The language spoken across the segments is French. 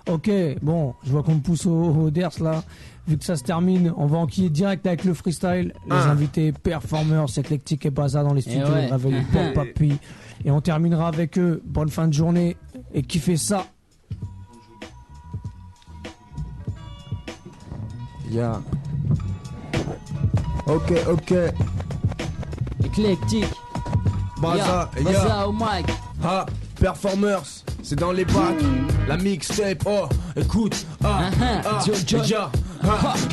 Ok, bon, je vois qu'on me pousse au ders là. Vu que ça se termine, on va enquiller direct avec le freestyle. Les invités performers, éclectiques et bazar dans les studios. ouais. Réveillez pour papy. Et on terminera avec eux. Bonne fin de journée. Et kiffez ça. Yeah. Ok. Éclectique. Baza, Baza au mic. Ah, performers, c'est dans les bacs. La mixtape, oh, écoute.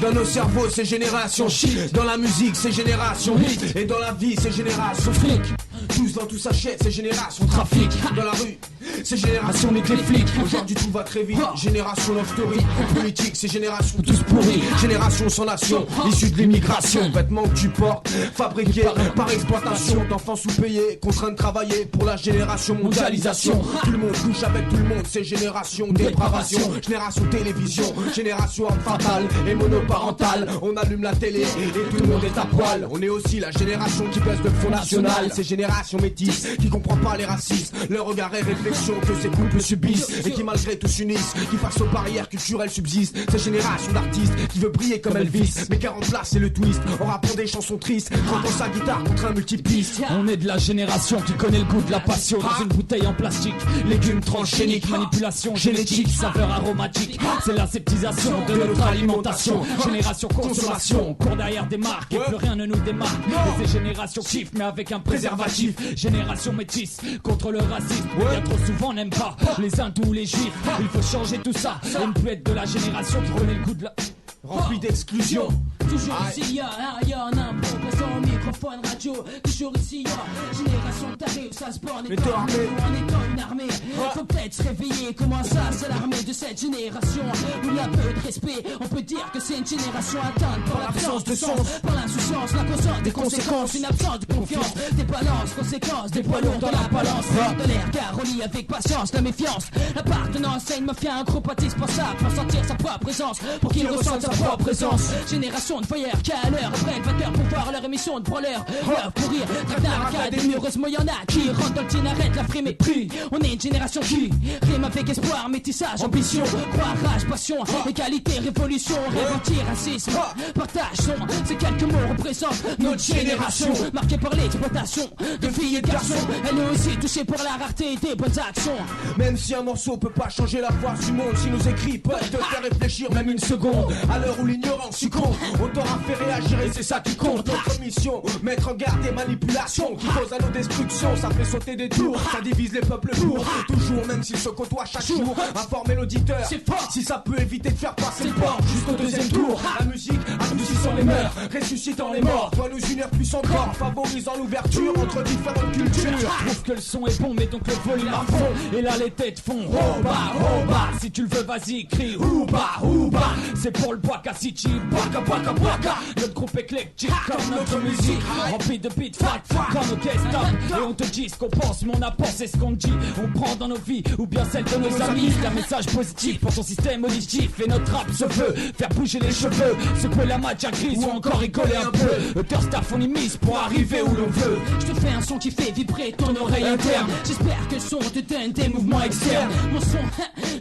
Dans nos cerveaux, c'est génération shit. Dans la musique, c'est génération hit. Et dans la vie, c'est génération flic. Tous dans tout s'achète, c'est génération trafic. Dans la rue, c'est génération avec les flics. Aujourd'hui tout va très vite, génération love story. En politique, c'est génération tous pourris. Génération sans nation, issue de l'immigration. Vêtements que tu portes, fabriqués par exploitation. D'enfants sous-payés, contraints de travailler pour la génération mondialisation. Tout le monde couche avec tout le monde, c'est génération dépravation. Génération télévision, génération homme fatale et monoparentale. On allume la télé et tout le monde est à poil. On est aussi la génération qui baisse le Front National. C'est génération métisse qui comprend pas les racistes. Leur regard et réflexion que ces couples subissent et qui malgré tout s'unissent, qui face aux barrières culturelles subsistent. Cette génération d'artistes qui veut briller comme Elvis, mais 40 places c'est le twist en rappant des chansons tristes, frappant sa guitare contre un multipiste. On est de la génération qui connaît le goût de la passion. Dans une bouteille en plastique, légumes transgéniques, manipulation génétique, saveur aromatique. C'est l'aseptisation de notre alimentation. Génération consommation, court derrière des marques et plus rien ne nous démarque. Et ces générations kiffent mais avec un préservatif. Génération métisse contre le racisme. Bien trop souvent on n'aime pas les hindous ou les juifs. Il faut changer tout ça. Et ne plus être de la génération qui connaît le goût de la... Rempli d'exclusion. Toujours ici, y'a un impro, présent au microphone radio. Toujours ici, y'a génération tarée où ça se borne et en étant une armée. Faut peut-être se réveiller, comment ça, c'est l'armée de cette génération où il y a peu de respect. On peut dire que c'est une génération atteinte par l'absence de sens, par l'insouciance, la conscience des conséquences, une absence de confiance, des balances, conséquences, des poids lourds dans la balance. De l'air car on lit avec patience la méfiance. L'appartenance à une mafia, un groupe indispensable pour sentir sa propre présence, pour qu'il ressente sa propre présence. Génération de voyeurs qui à l'heure après le batteur pour voir leur émission de branleur. Leur pourrir, traquenard, académie, heureusement y'en a qui rentrent dans le teen, arrête la frime et prix. On est une génération qui rime avec espoir, métissage, ambition, croix, rage, passion, égalité, révolution, rêve anti-racisme. Partage son, ces quelques mots représentent notre génération, marquée par l'exploitation de filles et de garçons. Elle est aussi touchée par la rareté des bonnes actions. Même si un morceau peut pas changer la face du monde, si nos écrits peuvent te faire réfléchir même une seconde. À l'heure où l'ignorance succombe, on t'aura fait réagir et c'est ça qui compte. Notre mission, mettre en garde des manipulations qui posent à nos destructions. Ça fait sauter des tours, ça divise les peuples pour toujours, même s'ils se côtoient chaque jour. Informer l'auditeur, c'est fort. Si ça peut éviter de faire passer le port jusqu'au deuxième tour. La musique, adoucissant les mœurs, ressuscitant les morts, doit nous unir plus encore, favorisant l'ouverture entre différentes cultures. Trouve que le son est bon, mais donc le volume à fond. Et là les têtes font Roba. Si tu le veux, vas-y, crie Ouba. C'est pour le Boaka City, Boaka. Notre groupe éclectique comme notre musique, rempli de beats fat comme nos caisses top. Et on te dit ce qu'on pense, mais on a pensé ce qu'on dit. On prend dans nos vies, ou bien celles de nos amis. Un message positif pour ton système auditif. Et notre rap se veut faire bouger les cheveux, secouer la matière grise ou encore rigoler un peu. Thirstaff on y mise pour arriver où l'on veut. Je te fais un son qui fait vibrer ton oreille interne. J'espère que le son te donne des mouvements externes. Mon son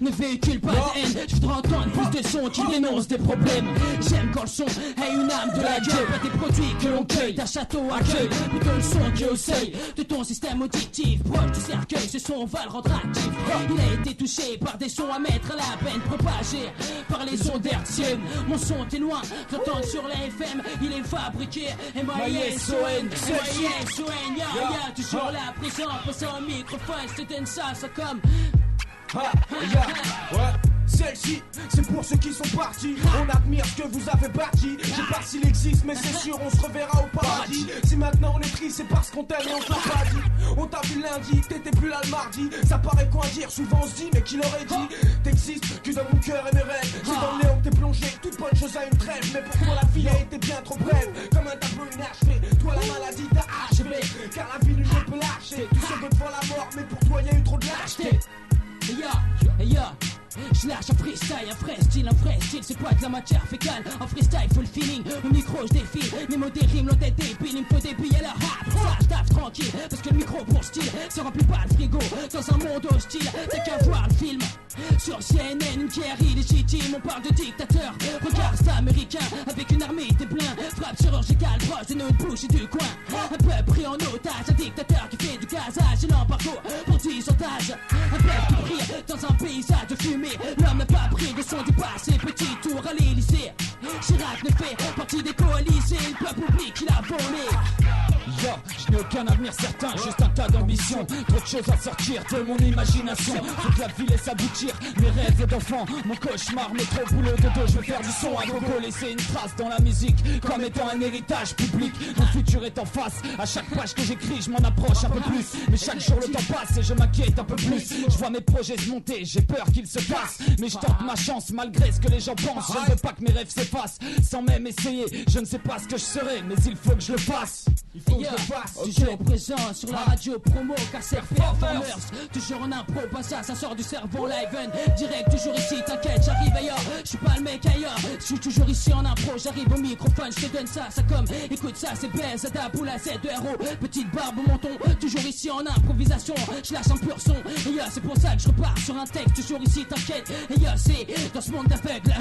ne véhicule pas de haine. Je voudrais entendre plus de sons qui dénoncent des problèmes. J'aime quand le son a une âme de la gueule. Pas des produits que l'on cueille d'un château à cueil. Plutôt le son qui est au seuil de ton système auditif. Proche du cercueil, ce son va le rendre actif. Il a été touché par des sons à mettre à la peine, propagés par les ondes hertziennes. Mon son t'es loin, t'entends sur la FM. Il est fabriqué M-I-S-O-N. Y'a toujours la présence, passe au microphone, je te donne ça comme Celle-ci, c'est pour ceux qui sont partis. On admire ce que vous avez bâti. Je sais pas s'il existe, mais c'est sûr, on se reverra au paradis. Si maintenant on est triste, c'est parce qu'on t'aime et on te l'a pas dit. On t'a vu lundi, t'étais plus là le mardi. Ça paraît quoi à dire, souvent on se dit, mais qui l'aurait dit. T'existes que dans mon cœur et mes rêves. C'est dans le néant que t'es plongé, toute bonne chose a une trêve. Mais pour toi la vie a été bien trop brève. Comme un tableau inachevé, toi la maladie t'a achevé. Car la vie nul ne peut lâcher. Tous ceux devant la mort, mais pour toi y a eu trop de lâcheté. Génération lâche un freestyle, un vrai style, c'est pas de la matière fécale. En freestyle, faut le feeling, au micro je défile. Mes mots des rimes, l'ont des débiles, il me faut des billets à la rap. Ça, je taffe tranquille, parce que le micro pour style, ça remplit pas le frigo. Dans un monde hostile, t'as qu'à voir le film. Sur CNN, une guerre illégitime, on parle de dictateur. Regarde cet américain, avec une armée des pleins. Frappe chirurgicale, proche de notre bouche et du coin. Un peuple pris en otage, un dictateur qui fait du gazage et l'embargo pour 10 otages. Un peuple qui brille dans un paysage de fumée. L'homme n'a pas pris de son du passé, petit tour à l'Élysée. Chirac ne fait partie des coalisés, le peuple oublie qu'il a volé. Yo, je n'ai aucun avenir certain, juste un tas d'ambition. Trop de choses à sortir de mon imagination. Faut que la vie laisse aboutir mes rêves d'enfant. Mon cauchemar, métro, boulot de dos. Je veux faire du son à gogo, laisser une trace dans la musique comme étant un héritage public. Mon futur est en face, à chaque page que j'écris je m'en approche un peu plus. Mais chaque jour le temps passe et je m'inquiète un peu plus. Je vois mes projets se monter, j'ai peur qu'ils se passent. Mais je tente ma chance malgré ce que les gens pensent. Je ne veux pas que mes rêves s'effacent, sans même essayer. Je ne sais pas ce que je serai, mais il faut que je le fasse. Il faut que je le fasse. Toujours présent sur la radio promo, car c'est performers. Toujours en impro, pas ça sort du cerveau live. Direct, toujours ici, t'inquiète, j'arrive ailleurs. Je suis pas le mec ailleurs, je suis toujours ici en impro. J'arrive au microphone, je te donne ça comme. Écoute ça, c'est BZA pour la Z2RO. Petite barbe au menton, toujours ici en improvisation. Je lâche un pur son, et c'est pour ça que je repars sur un texte. Toujours ici, t'inquiète, et c'est dans ce monde d'aveugle.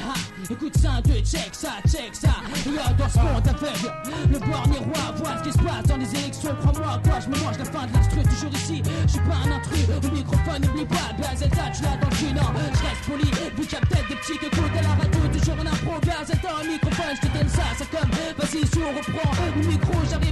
Écoute ça, un, deux, check ça. Et dans ce monde aveugle, le borgne roi voit ce qui se passe dans les élections. Crois-moi, quoi, je me mange la fin de l'instru. Toujours ici, je suis pas un intrus. Au microphone, n'oublie pas, BZA, tu l'as dans le cul, non. Je reste poli, vu qu'il y a peut-être des petits qui écoutent à la radio. Toujours en impro, BZA, au microphone, je te donne ça comme. Vas-y, si on reprend le micro, j'arrive,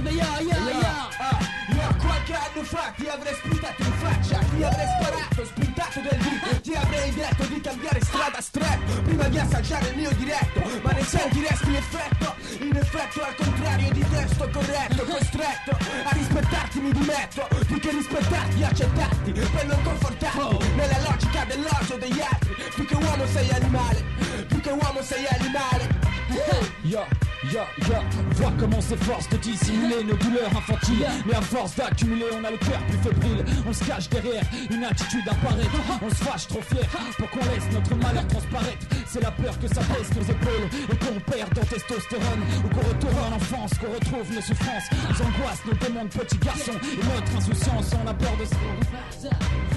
Qualche anno fa ti avrei sputato in faccia, ti avrei sparato, spuntato del dito, ti avrei detto di cambiare strada stretto prima di assaggiare il mio diretto, ma ne sentiresti l'effetto? In effetto al contrario di te sto corretto, costretto a rispettarti mi dimetto, più che rispettarti accettarti per non confortarti nella logica dell'odio degli altri, più che uomo sei animale, più che uomo sei animale. Vois comment on s'efforce de dissimuler nos douleurs infantiles. Mais à force d'accumuler, on a le cœur plus fébrile. On se cache derrière une attitude apparaître. On se fâche trop fier pour qu'on laisse notre malheur transparaître. C'est la peur que ça pèse nos épaules et qu'on perd en testostérone. Ou qu'on retourne en enfance, qu'on retrouve nos souffrances, nos angoisses, nos démons de petits garçons et notre insouciance. On a peur de ça.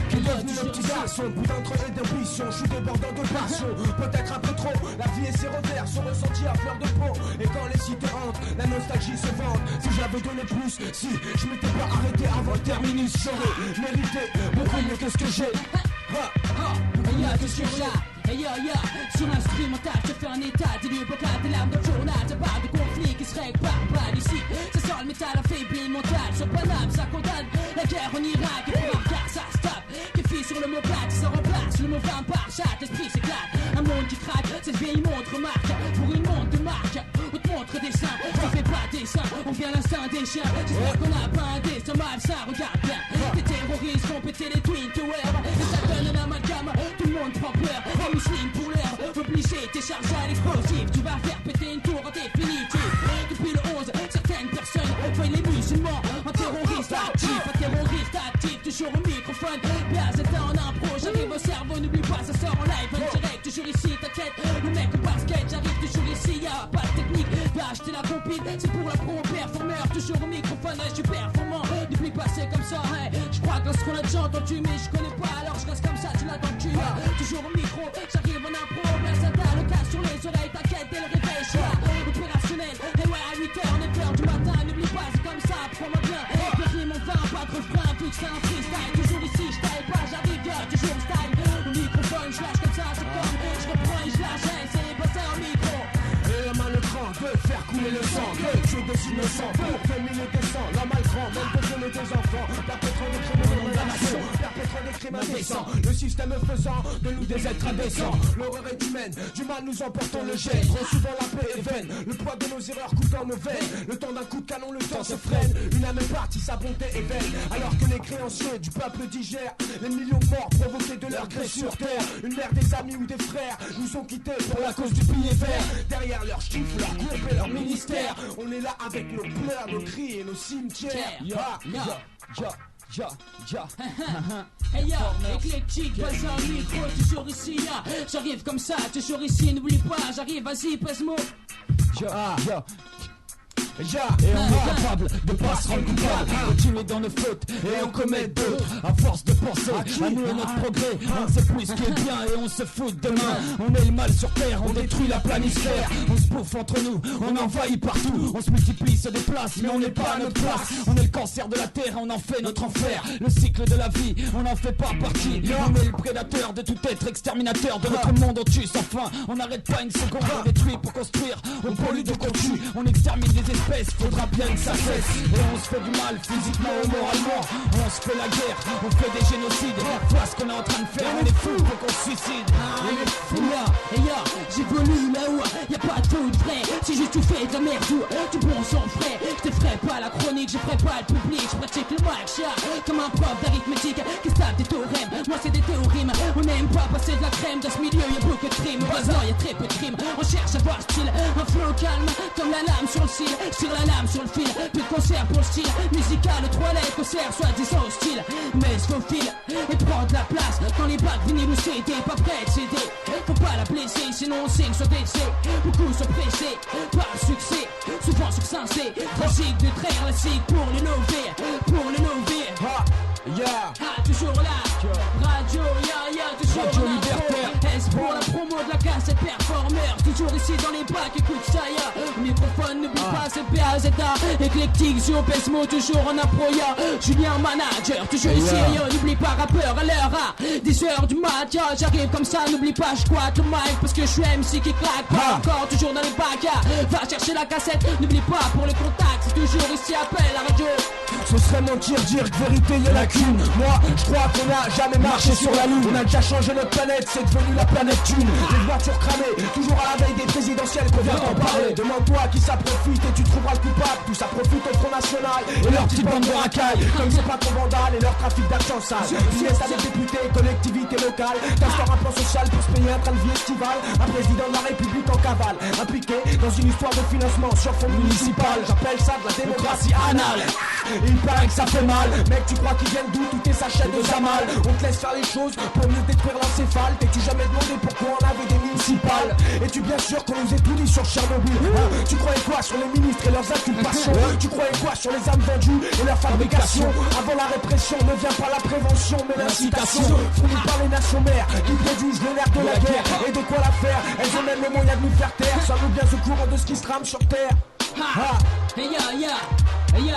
Qui est devenu le petit garçon, putain trop d'ambition, je suis débordant de passion, peut-être un peu trop, la vie et ses revers sont ressentis à fleur de peau. Et quand les cités rentrent, la nostalgie se vante. Si j'avais donné plus, si je m'étais pas arrêté avant le terminus, j'aurais mérité beaucoup mieux que ce que j'ai. Qu'est-ce que j'ai? Sur l'instrumental, je fais un état des lieux vocales, des larmes de journal. T'as pas de conflit qui se règle par balle ici. Ça sent le métal affaibli, mental. Sur Paname, ça condamne la guerre en Irak. Et pour un regard, ça se tape. Qui fille sur le mot plate, ça remplace le mot femme par chat. L'esprit s'éclate, un monde qui craque. Cette vieille montre marque, pour une montre de marque. On te montre des seins, on fait pas des seins. On vient l'instinct des chiens. J'espère qu'on a pas un destin malsain, regarde bien. Les terroristes font péter les Twin Towers. Et ça donne un amalgame, tout le monde prend peur. Les musulmans pour l'air, obligé, t'es chargé à l'explosif. Tu vas faire péter une tour en définitive. Depuis le 11, certaines personnes voient les musulmans en terroriste actif, toujours au microphone. BZA en impro, j'arrive au cerveau, n'oublie pas, ça sort en live, en direct, toujours ici, t'inquiète. Le mec au basket, j'arrive toujours ici, y'a pas de technique. T'as acheté la compile, c'est pour la promo performeur. Toujours au microphone, je suis performant. N'oublie pas, c'est comme ça, hey. Je crois que lorsqu'on a déjà entendu, mais je connais pas, alors je reste comme ça, tu l'as dans le cul. Toujours au micro, j'arrive en impro, BZA, le cas sur les oreilles, t'inquiète, dès le réveil, je suis là, opérationnel. Et ouais, à 8h, 9h du matin, n'oublie pas, c'est comme ça, prends-moi bien. Que rime enfin, pas de refrain, vu que c'est un freestyle. Toujours ici, je taille pas, j'arrive, toujours style. Au microphone, je lâche comme ça, c'est comme, je reprends et je lâche, hey, c'est BZA au micro. Et la main le cran, de faire couler le sang, de tuer des innocents, pour féminer des sangs, l'homme a le cran, même de violer des enfants, perpétrant des crimes de nation, perpétrant des crimes indécents, le système faisant de nous des êtres indécents, l'horreur est humaine, du mal nous emportons le gène, trop souvent la paix est vaine, le poids de nos erreurs coule dans nos veines, le temps d'un coup de canon, le temps se freine, une âme est partie, sa bonté est vaine, alors que les créanciers du peuple digèrent les millions de morts provoqués de leur gré sur terre, une mère, des amis ou des frères nous ont quittés pour la cause du billet vert, derrière leurs chiffres, leurs groupes et leur ministère, on est là avec nos pleurs, nos cris et nos cimetières. Hey ya, éclectique, pas un micro, toujours ici, ya. J'arrive comme ça, toujours ici, n'oublie pas, j'arrive, vas-y, pèse-moi. Et on est capable de pas se rendre coupable, continuer dans nos fautes et on commet d'autres. À force de penser à nous et notre progrès, on ne sait plus ce qui est bien et on se fout de demain. On est le mal sur terre, on détruit la planisphère. On se bouffe entre nous, on envahit partout. On se multiplie, se déplace, mais on n'est pas à notre place. On est le cancer de la terre, on en fait notre enfer. Le cycle de la vie, on n'en fait pas partie. On est le prédateur de tout être exterminateur de notre monde, on tue sans fin. On n'arrête pas une seconde, on détruit pour construire. On pollue donc on tue, on extermine des espèces. Faudra bien que ça cesse. Et on se fait du mal physiquement ou moralement. On se fait la guerre, on fait des génocides. Vois ce qu'on est en train de faire, on est fous, faut qu'on se suicide. On est fous là, et ya, j'évolue là-haut. Y'a pas de faux ou de vrai, c'est juste tu fais de la merde ou du bon sang frais. Je te ferai pas la chronique, je ferai pas le public. Je pratique le mic, chia, comme un prof d'arithmétique qui se tape des théorèmes. Moi c'est des théories, on n'aime pas passer de la crème. Dans ce milieu y'a beaucoup de crimes, heureusement y'a très peu de crimes. On cherche à voir style, un flow calme comme la lame sur le cil. Tire la lame sur le fil, plus de concert pour le style musical, 3 lettres, concert soi-disant hostile. Mais se faufile et prend de la place quand les bacs vinyles ou CD, pas prêt de céder. Faut pas la blesser, sinon on signe sur DC. Beaucoup sont pressés par le succès, souvent succincé. Tragique de très classique pour les nover, pour les nover. Toujours là, radio, toujours Radio là. libertaire. Est-ce pour la promo de la cassette Performers? Toujours ici dans les bacs, écoute ça ya. Microphone, n'oublie pas, c'est PAZA. Éclectique, sur Pesmo, toujours en approya. Julien Manager, toujours ici, yo. N'oublie pas, rappeur à l'heure à 10h du mat, ya. J'arrive comme ça, n'oublie pas, je squatte le mic parce que je suis MC qui claque. Pas encore, toujours dans les bacs, ya. Va chercher la cassette, n'oublie pas, pour les contacts, c'est toujours ici, appelle la radio. Ce serait mentir, dire que vérité y'en a qu'une. Moi, je crois qu'on n'a jamais marché sur la lune. On a déjà changé notre planète, c'est devenu la planète Thune. Les voitures cramées, toujours à la veille des présidentielles qu'on vient d'en parler. Demande-toi qui ça profite et tu trouveras le coupable. Tout ça profite au Front National et leur petite bande de racailles. Comme c'est pas trop vandale et leur trafic d'argent sale. Business à des députés, collectivités locales. T'instaures un plan social pour se payer un train de vie estival. Un président de la République en cavale, impliqué dans une histoire de financement sur fond municipal. J'appelle ça de la démocratie anale. Il paraît que ça fait mal. Mec, tu crois qu'ils viennent d'où? Tout est sachet de Zamal. On te laisse faire les choses pour mieux détruire l'encéphale. T'es-tu jamais demandé pourquoi on avait des municipales? Es-tu bien sûr qu'on nous ait tout dit sur Tchernobyl? Tu croyais quoi sur les ministres et leurs inculpations? Tu croyais quoi sur les âmes vendues et leur fabrication? Avant la répression ne vient pas la prévention mais l'incitation. Fournie par les nations mères qui produisent le nerf de la guerre. Et de quoi la faire? Elles ont même les moyens de nous faire taire. Sommes-nous bien au courant de ce qui se trame sur terre? Hey ya, hey ya.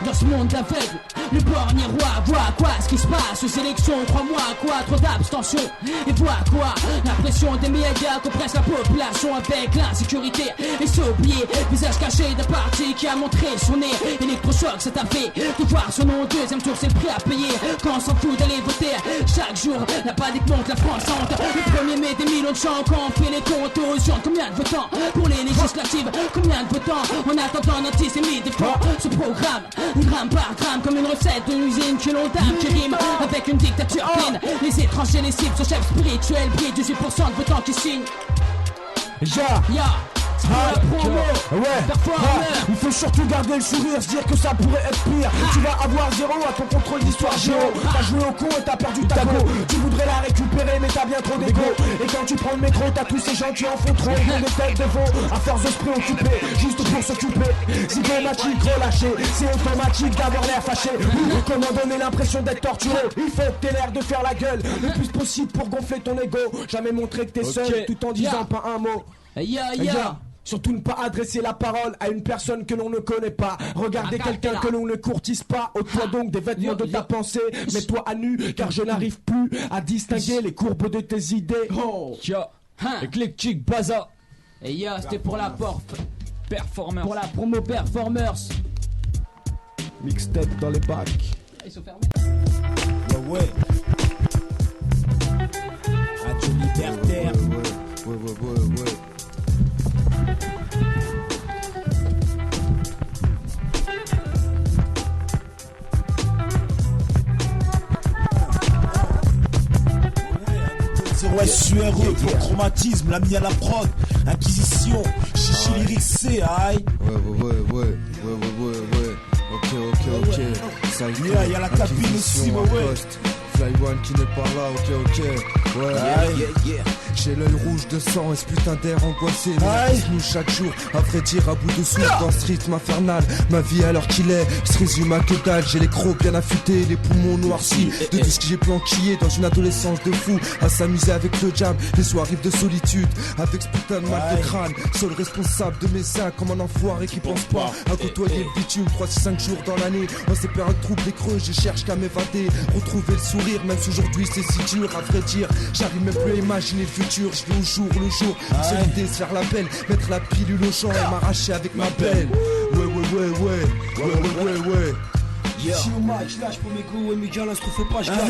Dans ce monde aveugle, le borgne roi voit quoi ce qui se passe aux élections, 3 mois quoi, trop d'abstention. Et voit quoi, la pression des médias compresse la population avec l'insécurité. Et s'oublier, visage caché d'un parti qui a montré son nez. Électrochoc, ça t'a fait de voir son nom, deuxième tour c'est le prix à payer. Quand on s'en fout d'aller voter, chaque jour la panique monte, la France honte. Le 1er mai des millions de chants quand on fait les comptes aux urnes. Combien de votants pour les législatives? Combien de votants en attendant un antisémite défend ce programme? Gramme par gramme comme une recette d'une usine que l'on dame qui rime avec une dictature pleine. Les étrangers, les cibles, son chef spirituel brille 18% de votants qui signent. Il faut surtout garder le sourire, se dire que ça pourrait être pire. Tu vas avoir 0 à ton contrôle d'histoire géo. T'as joué au con et t'as perdu ta go. Tu voudrais la récupérer mais t'as bien trop d'ego. Et quand tu prends le métro t'as tous ces gens qui en font trop. Ils ont des têtes de veau à force de se préoccuper juste pour s'occuper. Psychomatique relâché, c'est automatique d'avoir l'air fâché. Comment donner l'impression d'être torturé? Il faut que t'aies l'air de faire la gueule le plus possible pour gonfler ton ego. Jamais montrer que t'es seul tout en disant pas un mot. Surtout ne pas adresser la parole à une personne que l'on ne connaît pas. Regardez quelqu'un que l'on ne courtise pas. Ôte-toi donc des vêtements de ta pensée. Mets-toi à nu car je n'arrive plus à distinguer les courbes de tes idées. Éclectique Baza. Et ya, c'était pour la Performers. pour la promo Performers. Mixtape dans les bacs. Ils sont fermés. Ouais. Radio libertaire. Ouais. SURE pour chromatisme, l'a mis à la prod, inquisition, chichi lyrique C, aïe. Ouais. Ok. ok. Ça il y a la cabine aussi, ouais. Fly One qui n'est pas là, ok. Ouais, j'ai l'œil rouge de sang et ce putain d'air angoissé nous chaque jour, à vrai dire à bout de souffle dans ce rythme infernal. Ma vie à l'heure qu'il est se résume à que dalle. J'ai les crocs bien affûtés, les poumons noircis de tout ce que j'ai planquillé dans une adolescence de fou. À s'amuser avec le jam, les soirs de solitude avec ce putain de mal de crâne. Seul responsable de mes seins comme un enfoiré qui pense pas à côtoyer le bitume 3-5 jours dans l'année. Dans ces périodes troubles et creux, je cherche qu'à m'évader, retrouver le sourire, même si aujourd'hui c'est si dur. À vrai dire, j'arrive même plus à imaginer le futur. Je vais au jour le jour, c'est l'idée, se faire la belle, mettre la pilule au champ et m'arracher avec ma belle. Ouais. Si au match, lâche pour mes go et mes gars, là, se refait pas, je lâche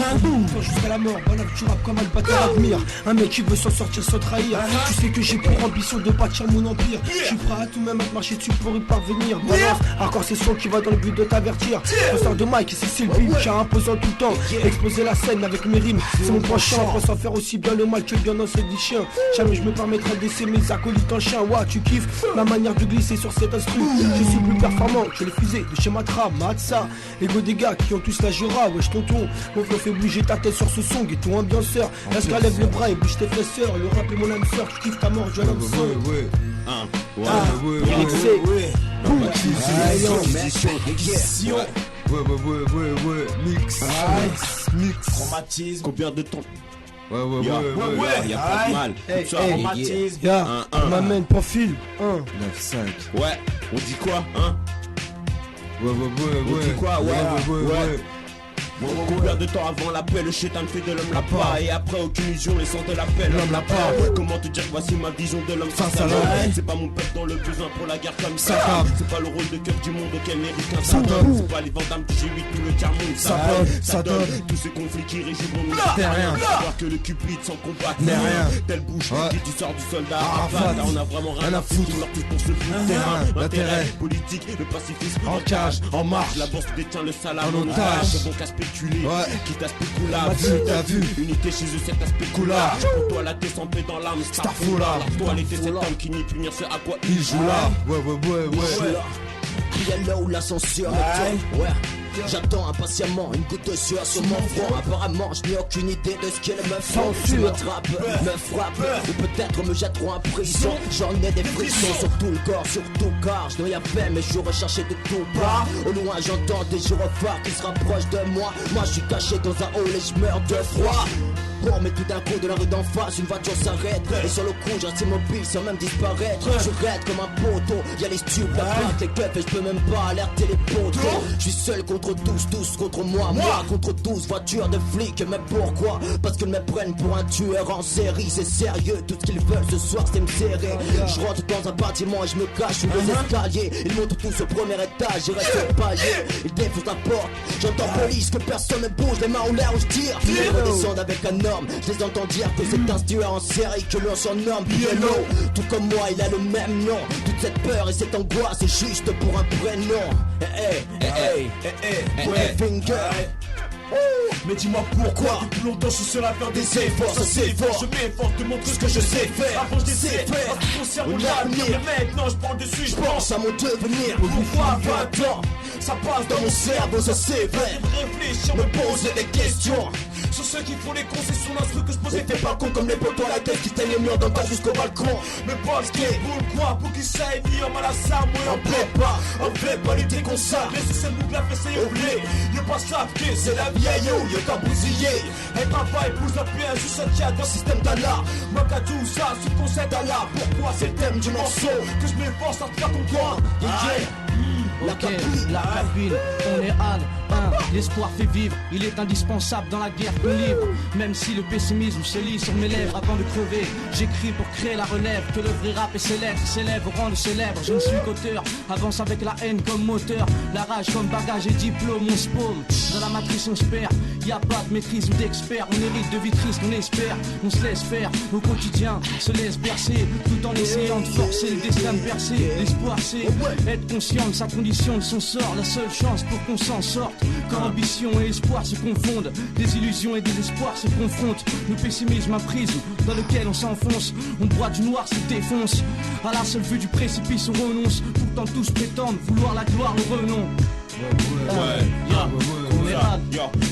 jusqu'à la mort, banal, tu rappes comme un bâtard admire. Un mec qui veut s'en sortir sans trahir. Tu sais que j'ai pour ambition de bâtir mon empire. Je suis prêt à tout même à te marcher dessus pour y parvenir. Balance, hardcore c'est son qui va dans le but de t'avertir. Professeur de Mike, et c'est le beat, j'ai imposant tout le temps. Exploser la scène avec mes rimes, c'est mon penchant. Après sans faire aussi bien le mal que bien dans cette vie chien. Jamais je me permettrai d'essayer mes acolytes en chien. Ouah, tu kiffes ma manière de glisser sur cet instru. Je suis plus performant que les fusées de chez Matra, Matza. Ego des gars qui ont tous la jura, wesh tonton. Mon flow fait bouger ta tête sur ce son et ton ambianceur. Reste lève le bras et bouge tes fraisseurs. Le rap est mon âme sœur, tu kiffes ta mort, je l'âme sœur. Mix. Chromatisme. Combien de temps? Y'a pas de mal. Chromatisme. On m'amène profil 1 9-5. Ouais, on dit quoi, hein? Ouais. On dit quoi, ouais. Combien de temps avant l'appel, le chétan fait de l'homme la part. Et après aucune illusion, les sons de l'appel, l'homme la part. Comment te dire, voici ma vision de l'homme face à l'homme. C'est pas mon peuple dans le besoin pour la guerre comme ça. C'est pas le rôle de cœur du monde auquel mérite qu'un ça donne. C'est pas les Vandamme du G8 ou le tiers-monde. Ça donne tous ces conflits qui régissent mon monde. Savoir que le cupide sans combattre n'est rien. Telle bouche qui tu sors du soldat Arafat. On a vraiment rien à foutre, on leur tous pour se foutre. Terrain, l'intérêt politique, le pacifisme en cage, en marche. La bourse détient le salam en otage. Quitte à spéculable, t'as vu unité chez eux, cet aspect coulard. Pour toi la tête en paix dans l'âme, Starfoula. Pour toi l'été cet homme qui nie punir ce à quoi il joue là. Ouais. Crier là où l'ascenseur ouais. J'attends impatiemment une goutte de sueur sur mon front. Apparemment je n'ai aucune idée de ce qu'ils me font. Je m'attrape, me frappe ou peut-être me jetteront en prison. J'en ai des frissons sur tout le corps, surtout car je dois à peine mes jours recherchés de tout part. Au loin j'entends des gyrophares qui se rapprochent de moi. Moi je suis caché dans un hall et je meurs de froid. Bon, mais tout d'un coup de la rue d'en face une voiture s'arrête. Et sur le coup je reste immobile sans même disparaître. Je raide comme un poteau, y'a les stupes, la plaque, les keufs. Et je peux même pas alerter les poteaux. Je suis seul contre 12 contre moi contre 12 voitures de flics. Mais pourquoi? Parce qu'ils me prennent pour un tueur en série. C'est sérieux, tout ce qu'ils veulent ce soir c'est me serrer. Je rentre dans un bâtiment et je me cache sous les escaliers. Ils montent tous au premier étage, il reste au palier. Ils défoncent la porte, j'entends police que personne ne bouge. Les mains en l'air où je tire. Ils redescendent avec un homme. Je les entends dire que c'est un tueur en série que l'on surnomme Pielo. Tout comme moi il a le même nom. Toute cette peur et cette angoisse c'est juste pour un prénom. Finger. Mais dis-moi pourquoi depuis plus longtemps je suis seul à faire des efforts. Ça s'efforce, je m'efforce de montrer ce que je sais faire. Avant je sais faire, en ce qui concerne mon avenir. Mais maintenant je prends dessus, je pense à mon devenir. Pourquoi 20 ans, ça passe dans mon cerveau, ça s'éveille. Réfléchir, me poser des questions sur ceux qui font les concessions d'un truc que je posais. T'es pas con comme les poteaux à la tête qui teignent les murs d'un pas jusqu'au balcon. Mais parce que vous le crois, pour qu'ils s'aillent dire mal à ça, moi on plaît pas lutter contre ça. Mais si c'est nous que la fesse est oubliée, y'a pas ça que c'est la vieille ou y'a qu'à bousiller. Elle travaille, pousse la pierre, juste un tient dans le système d'Allah. Moi qu'à tout ça, sous ton set d'Allah. Pourquoi c'est le thème du morceau que je m'efforce à te faire comprendre? La cabine, on est Al, l'espoir fait vivre, il est indispensable dans la guerre qu'on livre. Même si le pessimisme se lit sur mes lèvres avant de crever, j'écris pour créer la relève, que le vrai rap et ses lettres s'élèvent au rang de célèbre. Je ne suis qu'auteur, avance avec la haine comme moteur, la rage comme bagage et diplôme, on se paume. Dans la matrice on se perd, y a pas de maîtrise ou d'expert, on hérite de vitrice, on espère, on se laisse faire, au quotidien se laisse bercer, tout en essayant de forcer le destin de percer. L'espoir c'est être conscient de sa condition, de son sort, la seule chance pour qu'on s'en sorte. Quand ambition et espoir se confondent, des illusions et des espoirs se confrontent. Le pessimisme un prisme dans lequel on s'enfonce, on broie du noir, se défonce. À la seule vue du précipice on renonce, pourtant tous prétendent vouloir la gloire, le renom.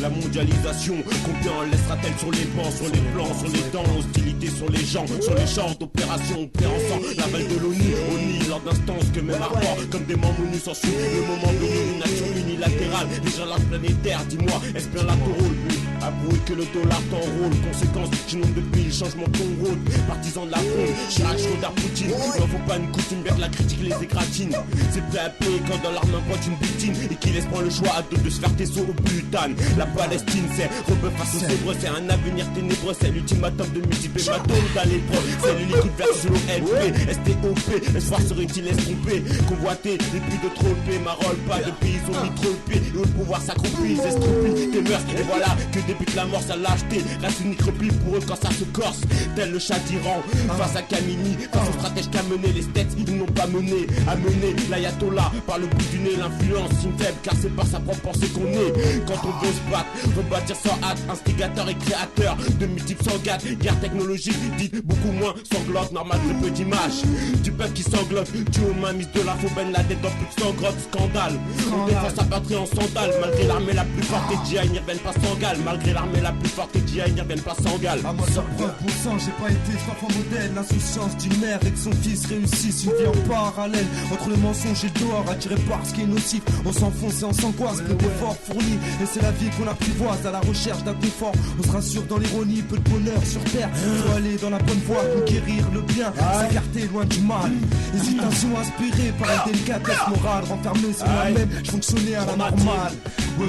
La mondialisation, combien laissera-t-elle sur les bancs, sur les plans, sur les dents, hostilité sur les gens, sur les champs d'opération, on perd ensemble la balle de l'ONU, au nid lors d'instances que même rapport, comme des membres menus s'en suivent, le moment venu, une action unilatérale, les gens là planétaire, dis-moi, est-ce bien là ton rôle? Avouez que le dollar t'enrôle, conséquence du nombre de pays, changement de ton rôle, partisan de la fraude, Chirac, Schröder, Poutine, il en faut pas une coutume, bien que la critique les égratine, c'est prêt à payer quand dans l'arme pointe une butine, et qui laisse prendre le choix à deux de se faire tes sauts au butane. La Palestine c'est rebeu face aux zèbres, c'est un avenir ténébreux, c'est l'ultimatum de multiples hématomes dans l'épreuve, c'est le liquide versus l'OLP, STOP, l'espoir serait-il estompé, convoité, les buts de tromper, Marol, pas de pays, ils ont mis trop le pied, et au pouvoir s'accroupit, ils estropient tes mœurs, et voilà que débute la mort, ça lâcheté, reste une micropie pour eux quand ça se corse, tel le chat d'Iran, face à Kamini, face aux stratèges qu'a mené les States, ils n'ont pas mené, à mener l'ayatollah, par le bout du nez, l'influence, une faible, car c'est par sa propre pensée qu'on est, quand on veut se battre, rebâtir sans hâte, instigateur et créateur, de multiples sangates, guerre technologique, dites beaucoup moins sanglote, normal très peu d'images, du peuple qui sanglote, tu aux mains mise de la faux Ben Laden dans plus de 100 grottes, scandale, on défend sa patrie en sandales, malgré l'armée la plus forte, et GI n'y reviennent pas sans gale, malgré l'armée la plus forte, et GI n'y reviennent pas sans gale. À moi ça preuve pour sang, j'ai pas été cet enfant modèle, l'insouciance d'une mère et que son fils réussisse, une vie en parallèle, entre le mensonge et le dehors, attiré par ce qui est nocif, on s'enfonce et on s'angoisse, peu d'efforts fournis, et c'est la vie qu'on apprivoise, à la recherche d'un confort, on se rassure dans l'ironie, peu de bonheur sur terre, faut aller dans la bonne voie, conquérir le bien, s'écarter loin du mal, hésitation inspirée par une délicatesse morale, renfermée sur moi-même, je fonctionnais à la normale, ouais,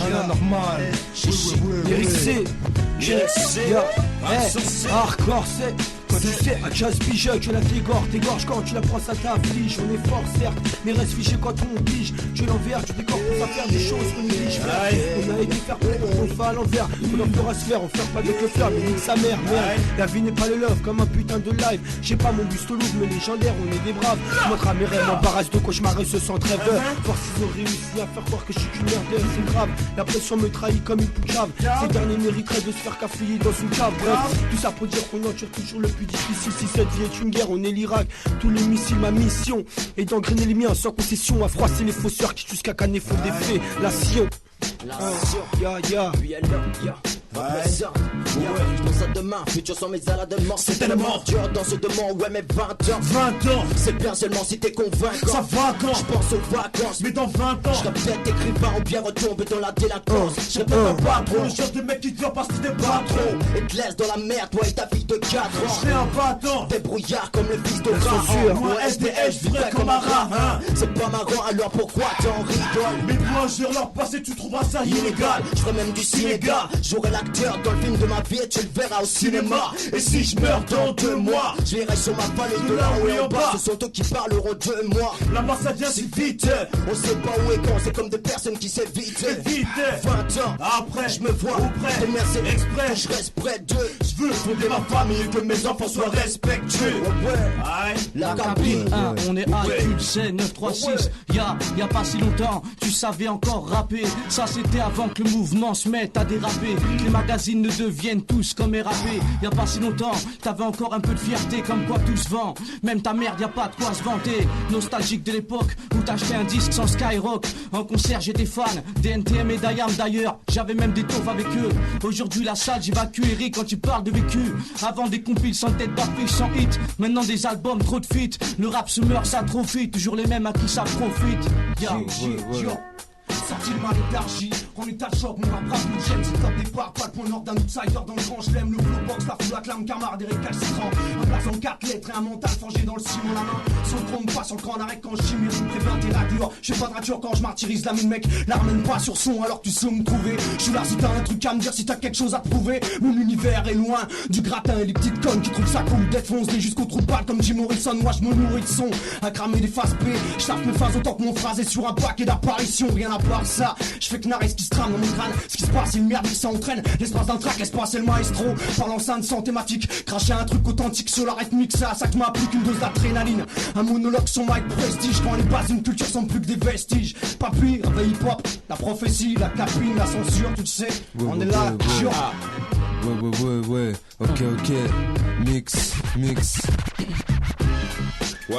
à la normale, Lyric hardcore c'est quand tu sais, à jazz pigeon, tu la t'égorges quand tu la prends ça t'afflige. On est fort certes, mais reste fiché quand on pige. Tu l'envers, tu décores pour faire des choses qu'on néglige. On a été faire pour qu'on fait à l'envers. On en fera se faire, on fait pas avec le fer, mais nique sa mère, merde. La vie n'est pas le love comme un putain de live. J'ai pas mon buste au Louvre, mais légendaire, on est des braves. Montre à mes rêves, m'embarrasse de cauchemar et se sent rêveur. Force ils ont réussi à faire croire que je suis qu'une merde, c'est grave. La pression me trahit comme une poucave. Ces derniers mériteraient de se faire cafouiller dans une cave. Bref, tout ça pour dire qu'on entoure toujours le plus difficile. Si cette vie est une guerre, on est l'Irak. Tous les missiles, ma mission est d'engrainer les miens sans concession. À froisser les fausseurs qui jusqu'à canner font des faits. La Sion. Je pense à demain, futur sans mes salades de mort. C'est tellement dur dans ce demain, ouais mais 20 ans c'est bien seulement si t'es convaincant. Ça va quand je pense aux vacances, mais dans 20 ans je serai peut-être écrivain ou bien retomber dans la délinquance. Je serai peut-être un patron, le genre de mec qui te vient parce que t'es pas trop et te laisse dans la merde, toi et ta fille de 4 ans. Je serai un battant, débrouillard comme le fils de rat. Moi SDF, je vivrai comme un rat, hein. C'est pas marrant alors pourquoi t'en rigoles? Mais moi je leur passé, tu trouveras ça illégal. Je ferai même du cinéma, j'aurai l'acteur dans le film de ma vie et tu le verras au cinéma. Et si je meurs dans 2 mois, je verrai sur ma palette de là où et en bas. Ce sont eux qui parleront de moi. La masse ça vient si vite. On sait pas où et quand, c'est comme des personnes qui s'évitent. 20 ans après, je me vois auprès de merci exprès, je reste près d'eux. Je veux fonder ma famille et que mes enfants soient respectueux. La cabine, on est AQC 936. Y'a pas si longtemps, tu savais encore rapper. Ça c'était avant que le mouvement se mette à déraper. Que les magazines ne deviennent tous comme RAP. Y'a pas si longtemps, t'avais encore un peu de fierté comme quoi tout se vend. Même ta merde, y'a pas de quoi se vanter. Nostalgique de l'époque où t'achetais un disque sans Skyrock. En concert j'étais fan d'NTM et d'IAM d'ailleurs. J'avais même des taufs avec eux. Aujourd'hui la salle j'évacue Eric quand tu parles de vécu. Avant des compiles sans tête d'affiche, sans hit. Maintenant des albums, trop de feats. Le rap se meurt, ça atrophie. Toujours les mêmes à qui ça profite. Sorti le mal élargi, on est à choc, mon rap nous gêne, c'est top départ, pas le point nord d'un outsider dans le grand, je l'aime, le flow box, la foule acclame, camarade et récalcitrant, un blaze en 4 lettres et un mental forgé dans le ciment, la main, sur le trompe pas sur le cran d'arrêt quand je chimie, je me préviens t'es la dure, je fais pas de rature quand je martyrise la mine mec, la ramène pas sur son alors tu sais où me trouver, je suis là si t'as un truc à me dire, si t'as quelque chose à te prouver, mon univers est loin du gratin et les petites connes qui trouvent ça cool d'être foncé jusqu'au trou de balle comme Jim Morrison, moi je me nourris de son, à cramer des faces P, je tape mes phases autant que mon phrase est sur un paquet d'apparitions, rien à part ça. Je fais que narrer ce qui se trame dans mon crâne. Ce qui se passe, c'est une merde qui s'entraîne. L'espace d'un track, laisse passer le maestro. Par l'enceinte sans thématique. Cracher un truc authentique sur la rythmique. Ça que m'applique une dose d'adrénaline. Un monologue sur mic prestige. Quand les bases d'une culture sont plus que des vestiges. Pas puis, réveil hip-hop. La prophétie, la capine, la censure, tu le sais. On est là, Ouais. Ok. Mix. Ouais,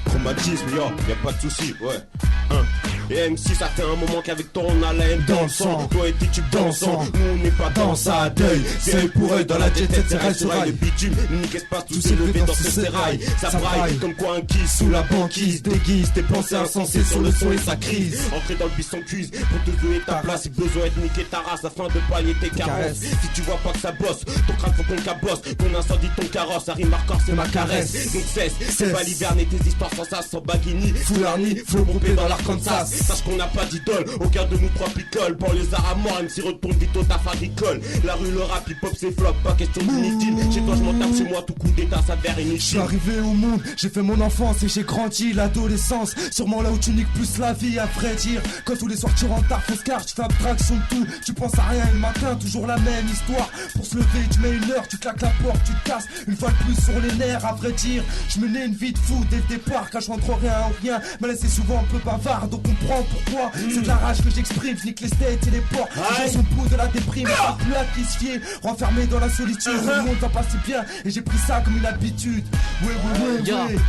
traumatisme, y'a pas de soucis, ouais. Et MC ça fait un moment qu'avec toi on a la haine dans le sang. Toi et tes tubes dansant, nous on n'est pas dans ça à deuil. C'est œil pour œil dans la jet set, c'est rail sur rail. Le bitume, l'unique espace tout s'est levé dans ce sérail. Ça braille comme quoi un kiss sous la banquise déguise tes pensées insensées sur le son et sa crise. Entrer dans le buisson cuise pour te jouer ta place. Si besoin est de niquer ta race afin de pallier tes carences. Si tu vois pas que ça bosse, ton crâne faut qu'on cabosse. Ton incendie, ton carrosse, ça rime hardcore, c'est ma caresse. Donc cesse, c'est pas l'hiverner tes histoires sans ça, sans baguini. Foularni, flow groupé dans l'Arkansas. Sache qu'on n'a pas d'idole, aucun de nous trois picoles. Pour les arts à mort, MC retourne vite au taf agricole. La rue, le rap, hip hop, c'est flop, pas question d'inutile. Chez toi, je m'en tape, chez moi, tout coup d'état s'avère inutile. Je suis arrivé au monde, j'ai fait mon enfance et j'ai grandi l'adolescence. Sûrement là où tu niques plus la vie, à vrai dire. Quand tous les soirs tu rentres tard, fausse carte, tu fais abstraction de tout. Tu penses à rien et le matin, toujours la même histoire. Pour se lever, tu mets une heure, tu claques la porte, tu te casses. Une fois de plus sur les nerfs, à vrai dire. Je menais une vie de fou dès le départ, car je rentre rien en rien. Mais là c'est souvent un peu bavard, donc on comprend pourquoi. C'est de la rage que j'exprime, je nique les states et les ports. Les gens sont pouls de la déprime, pas plus là qui se fier. Renfermé dans la solitude, le monde va passer bien. Et j'ai pris ça comme une habitude.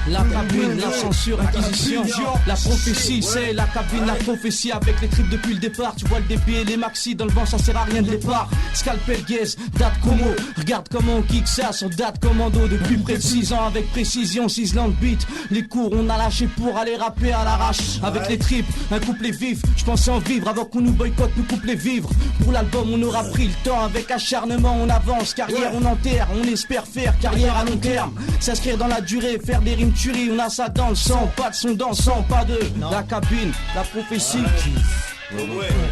La cabine, la censure, l'acquisition, la prophétie, c'est la cabine, la prophétie. Avec les tripes depuis le départ, tu vois le débit et les maxi dans le vent, ça sert à rien de départ. Scalpel, gaze, date como, regarde comment on kick ça sur date commando. Depuis près de 6 ans avec précision, ciselant le beat. Les cours on a lâché pour aller rapper à l'arrache. Avec les tripes, un couplet vif, je pensais en vivre avant qu'on nous boycotte, nous coupe les vivres. Pour l'album on aura pris le temps, avec acharnement on avance. Carrière on enterre, on espère faire carrière à long terme. S'inscrire dans la durée, faire des rimes tueries, on a ça dans le sang. Pas de son dansant, pas de la cabine, la prophétie.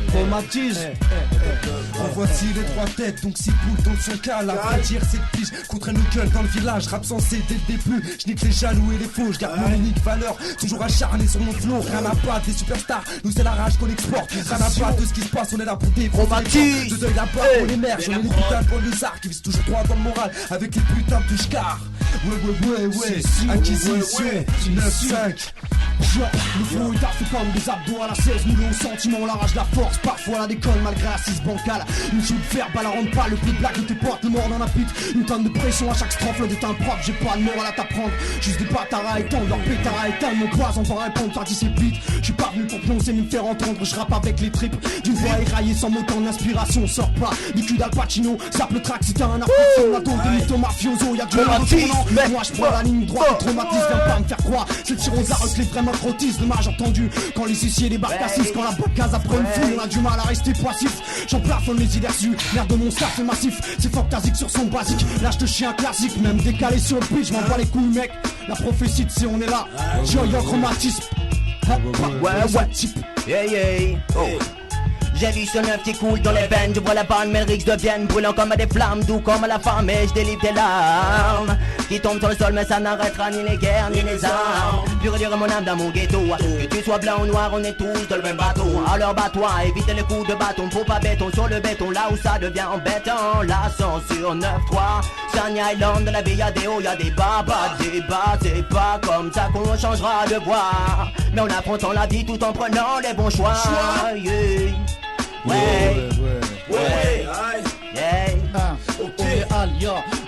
Traumatisme. En voici les trois têtes, donc si poules dans son cas, la vraie dire c'est de pige contre une gueule dans le village, rap censé dès le début. Je nique les jaloux et les faux, je garde mon unique valeur, toujours acharné sur mon flow. Rien à battre des superstars, nous c'est la rage qu'on exporte. Rien à battre de ce qui se passe, on est là pour des traumatismes. De deuil là-bas, on émerge, on est les putains de banlieusards qui visent toujours droit dans le moral, avec les putains de touche-car. Ouais, acquisition, 9-5. Le flow est affé comme des abdos à la 16 millions sentiments, la rage, la force, parfois la déconne malgré l'assise bancale. Une joue de fer, la rentre pas, le plus black de tes potes, le mort dans la pute. Une tonne de pression à chaque strophe, le déteint propre, j'ai pas de morale à t'apprendre. Juste des bâtards à étendre, leur pétard à éteindre, mon croise, on va répondre, t'as dit c'est vite. J'suis pas venu pour pioncer, me faire entendre, je rappe avec les tripes. D'une voix éraillée sans mot en inspiration, sort pas du cul d'Al Pacino, zappe le track, c'était un article, la tombe de mytho mafioso, y'a du retournant. Moi j'prends la ligne droite, le traumatisme, viens pas me faire croire. C'est le tir aux arcs, les vrais macrotistes, dommage entendu. Quand les huissiers débarquent à 6, quand la bocase après une fouille, on a du mal à rester passif. J'en plafonne les idées reçues, l'air de mon staff est massif. C'est fantastique sur son basique, lâche de chien classique, même décalé sur le pitch, m'en bats les couilles mec. La prophétie de c'est on est là, joy en chromatisme. J'ai vu ce neuf qui coule dans les veines, je vois la bande Melrix devienne brûlant comme des flammes, doux comme la femme et je délivre des larmes qui tombent sur le sol mais ça n'arrêtera ni les guerres ni les armes. Pure dire mon âme dans mon ghetto, que tu sois blanc ou noir on est tous dans le même bateau. Alors bats-toi, évite les coups de bâton, faut pas béton sur le béton là où ça devient embêtant. La censure 9-3, Sunny Island, de la vie y'a des hauts, y'a des bas, pas de débat, c'est pas comme ça qu'on changera de voix. Mais on affrontant la vie tout en prenant les bons choix.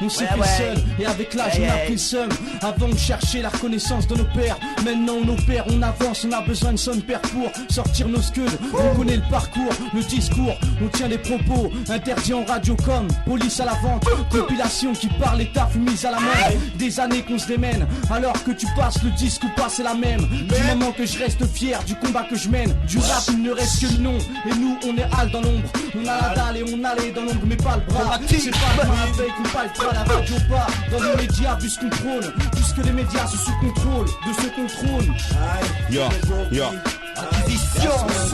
On s'est fait seul et avec l'âge on a pris le seum. Avant de chercher la reconnaissance de nos pères, maintenant on opère, on avance, on a besoin de son père pour sortir nos scuds. On connaît le parcours, le discours, on tient des propos interdits en radio comme police à la vente, population qui parle et taf mise à la main. Des années qu'on se démène, alors que tu passes le disque ou pas c'est la même. Du moment que je reste fier du combat que je mène, du rap il ne reste que le nom. Et nous on est hal dans l'ombre, on a la dalle et on allait dans l'ombre mais pas le bras. C'est pas le bras avec ou pas le bras, la radio pas dans les médias vu ce qu'on prône, puisque les médias sont sous contrôle de ceux qu'on trône.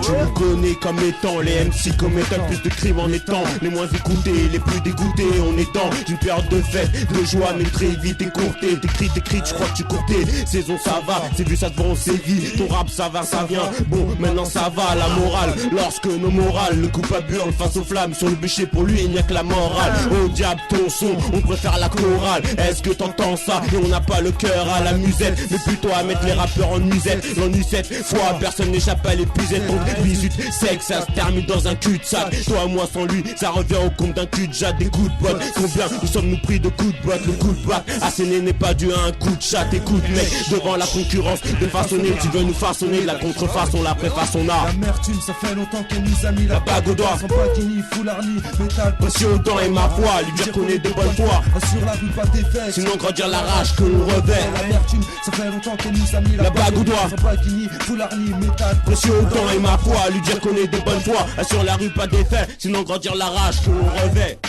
Tu nous connais comme étant les MC commettant le plus de crimes en étant les moins écoutés, les plus dégoûtés. On est dans une période de fête, de joie, mais très vite écourtée. T'écris, tu crois que tu courtais. Saison ça va, c'est vu ça devant on sévit. Ton rap ça va, ça vient. Bon, maintenant ça va, la morale. Lorsque nos morales, le coupable hurle face aux flammes. Sur le bûcher pour lui, il n'y a que la morale. Au diable ton son, on préfère la chorale. Est-ce que t'entends ça? Et on n'a pas le cœur à la musette, mais plutôt à mettre les rappeurs en musette. L'ennui cette fois, personne n'échappe à l'épuisette. Donc 18 sexe, ça se termine dans un cul-de-sac. Toi et moi sans lui, ça revient au compte d'un cul-de-jatte. Des coups de botte, combien nous sommes-nous pris de coups de botte? Le coup de bac asséné n'est pas dû à un coup de chat. Écoute mec, devant la concurrence défaçonnée, tu veux nous façonner de la contrefaçon, la préfaçon art. L'amertume, ça fait longtemps qu'elle nous a mis la bague au doigt. Sans patini, foulard ni métal. Précieux aux dents et ma foi, lui dire qu'on est de bonne foi. Sur la rue, pas des fesses. Sinon grandir la rage que l'on revêt. L'amertume, ça fait longtemps qu'elle nous a mis la bague au doigt. Sans patini, foulard ni métal. Précieux aux dents et ma foi, lui dire qu'on est de bonne foi. Sur la rue, pas des faits. Sinon grandir la rage que l'on revêt.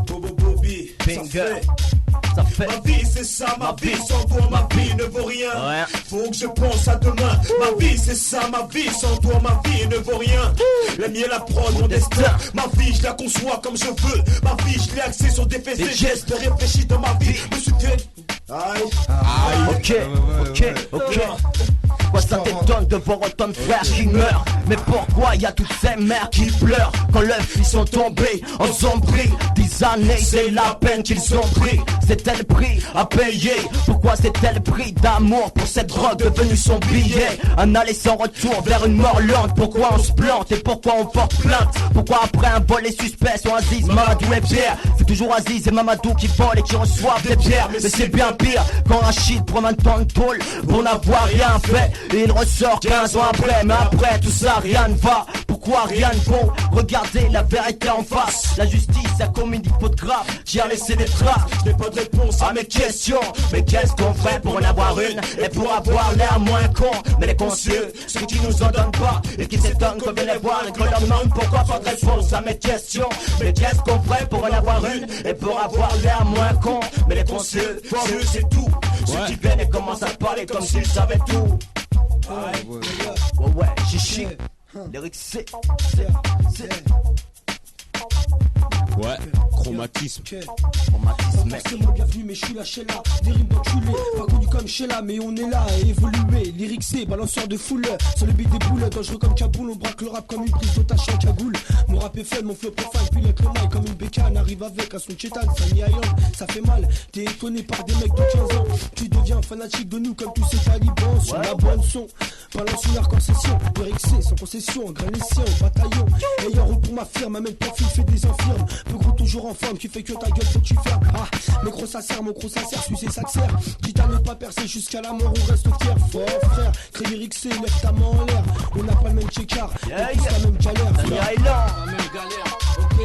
Bobby, ça fait. Ma vie c'est ça, ma vie sans toi ma vie ne vaut rien. Faut que je pense à demain. Ma vie c'est ça, ma vie sans toi ma vie ne vaut rien. La mienne la prod, mon destin. Ma vie je la conçois comme je veux. Ma vie je l'ai axée sur des faits et gestes. Réfléchis dans ma vie, me suis fait. Ok. Quoi ça t'étonne de voir autant de frères qui meurent? Mais pourquoi y a toutes ces mères qui pleurent quand leurs filles sont tombées en zombie? 10 années, c'est la peine qu'ils ont pris. C'est le prix à payer. Pourquoi c'est le prix d'amour pour cette drogue devenue son billet? Un aller sans retour vers une mort lente. Pourquoi on se plante et pourquoi on porte plainte? Pourquoi après un vol les suspects sont Aziz, Mamadou et Pierre? C'est toujours Aziz et Mamadou qui volent et qui reçoivent des pierres. Mais c'est bien pire quand Rachid prend un temps de tôle pour n'avoir rien fait. Et il ressort 15 ans après. Mais après tout ça rien ne va. Pourquoi rien ne vaut? Regardez la vérité en face. La justice a commis des fautes graves qui a laissé des traces. Je n'ai pas de réponse à mes questions. Mais qu'est-ce qu'on ferait pour en avoir une et pour avoir l'air moins con? Mais les conscieux, ceux qui nous en donnent pas et qui s'étonnent qu'on vient les voir et qu'on leur demande pourquoi pas de réponse à mes questions. Mais qu'est-ce qu'on ferait pour en avoir une et pour avoir l'air moins con? Mais les conscieux, c'est tout. Ceux qui viennent et commencent à parler comme s'ils savaient tout. Ouais, chichi. Lyrics c'est. Ouais, chromatisme. Mec, c'est moi bienvenue, mais je suis là chez là. Des rimes d'enculé, pas connu comme chez là, mais on est là à évoluer. Lyrics c'est balanceur de foule. Sur le beat des boules, dangereux comme Kaboul. On braque le rap comme une prise d'otage en cagoule. Mon rap est fun, mon flow profile, puis le mail comme une bécane. Arrive avec un son chétane, ça n'y aille, ça fait mal. T'es étonné par des mecs de 15 ans. Tu deviens fanatique de nous comme tous ces talibans. Sur la bonne son, balance une arc en session. Lyrics c'est sans concession, grain les siens au bataillon. Ayant roule pour ma firme, même profil fait des infirmes. Peu gros toujours en forme, qui fait que ta gueule faut que tu fermes. Mes gros ça sert, mon gros ça sert, sucer ça sert. Quitte à ne pas percer jusqu'à la mort, on reste fier. Fort frère, crée lyrics c'est, lève ta main en l'air. On n'a pas le même checkard, on pousse la même galère. La même galère, ok,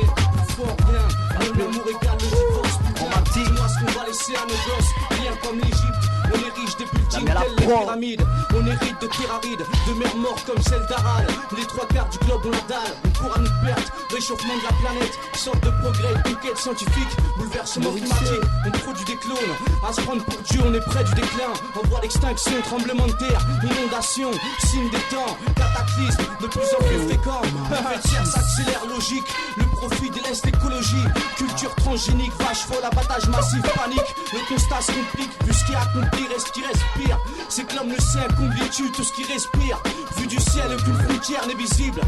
fort bien. L'amour égale le divorce, putain. Dis-moi ce qu'on va laisser à nos gosses. Rien comme l'Egypte, on est riche des buildings tels les pyramides. On hérite de pyramides, de mers mortes comme celle d'Aral. Les 3/4 du globe on la dalle, on court à notre perte. Réchauffement de la planète, sorte de progrès, conquête scientifique, bouleversement climatique. On produit des clones, à se prendre pour Dieu on est près du déclin. On voit l'extinction, tremblement de terre, inondation, signe des temps, cataclysme de plus en plus fréquent. Fait de s'accélère logique, le profit délaisse l'écologie. Culture transgénique, vache folle, abattage massif, panique. Le constat se complique, vu ce qui est accompli reste qui respire. C'est que l'homme le sait, combien tue tout ce qui respire. Vu du ciel, aucune frontière n'est visible.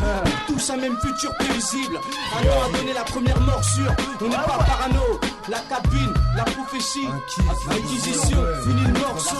Pour tous un même futur prévisible. Un an a donné la première morsure. On n'est pas parano. La cabine, la prophétie, acquisition, fini le morceau.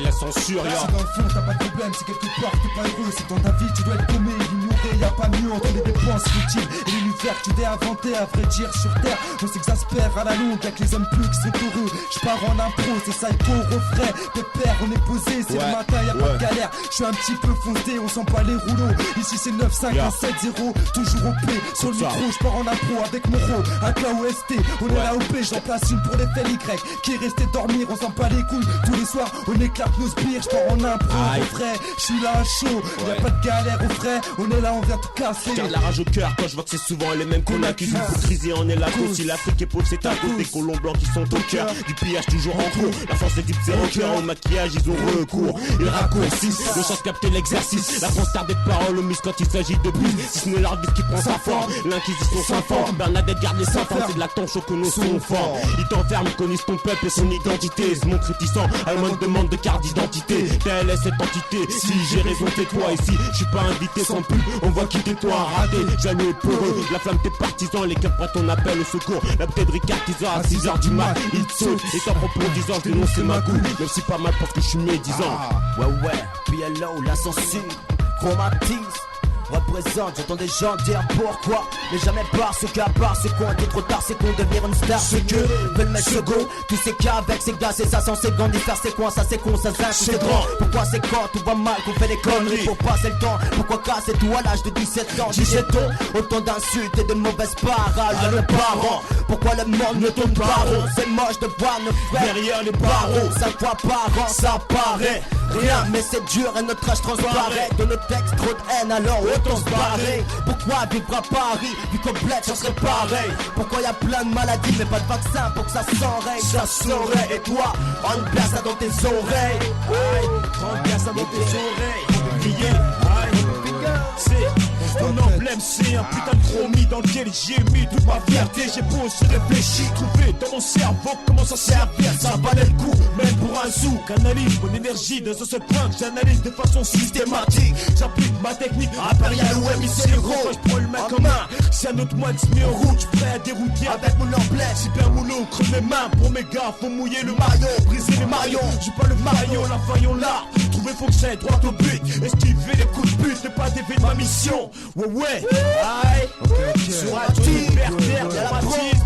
La censure, Si dans le fond t'as pas de problème, c'est quelque part t'es pas heureux. C'est dans ta vie tu dois être paumé, ignoré, y'a pas mieux entre les dépenses futiles et l'univers que tu t'es inventé. À vrai dire sur terre, on s'exaspère à la longue. Y'a que les hommes plus qui sont heureux. J'pars en impro, c'est psycho, refrain. Pépère, on est posé, c'est le matin, y'a pas de galère. J'suis un petit peu foncé, on sent pas les rouleaux. Ici c'est 9, 5, 1, 7, 0, toujours au P. Sur le micro, j'pars en impro avec mon ro. Un KOST, on est là au P, j'en place une pour les faits Y. Qui est resté dormir, on s'en pas les couilles. Tous les soirs, on éclate nos spires. J'pars en impro, au frais, j'suis là à chaud. Y'a pas de galère au frais, on est là, on vient tout casser. Garde la rage au cœur quand je vois que c'est souvent les mêmes qu'on accuse. L'hypocrisie en est la cause. Si l'Afrique est pauvre, c'est à cause des colons blancs qui sont au cœur. Du pillage toujours en cours. La France est du zéro cœur. Au maquillage, ils ont recours. Ils raccourcissent le chance capter l'exercice. La France tarde des paroles au muscle quand il s'agit de bise. Si ce n'est l'arbitre qui prend sa forme, l'inquisition s'informe. Bernadette garde les seins forts, c'est de la tension que nos sons forts. Ils t'enferment, ils connaissent ton peuple et son identité. Se montrent réticents à la moindre demande de carte d'identité. Telle est cette entité. Si j'ai raison, tais-toi. Ici, je suis pas invité sans pub. On voit qui tais-toi raté. Jamais peureux. La flamme tes partisans, les cœurs prêtent ton appel au secours. La bouteille de Ricard qui à 6h du mat. Ils te sautent. Et t'en prends pour 10 ans, je dénonce ma goût. Même si pas mal parce que je suis médisant. Ouais. PLO, la censure, chromatise. Représente, j'entends des gens dire pourquoi, mais jamais parce qu'à part c'est con, t'es trop tard, c'est con devenir une star. Ceux que veulent mettre second, tous ces cas avec ces gars, c'est ça censé grandir, faire c'est quoi, ça c'est con, ça c'est grand. Pourquoi c'est quand tout va mal, qu'on fait des conneries pour passer le temps, pourquoi casser tout à l'âge de 17 ans, 17 ans, autant d'insultes et de mauvaises paroles à nos parents. Pourquoi le monde ne tourne pas rond, c'est moche de voir nos frères derrière les barreaux, 5 fois par an, ça paraît rien, mais c'est dur et notre âge transparaît. De nos textes, trop de haine, alors autant se barrer. Pourquoi vivre à Paris, vie complète, ça serait pareil. Pourquoi y a plein de maladies, mais pas de vaccin pour que ça s'enraye. Ça saurait, et toi, on place ça dans tes oreilles. On place ça dans tes oreilles. C'est mon emblème, c'est un putain de chromie dans lequel j'ai mis toute ma fierté. J'ai beau se réfléchir, trouver dans mon cerveau comment s'en servir. Ça valait le coup, même pour un sou. Canalise mon énergie dans ce point que j'analyse de façon systématique. J'applique ma technique impériale ou c'est gros. Je prends le mec en main, c'est un autre moi qui se met en route. Je prêt à dérouter avec mon emblème. Super moulot, creux mes mains pour mes gars. Faut mouiller le maillot, briser les maillons. J'ai pas le maillot, la faillon là. Trouver faut que j'aille droit au but. Esquiver les coups de pute, ne pas dévier de ma mission. Ouais, aïe, sur un team, terre, la pratique.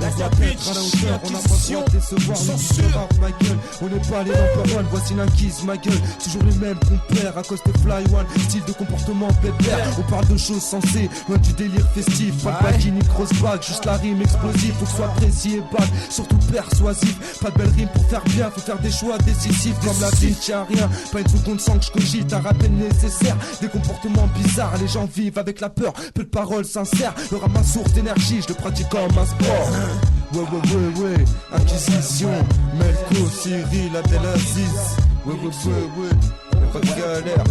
La capitch, on n'a pas le droit de décevoir, censure ma gueule. On n'est pas les number one, voici l'inquise ma gueule. Toujours les mêmes compères à cause de Fly One. Style de comportement pépère, on parle de choses sensées, loin du délire festif. Pas de baggy ni cross-bag, juste la rime explosive. Faut que ce soit précis et bad, surtout persuasif. Pas de belle rime pour faire bien, faut faire des choix décisifs. Comme la vie ne tient à rien, pas une seconde sans que je cogite. Un rappel nécessaire, des comportements bizarres. Les gens vivent avec la peur, peu de paroles sincères. Le rap ma source d'énergie, je le pratique comme un sport. Ouais, acquisition, Melko, Cyril, Abdelaziz. Ouais, y'a pas de galère.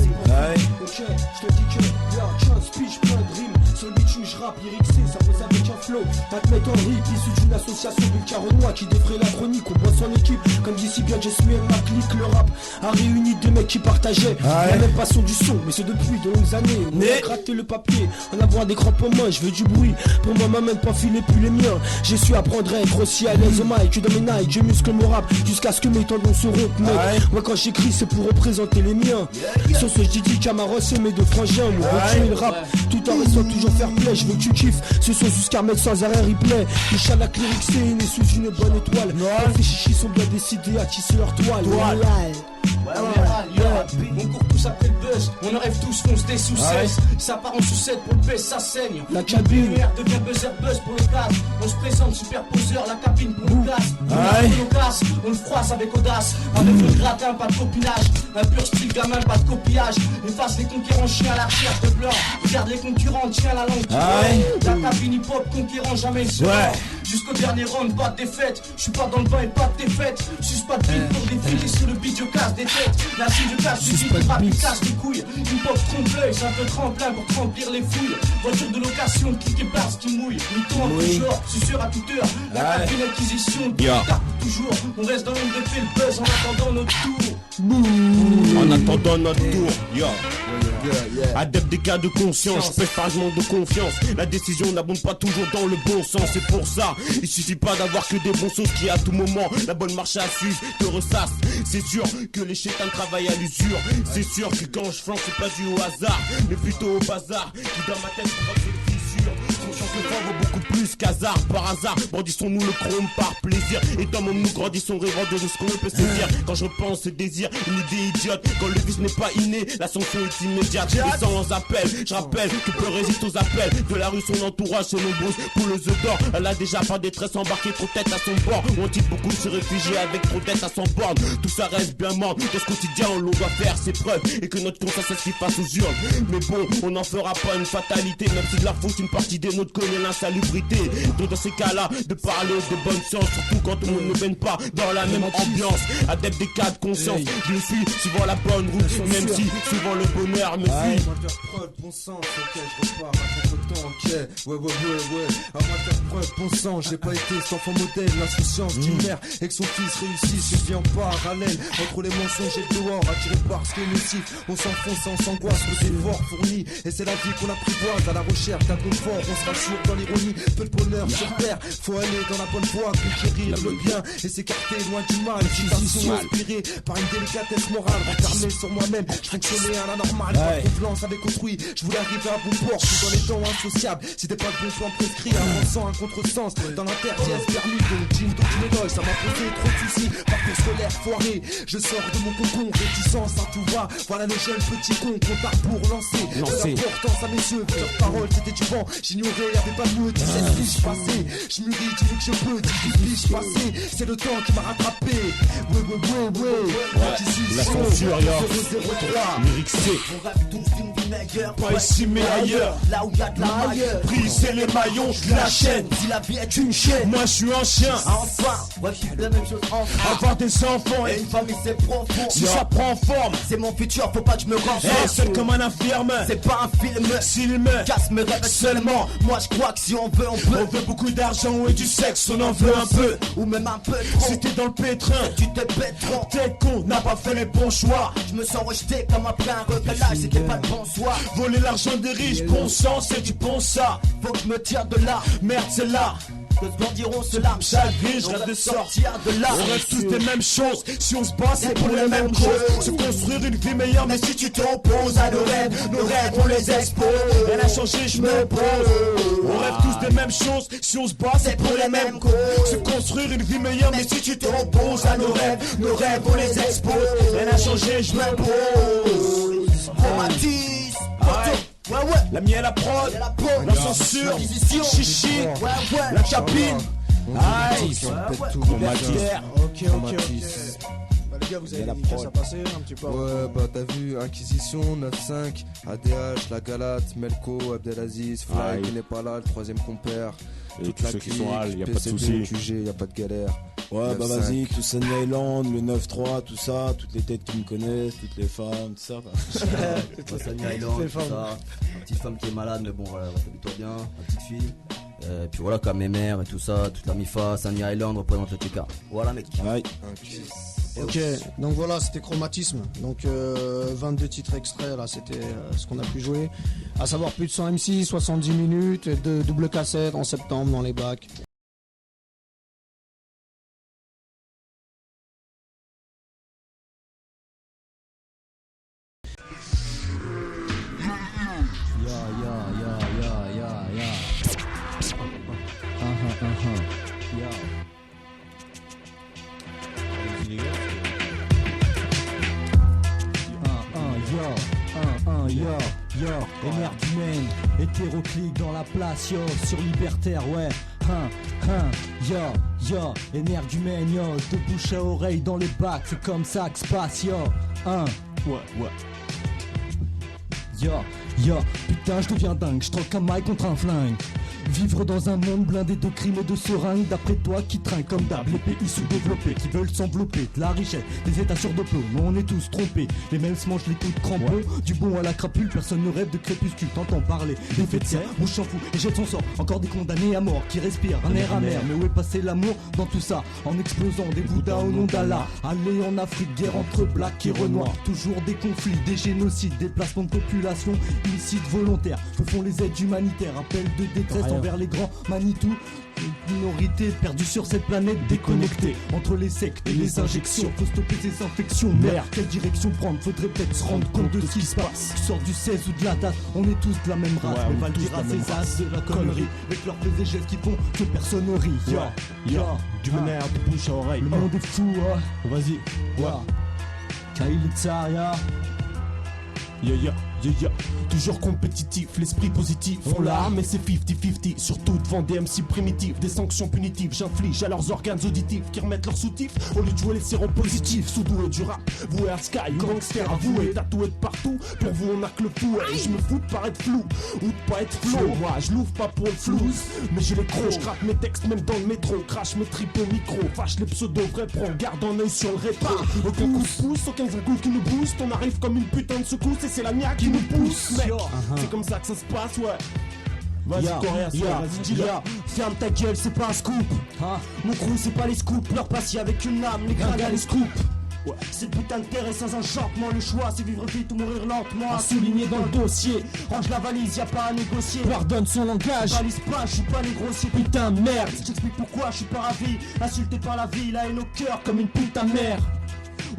Ok, je te dis que y'a 15 speech, plein de rimes. Sur le bitume, je rappe, lyrixé, ça pose avec un flow. T'admets en rip, issu d'une association de caronois qui défraie la chronique. On boit son équipe, comme dit si bien Jess et ma clique. Le rap a réuni deux mecs qui partageaient la même passion du son, mais c'est depuis de longues années. On a gratté le papier, en avoir des crampes en main. Je veux du bruit, pour moi, m'amène pas filer plus les miens. J'ai su apprendre à être aussi à l'aise au mic que dans mes Nike. Je muscle mon rap jusqu'à ce que mes tendons se rompent, mec. Moi, quand j'écris, c'est pour représenter les miens. Sur ce, je dis Camaros et mes deux frangins. On retue le rap, tout en restant toujours fair play. Je veux que tu kiffes, ce son jusqu'à mettre sans arrêt replay. Les chalak lyrics, c'est né sous une bonne étoile. Les chichis sont bien décidés à tisser leur toile. On court tous après le buzz, on en rêve tous, fonce des sous 16. Ça part en sucette pour le baisse, ça saigne. La cabine devient buzzer buzz pour le gaz. On se présente superposeur, la cabine pour le gaz. On casse, on le froisse avec audace. Avec le gratin, pas de copinage. Un pur style gamin, pas de copillage. Efface les conquérants, chien à la recherche de blanc. Regarde les concurrents, tiens la langue. La cabine hip hop, conquérant, jamais il se rend. Jusqu'au dernier round, pas de défaite. Je suis pas dans le bain et pas de défaite. Suce pas de bille pour défiler sur le beat, je casse des têtes. La fille de casse, suffit de rap, il casse les couilles. Une pop trompe-l'œil, c'est un peu tremplin pour te remplir les fouilles. Voiture de location, clique et barre, qui mouille. Mytho en tout genre, suceur à toute heure. La cabine acquisition, toujours. On reste dans l'ombre et fait le buzz en attendant notre tour. En attendant notre tour, adepte des cas de conscience, je pèse par manque de confiance. La décision n'abonde pas toujours dans le bon sens. C'est pour ça, il suffit pas d'avoir que des bons sauces qui à tout moment la bonne marche à suivre te ressasse. C'est sûr que les chétans travaillent à l'usure. C'est sûr que quand je flanque c'est pas dû au hasard, mais plutôt au bazar qui dans ma tête provoque des fissures. Conscience que le temps vaut beaucoup plus qu'hasard. Par hasard, brandissons-nous le chrome par plaisir. Et dans mon nous grandissons rêvant de ce qu'on peut saisir. Quand je repense ce désir, une idée idiote. Quand le vice n'est pas inné, la sanction est immédiate. Et sans appel, je rappelle que peu résiste aux appels. De la rue, son entourage, ses nombreuses poules d'or. Elle a déjà pas détresse embarquée, trop tête à son bord. On dit beaucoup se réfugier avec trop tête à son borne. Tout ça reste bien mort. Dans ce quotidien, on doit faire ses preuves. Et que notre conscience s'inscrit face aux urnes. Mais bon, on n'en fera pas une fatalité. Même si de la faute, une partie des nôtres connaît l'insalubrité. Donc dans ces cas-là, de parler de bonne science. Surtout quand on ne baigne pas dans la même ambiance. Adepte des cas de conscience, je le suis suivant la bonne route. Même si souvent le bonheur me fuit. Preuve, bon sens, ok, je repars à contre-temps, ok. Ouais. Avant de faire preuve, bon sens, j'ai pas été cet enfant modèle. L'insouciance d'une mère et que son fils réussisse, je vis en parallèle. Entre les mensonges et le dehors, attiré par ce qui est nocif. On s'enfonce et on s'angoisse, le effort fourni. Et c'est la vie qu'on apprivoise à la recherche d'un confort. On se rassure toujours dans l'ironie, peu de bonheur sur terre. Faut aller dans la bonne voie, conquérir le bien et s'écarter loin du mal. Citation inspirée par une délicatesse morale, renfermée sur moi-même. Je fonctionnais à la normale, pas de confiance avec autrui. Je voulais arriver à bon port, je suis dans les temps insociables. C'était pas le bon plan prescrit, un bon un contresens. Dans l'interdit, permis, donc jean, donc ménage. Ça m'a posé trop de soucis, parcours scolaire foiré. Je sors de mon cocon, réticence à tout va. Voilà le jeune petit con, comptard pour lancer. L'importance à mes yeux, leurs paroles c'était du vent. J'ignorais, y'avait pas mieux, 17 fiches passées. Je mûris, tu veux que je peux, 18 fiches passées. C'est le temps qui m'a rattrapé. La censure, là. 003. Lyrique C. On rêve tous d'une vie meilleure. Pas ici mais ailleurs. Là où y'a de la maille. Briser les maillons de la chaîne. Si la vie est une chaîne. Moi je suis un chien. Enfin, ouais, la même chose enfin. Avoir des enfants Et une famille c'est profond. si ça prend forme. C'est mon futur, faut pas que je me renferme. Seul comme un infirme. C'est pas un film. S'il me casse mes rêves seulement. Moi je crois que si on veut, on peut. On veut beaucoup d'argent et du sexe, on en veut un peu. Ou même un peu trop. Si t'es dans le pétrin, tu te pètes trop. t'es con, n'a pas fait les bons choix. Je me sens rejeté comme après un recalage. C'était pas le bon soir. Voler l'argent des riches, bon sang, c'est du bon ça. Faut que je me tire de là. Merde, c'est là. Que se bandiront se lame. Chaque vie, je rêve de sortir de là. On rêve tous des mêmes choses. Si on se bat, c'est pour les mêmes causes. Se construire une vie meilleure, mais si tu t'opposes à nos rêves, on les expose. Elle a changé, je me pose. On rêve tous des mêmes choses. Si on se bat, c'est pour les mêmes causes. Se construire une vie meilleure, mais si tu t'opposes à nos rêves, on les expose. Elle a changé, je me pose. Chromatisme. Ouais, La mienne, la prod, la censure, chichi, la cabine. Aïe, Ok. Bah les gars, vous avez des dédicaces à passer un petit peu. Ouais, bah t'as vu, Inquisition, 9-5, ADH, La Galate, Melko, Abdelaziz, Fly qui n'est pas là, le troisième compère. Et tous ceux qui sont là, y a pas de soucis. QG, y a pas de galère. Ouais, 9-5. bah vas-y, tout Sunny Island, le 9-3, tout ça, toutes les têtes qui me connaissent, toutes les femmes, tout ça. Moi, Sunny Island, tout ça. Une petite femme qui est malade, mais bon, voilà, t'habille-toi bien, ma petite fille. Puis voilà, comme mes mères et tout ça, toute la MIFA, Sunny Island représente le TK. Voilà, mec. Ouais. Ok, donc voilà, c'était Chromatisme. Donc 22 titres extraits, là, c'était ce qu'on a pu jouer. À savoir plus de 100 MC, 70 minutes, de double cassette en septembre dans les bacs. Énergumène, hétéroclique dans la place, yo, sur Libertaire, ouais. Yo, énergumène, yo, de bouche à oreille dans les bacs, c'est comme ça que se passe, yo. Ouais. Yo, putain, je deviens dingue, je troque un mic contre un flingue. Vivre dans un monde blindé de crimes et de seringues. D'après toi qui trinquent comme d'hab les pays sous-développés qui veulent s'envelopper de la richesse, des états sur de plomb. Mais on est tous trompés, les mêmes se mangent les coups de crampons. Du bon à la crapule, personne ne rêve de crépuscule. T'entends parler des faits de serre, bouche s'en fout et jette son sort. Encore des condamnés à mort qui respirent un air amer. Mais où est passé l'amour dans tout ça? En explosant des bouddhas au nom d'Allah. Aller en Afrique, guerre entre blacks et renois. Toujours des conflits, des génocides, déplacements de population, illicites volontaires. Que font les aides humanitaires? Appel de détresse envers les grands Manitou. Une minorité perdue sur cette planète, déconnectée entre les sectes et les injections. Faut stopper ces infections, merde, quelle direction prendre? Faudrait peut-être se rendre compte de ce qui se passe. Tu sors du 16 ou de la date, on est tous de la même race. Mais va le dire à ces as de la connerie, avec leurs faits et gestes qui font que personne ne rit. Yo, du meneur de bouche à oreille. le monde est fou, Vas-y. Kyle Tsaria. Toujours compétitif, l'esprit positif. On l'a, mais c'est 50-50. Surtout devant des MC primitifs. Des sanctions punitives, j'inflige à leurs organes auditifs qui remettent leur soutif au lieu de jouer les séropositifs. Sous-doué du rap, voué à Sky, gangster avoué, tatoué de partout. Pour vous, on a que le fou. Et je me fous de paraître flou ou de pas être flow. Moi, je l'ouvre pas pour le flouze, mais j'ai les crocs. Je gratte mes textes même dans le métro. Crache mes tripes au micro. Fâche les pseudos vrais prends. Garde un œil sur le rétro. Aucun coup de pouce, aucun coup qui nous booste. On arrive comme une putain de secousse et c'est la mia qui nous pousse. Mec, c'est comme ça que ça se passe, ouais. Vas-y, Coréa, vas-y, dis-le. Ferme ta gueule, c'est pas un scoop. Mon crew, c'est pas les scoops. Leur passé avec une lame, les gringas, les scoops. C'est putain de terre et sans enchantement. Le choix c'est vivre vite ou mourir lentement. À souligner dans le dossier. Range la valise, y'a pas à négocier. Pardonne son langage. Valise pas, j'suis pas les grossiers. Putain de merde. J'explique pourquoi j'suis pas ravi. Insulté par la vie, la haine au cœur comme une putain de mère.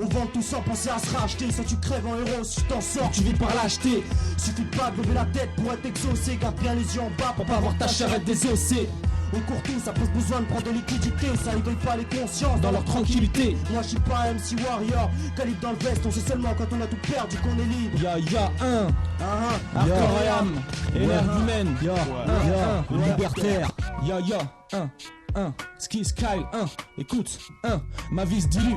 On vend tout sans penser à se racheter. Soit tu crèves en héros, si tu t'en sors, tu vis par l'acheter. Suffit pas de lever la tête pour être exaucé. Garde bien les yeux en bas pour pas voir ta charrette désossée. On court tout, ça pose besoin de prendre de liquidité. Ça éveille pas les consciences dans leur tranquillité. Moi je suis pas un MC Warrior. Calibre dans le veste, on sait seulement quand on a tout perdu qu'on est libre. Y'a hardcore et âme, énergumène, libertaire. Ski Sky, écoute, ma vie se dilue.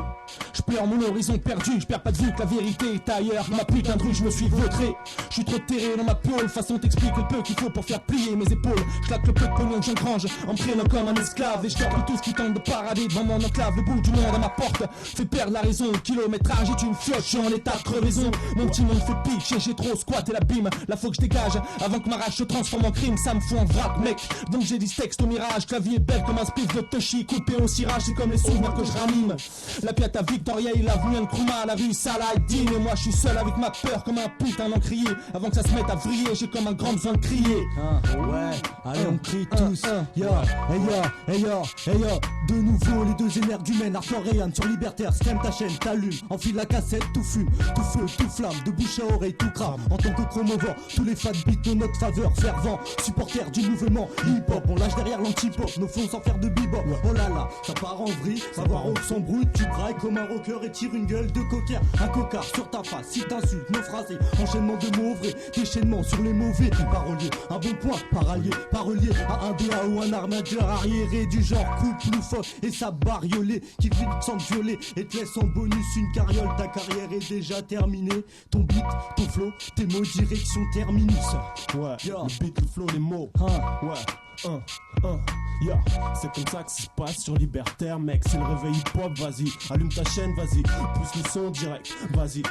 Je pleure mon horizon perdu, je perds pas de vue que la vérité est ailleurs. Ma putain de rue, je me suis vautré. Je suis trop terré dans ma peau, façon t'explique le peu qu'il faut pour faire plier mes épaules. Je claque le peu de pognon que j'engrange, en me prenant comme un esclave. Et je torpille tout ce qui tente de parader devant mon enclave. Le bout du monde à ma porte fait perdre la raison. Kilométrage est une fiotte, je suis en état de crevaison. Mon petit monde fait pitch et j'ai trop squatté l'abîme. Là faut que je dégage avant que ma rage se transforme en crime. Ça me fout en vrac mec, donc j'ai dit texte au mirage. Que la vie est belle comme un spiff de Toshi coupé au cirage, c'est comme les souvenirs que je ranime. La Piata Victoria, il a venu un Nkrumah, la rue Saladin. Et moi je suis seul avec ma peur comme un putain d'encrier. Avant que ça se mette à vriller, j'ai comme un grand besoin de crier. Allez on crie tous. Yo, de nouveau les deux énergumènes, hardcore et âme sur libertaire. Stem ta chaîne, t'allumes, enfile la cassette, tout fume, tout feu, tout flamme, de bouche à oreille, tout crame. En tant que promouvant, tous les fat beats de notre faveur, fervent, supporter du mouvement hip-hop. On lâche derrière l'anti-pop, nos flots sans faire de bebop. Oh là là, ça part en vrille, savoir où son brut, tu brailles comme un rocker et tire une gueule de cocker. Un cocard sur ta face, si t'insultes, naufrasé, enchaînement de mots vrais, déchaînement sur les mauvais paroliers. Un bon point, parolier à un BA ou un armateur arriéré du genre couple loufoque et sa bariolée qui vite sans te violer et te laisse en bonus une carriole. Ta carrière est déjà terminée, ton beat, ton flow, tes mots, direction terminus. Ouais, le beat, le flow, les mots. C'est comme ça que ça se passe sur Libertaire, mec. C'est le réveil hip-hop, vas-y. Allume ta chaîne, vas-y. Pousse le son direct, vas-y.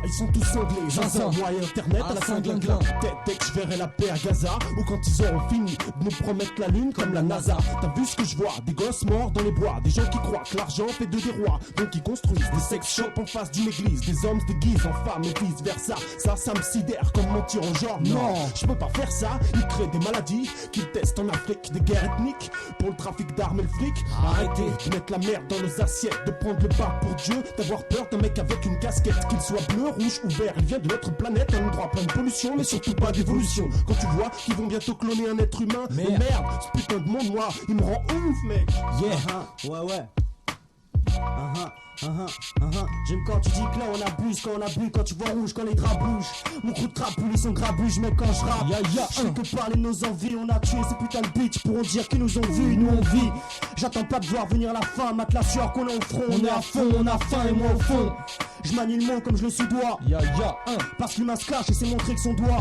Ils sont tous sanglés. Zinzin, moi et Internet à la Saint-Glinglin. Dès que je verrai la paix à Gaza, ou quand ils auront fini de nous promettre la lune comme la NASA. T'as vu ce que je vois? Des gosses morts dans les bois. Des gens qui croient que l'argent fait d'eux des rois. Donc ils construisent des sex shops en face d'une église. Des hommes se déguisent en femmes et vice versa. Ça me sidère comme mentir en genre. Non, je peux pas faire ça. Ils créent des maladies qu'ils testent en Afrique, des guerres ethniques pour le trafic d'armes et le flic. Arrêtez de mettre la merde dans nos assiettes, de prendre le bas pour Dieu, d'avoir peur d'un mec avec une casquette, qu'il soit bleu, rouge ou vert. Il vient de notre planète, un endroit plein de pollution, mais surtout pas d'évolution. Quand tu vois qu'ils vont bientôt cloner un être humain, mais merde, ce putain de monde noir, il me rend ouf, mec. J'aime quand tu dis que là on abuse, quand on abuse, quand tu vois rouge, quand les draps bougent. Mon crew de crapule, ils sont grabuges, mais quand je rappe, je fais que parler de nos envies. On a tué ces putains de bitches pourront dire qu'ils nous ont vus, nous on vit. J'attends pas de voir venir la fin, mate la sueur qu'on a au front. On est à fond, on a faim et moi au fond. Je manie le mot comme je le suis doigt. Parce que l'humain se cache et c'est montrer que son doigt.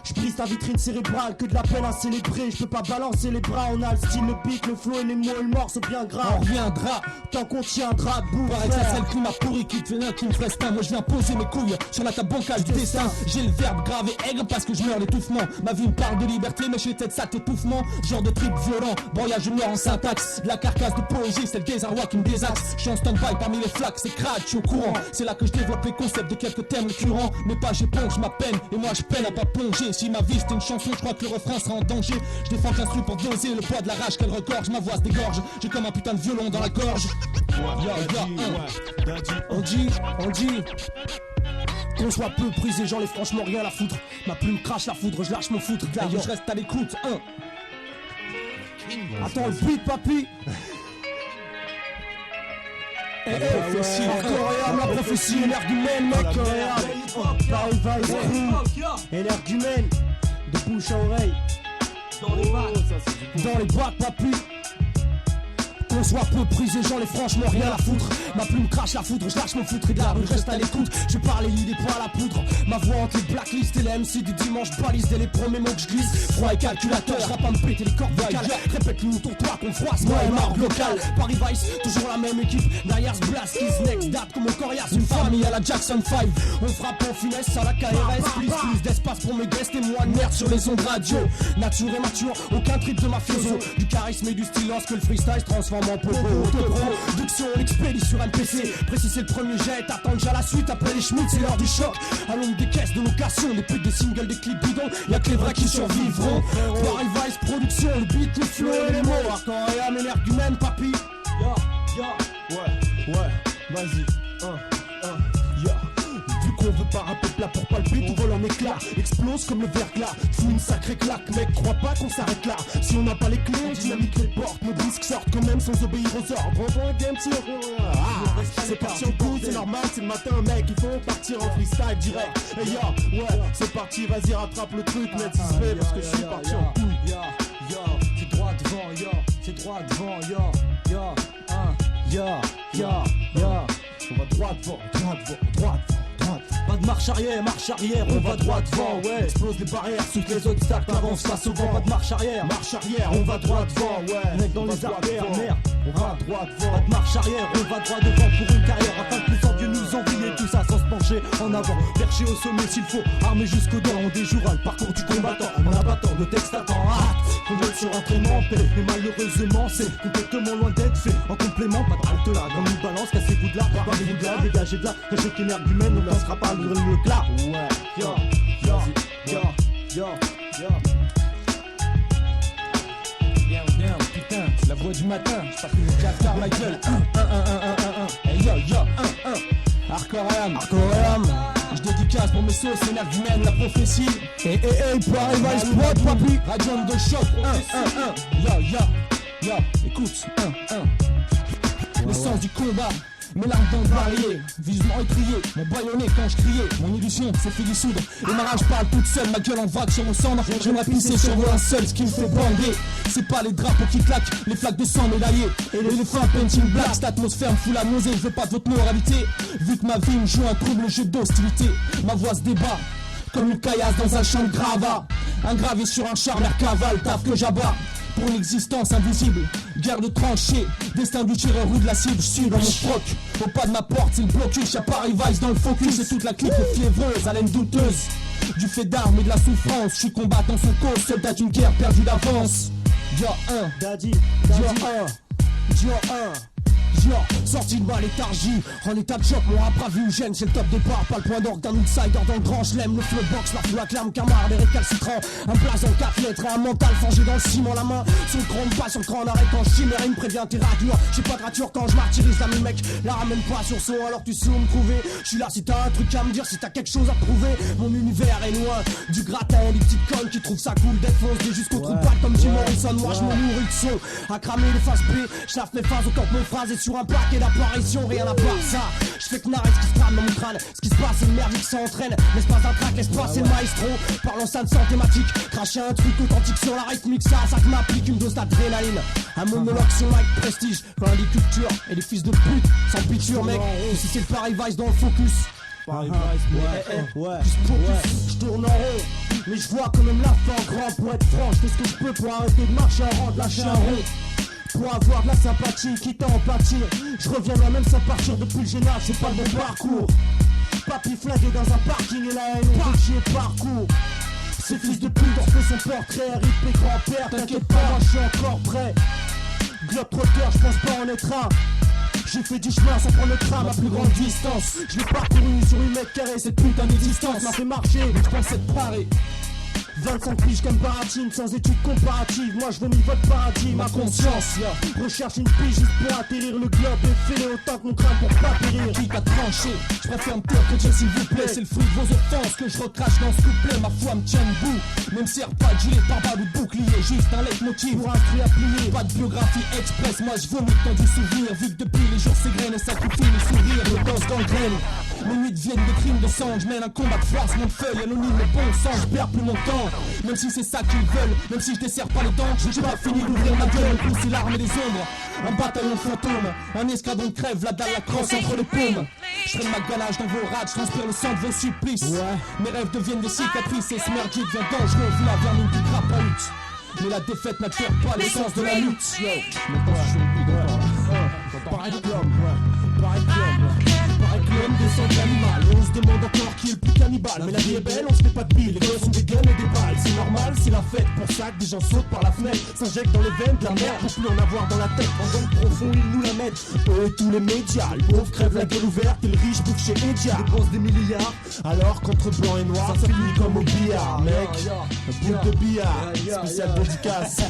Je brise ta vitrine cérébrale, que de la peine à célébrer. Je peux pas balancer les bras, on a le style, le beat, le flow et les mots et le morceau bien grave. On reviendra tant qu'on tiendra debout. Pareil que ça c'est le climat pourri qui te fait nain, qui me ferait pas. Moi je viens poser mes couilles sur la table bancale du destin. J'ai le verbe grave et aigre parce que je meurs d'étouffement. Ma vie me parle de liberté mais je tête ça t'étouffement. Genre de trip violent, broyage je meurs en syntaxe. La carcasse de poésie c'est le désarroi qui me désaxe. Je suis en stand-by parmi les flaques, c'est crade, je suis au courant. C'est là que je développe les concepts de quelques thèmes récurrents. Mais pas j'éponge ma peine et moi je peine à pas plonger. Si ma vie c'était une chanson je crois que le refrain sera en danger. Je défends l'instru pour doser le poids de la rage qu'elle regorge. Ma voix se dégorge, j'ai comme un putain de violon dans la gorge. On dit qu'on soit peu pris et j'en ai franchement rien à foutre. Ma plume crache la foudre, je lâche mon foutre. Je reste à l'écoute. Attends le beat papy. La prophétie, énergumène, mec. Énergumène, de bouche à oreille. Dans les bacs, papy. Qu'on soit peu prisé, j'en ai franchement rien à foutre. Ma plume crache la foudre, je lâche mon foutre et de la rue, je reste à l'écoute. Je parle et lis des points à la poudre. Ma voix entre les blacklists et les MC du dimanche balise dès les premiers mots que je glisse. Froid et calculateur, je rappe à me péter les cordes vocales. Répète-le autour de toi qu'on froisse, moi et marque locale. Paris Vice, toujours la même équipe. Derrière ce blast, Kiss Next, date comme au coriace. Une famille à la Jackson 5. On frappe en finesse à la KRS. Plus d'espace pour mes guests et moins de merde sur les ondes radio. Nature et mature, aucun trip de mafioso. Du charisme et du style lorsque le freestyle se transforme Purement pauvre, autoproduction, l'expédie sur NPC. Précis c'est le premier jet, t'attends déjà la suite. Après les Schmitz, c'est l'heure du choc. À l'ombre des caisses de location, des putes, des singles, des clips bidons. Y'a que les vrais qui survivront. Pareil Vice Production, le beat, le flow et les mots. Hardcore et âme, énergumène, papy. Ouais, vas-y, vu qu'on veut pas rapper plat pour palper, tout vole en éclats. Explose comme le verglas, fous une sacrée claque. Mec, crois pas qu'on s'arrête là. Si on n'a pas les clés, on dynamite les portes. Nos disques sortent quand même sans obéir aux ordres. Prends-toi un game, c'est parti en couille, c'est normal, c'est le matin, mec. Il faut partir en freestyle direct. Et ouais, c'est parti, vas-y, rattrape le truc, mec, si se fait, parce que je suis parti en couille. C'est droit devant, c'est droit devant, on va droit devant. Pas de marche arrière, on va droit devant, ouais. Explose les barrières, souffle les obstacles, avance face au vent. Pas de marche arrière, on va droit devant, ouais. Mec dans les artères, merde, on va droit devant. Pas de marche arrière, on va droit devant pour une carrière. Afin que les envieux nous envient, tout ça sans se pencher en avant. Perché au sommet s'il faut, armé jusqu'aux dents. On déjouera le parcours du combattant. En abattant, le texte attend, qu'on doit sur entraînement, paix. Mais malheureusement, c'est complètement loin d'être fait. En complément, pas de halte là, dans une balance, cassez-vous de là, barrez-vous de là, dégagez de là. Cachez qu'énergumène, on lancera pas le plat. Ouais, yo. Bien, putain, la voix du matin, j'pars que le Dakar, ma gueule. Hey yo, hardcore âme. Je dédicace pour mes sauces, énergumène, la prophétie. Hey, pour arriver à Spot, papi. Radium de choc, Yo, écoute, le sens du combat. Mes larmes dans le barillet, visuellement étrié, mon baïonné quand je criais, mon illusion c'est fait dissoudre. Et ma rage parle toute seule, ma gueule en vrac sur mon cendre. J'aimerais pisser sur un seul, ce qui me fait bander. C'est pas les drapeaux qui claquent, les flaques de sang médaillées et les fins painting black. Cette atmosphère me fout la nausée, je veux pas de votre moralité. Vu que ma vie me joue un trouble jeu d'hostilité, ma voix se débat comme une caillasse dans un champ de gravat. Un gravier sur un char, mercaval, taf que j'abats. Pour une existence invisible, guerre de tranchées, destin du tireur ou de la cible, je suis dans mon proc. Au pas de ma porte, c'est le blocus, y'a Paris Vice dans le focus. C'est toute la clique fiévreuse, haleine douteuse. Du fait d'armes et de la souffrance, je suis combattant son cause, soldat d'une guerre perdue d'avance. Daddy, sorti de ma léthargie, en état de choc, mon rap a vu gêne, c'est le top départ, pas le point d'orgue d'un outsider dans le grand chelem, le flow box, la foule acclame, camarade, les récalcitrants, un place en 4 lettres et un mental forgé dans le ciment, la main, sur le cran, pas sur le cran, en arrêt quand je chimère, il me prévient tes raclures, j'ai pas de rature quand je martyrise la mec, la ramène pas sur son, alors tu sais où me trouver, je suis là si t'as un truc à me dire, si t'as quelque chose à prouver, mon univers est loin, du gratin, des petites connes qui trouvent ça cool d'être foncé jusqu'au trou de balle comme Jim Morrison, moi je me nourris de son, à cramer les phases P, j'laffe mes phases autant que mes phrases et sur un paquet d'apparitions, rien à part ça. Je fais que n'arrête ce qui se trame dans mon crâne. Ce qui se passe, c'est le merdique, ça entraîne. L'espace d'un track, l'espace, c'est le maestro. Parlons ça de santé thématique. Cracher un truc authentique sur la rythmique, ça que m'applique une dose d'adrénaline. Un monologue sur mic prestige. Quand les cultures et les fils de pute sans piqûre, mec. Et si c'est le Paris Vice dans le focus. Paris Vice, ouais. Je tourne en rond, mais je vois quand même la fin grand. Pour être franc, je fais ce que je peux pour arrêter de marcher en rang, de lâcher un rond. Pour avoir de la sympathie, quitte à en pâtir. Je reviens moi-même sans partir depuis le général, c'est pas le bon parcours. Papy flingué dans un parking et la haine, on chier parcours. Ces fils de pute ont fait son portrait, rip mes grands-pères, t'inquiète pas, moi je suis encore prêt. Globetrotter, je pense pas en être un. J'ai fait du chemin sans prendre le tram à plus grande distance. Je l'ai parcouru sur 8 mètres carrés, cette putain d'existence m'a fait marcher, je pense être paré. 25 piges comme Baratine, sans études comparatives. Moi je vomis votre paradis, ma conscience. Recherche une pige juste pour atterrir le globe et fêler autant que mon crâne pour pas périr. Qui a tranché, je préfère me taire que Dieu s'il vous plaît. C'est le fruit de vos offenses que je recrache dans ce couplet. Ma foi me tient debout, même sert pas de gilet, par balle ou bouclier. Juste un leitmotiv pour instruire à plier. Pas de biographie express, moi je vomis tant du souvenir. Vu que depuis les jours s'égrènent et sacrifient les sourires. Le danse gangrène, mes nuits deviennent des crimes de sang. Je mène un combat de farce, mon feuille anonyme et bon sang. Je perds plus mon temps. Même si c'est ça qu'ils veulent, même si je desserre pas les dents, j'ai pas fini d'ouvrir ma gueule, pousser l'arme et les ombres. Un bataillon fantôme, un escadron de crève, la dalle, la crosse entre les paumes. Je traîne ma ganache dans vos rats, je transpire le sang de vos supplices. Mes rêves deviennent des cicatrices et ce merdier devient dangereux, vu la vermine qui grappe en lutte. Mais la défaite n'altère pas l'essence de la lutte. Yo, maintenant je suis le plus d'accord. Pareil club, pareil club. paraît que l'homme descend de l'animal. Et on se demande encore qui est le plus cannibale. Mais la vie est belle, on se fait pas de billes. Les gars sont des guns et des balles. C'est normal, c'est la fête. Pour ça que des gens sautent par la fenêtre, s'injectent dans les veines de la merde pour plus en avoir dans la tête. En zone profond, ils nous la mettent. Eux et tous les médias. Le pauvre crève la gueule ouverte et le riche bouffe chez Edia. Dépense des milliards. Alors qu'entre blanc et noir, ça finit comme au billard, mec. Boule de billard, spécial dédicace.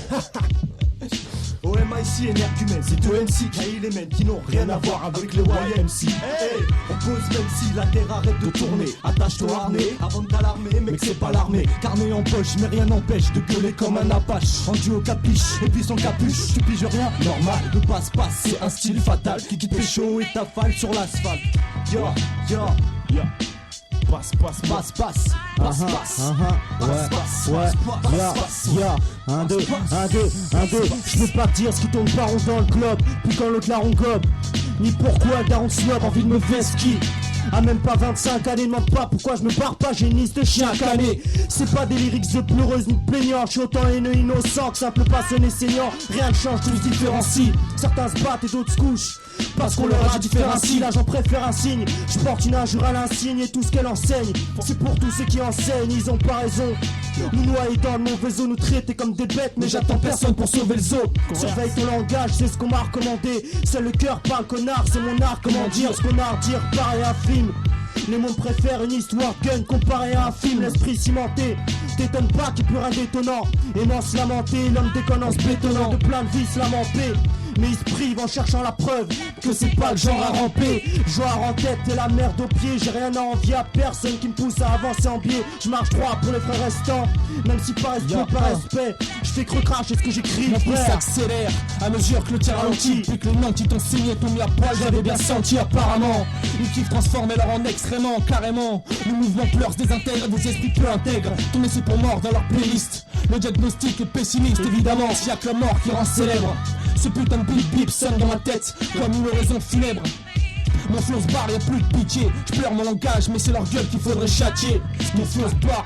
OMIC énergumène, c'est deux MC qui les mènent qui n'ont rien à voir avec les YMC. Hey, on pose même si la terre arrête de tourner. Attache-toi harnais avant de t'alarmer, mec c'est pas l'armée. Carnet en poche, mais rien n'empêche de gueuler comme un apache. Rendu au capiche, et puis sans capuche, tu piges rien. Normal, de passe-passe, c'est un style fatal qui quitte pécho et t'affale sur l'asphalte. Yo, yo, yo. Passe, un, deux, je peux pas dire ce qui tourne pas rond dans le club, puis quand l'autre la rongobe, ni pourquoi le daron snob envie de me vesquiller. À même pas 25 années, demande pas pourquoi je me barre pas, j'ai une liste de chiens canés. C'est pas des lyrics de pleureuse ni de plaignant, je suis autant haineux innocent que simple passionné saignant. Rien ne change, tout se différencie. Certains se battent et d'autres se couchent parce qu'on leur a différencie. Là j'en préfère un signe, je porte une injure à l'insigne et tout ce qu'elle enseigne, c'est pour tous ceux qui enseignent, ils ont pas raison. Nous noyer dans le mauvais eau, nous traiter comme des bêtes, mais j'attends personne pour sauver le zoo. Surveille ton langage, c'est ce qu'on m'a recommandé. C'est le cœur, pas un connard, c'est mon art, comment dire ce qu'on a à dire, pareil à un film. Les mondes préfèrent une histoire gun comparée à un film, l'esprit cimenté. T'étonnes pas qu'il peut rien d'étonnant. Aimant se lamenter, l'homme déconne en se bétonnant. De plein de vices lamentés, mais il se prive en cherchant la preuve que c'est pas le genre à ramper. Joie en tête et la merde au pied, j'ai rien à envier à personne qui me pousse à avancer en biais. Je marche droit pour les frères restants, même si par respect, par respect, je fais creux-crache, est-ce que j'écris? Mon pouce s'accélère à mesure que le tir ralentit, puis que les noms qui t'ont saigné t'ont mis à poil, j'avais bien senti apparemment. Ils kiffent transformer leur en extrêmement, carrément. Le mouvement pleure, se désintègre, des esprits peu intègres, ton laissé pour mort dans leur playlist. Le diagnostic est pessimiste, évidemment, s'il y a que la mort qui rend célèbre. Ce putain de bip bip sonne dans ma tête comme une oraison funèbre. Mon flow se barre, y'a plus de pitié. Je pleure mon langage, mais c'est leur gueule qu'il faudrait châtier. Mon flow se barre,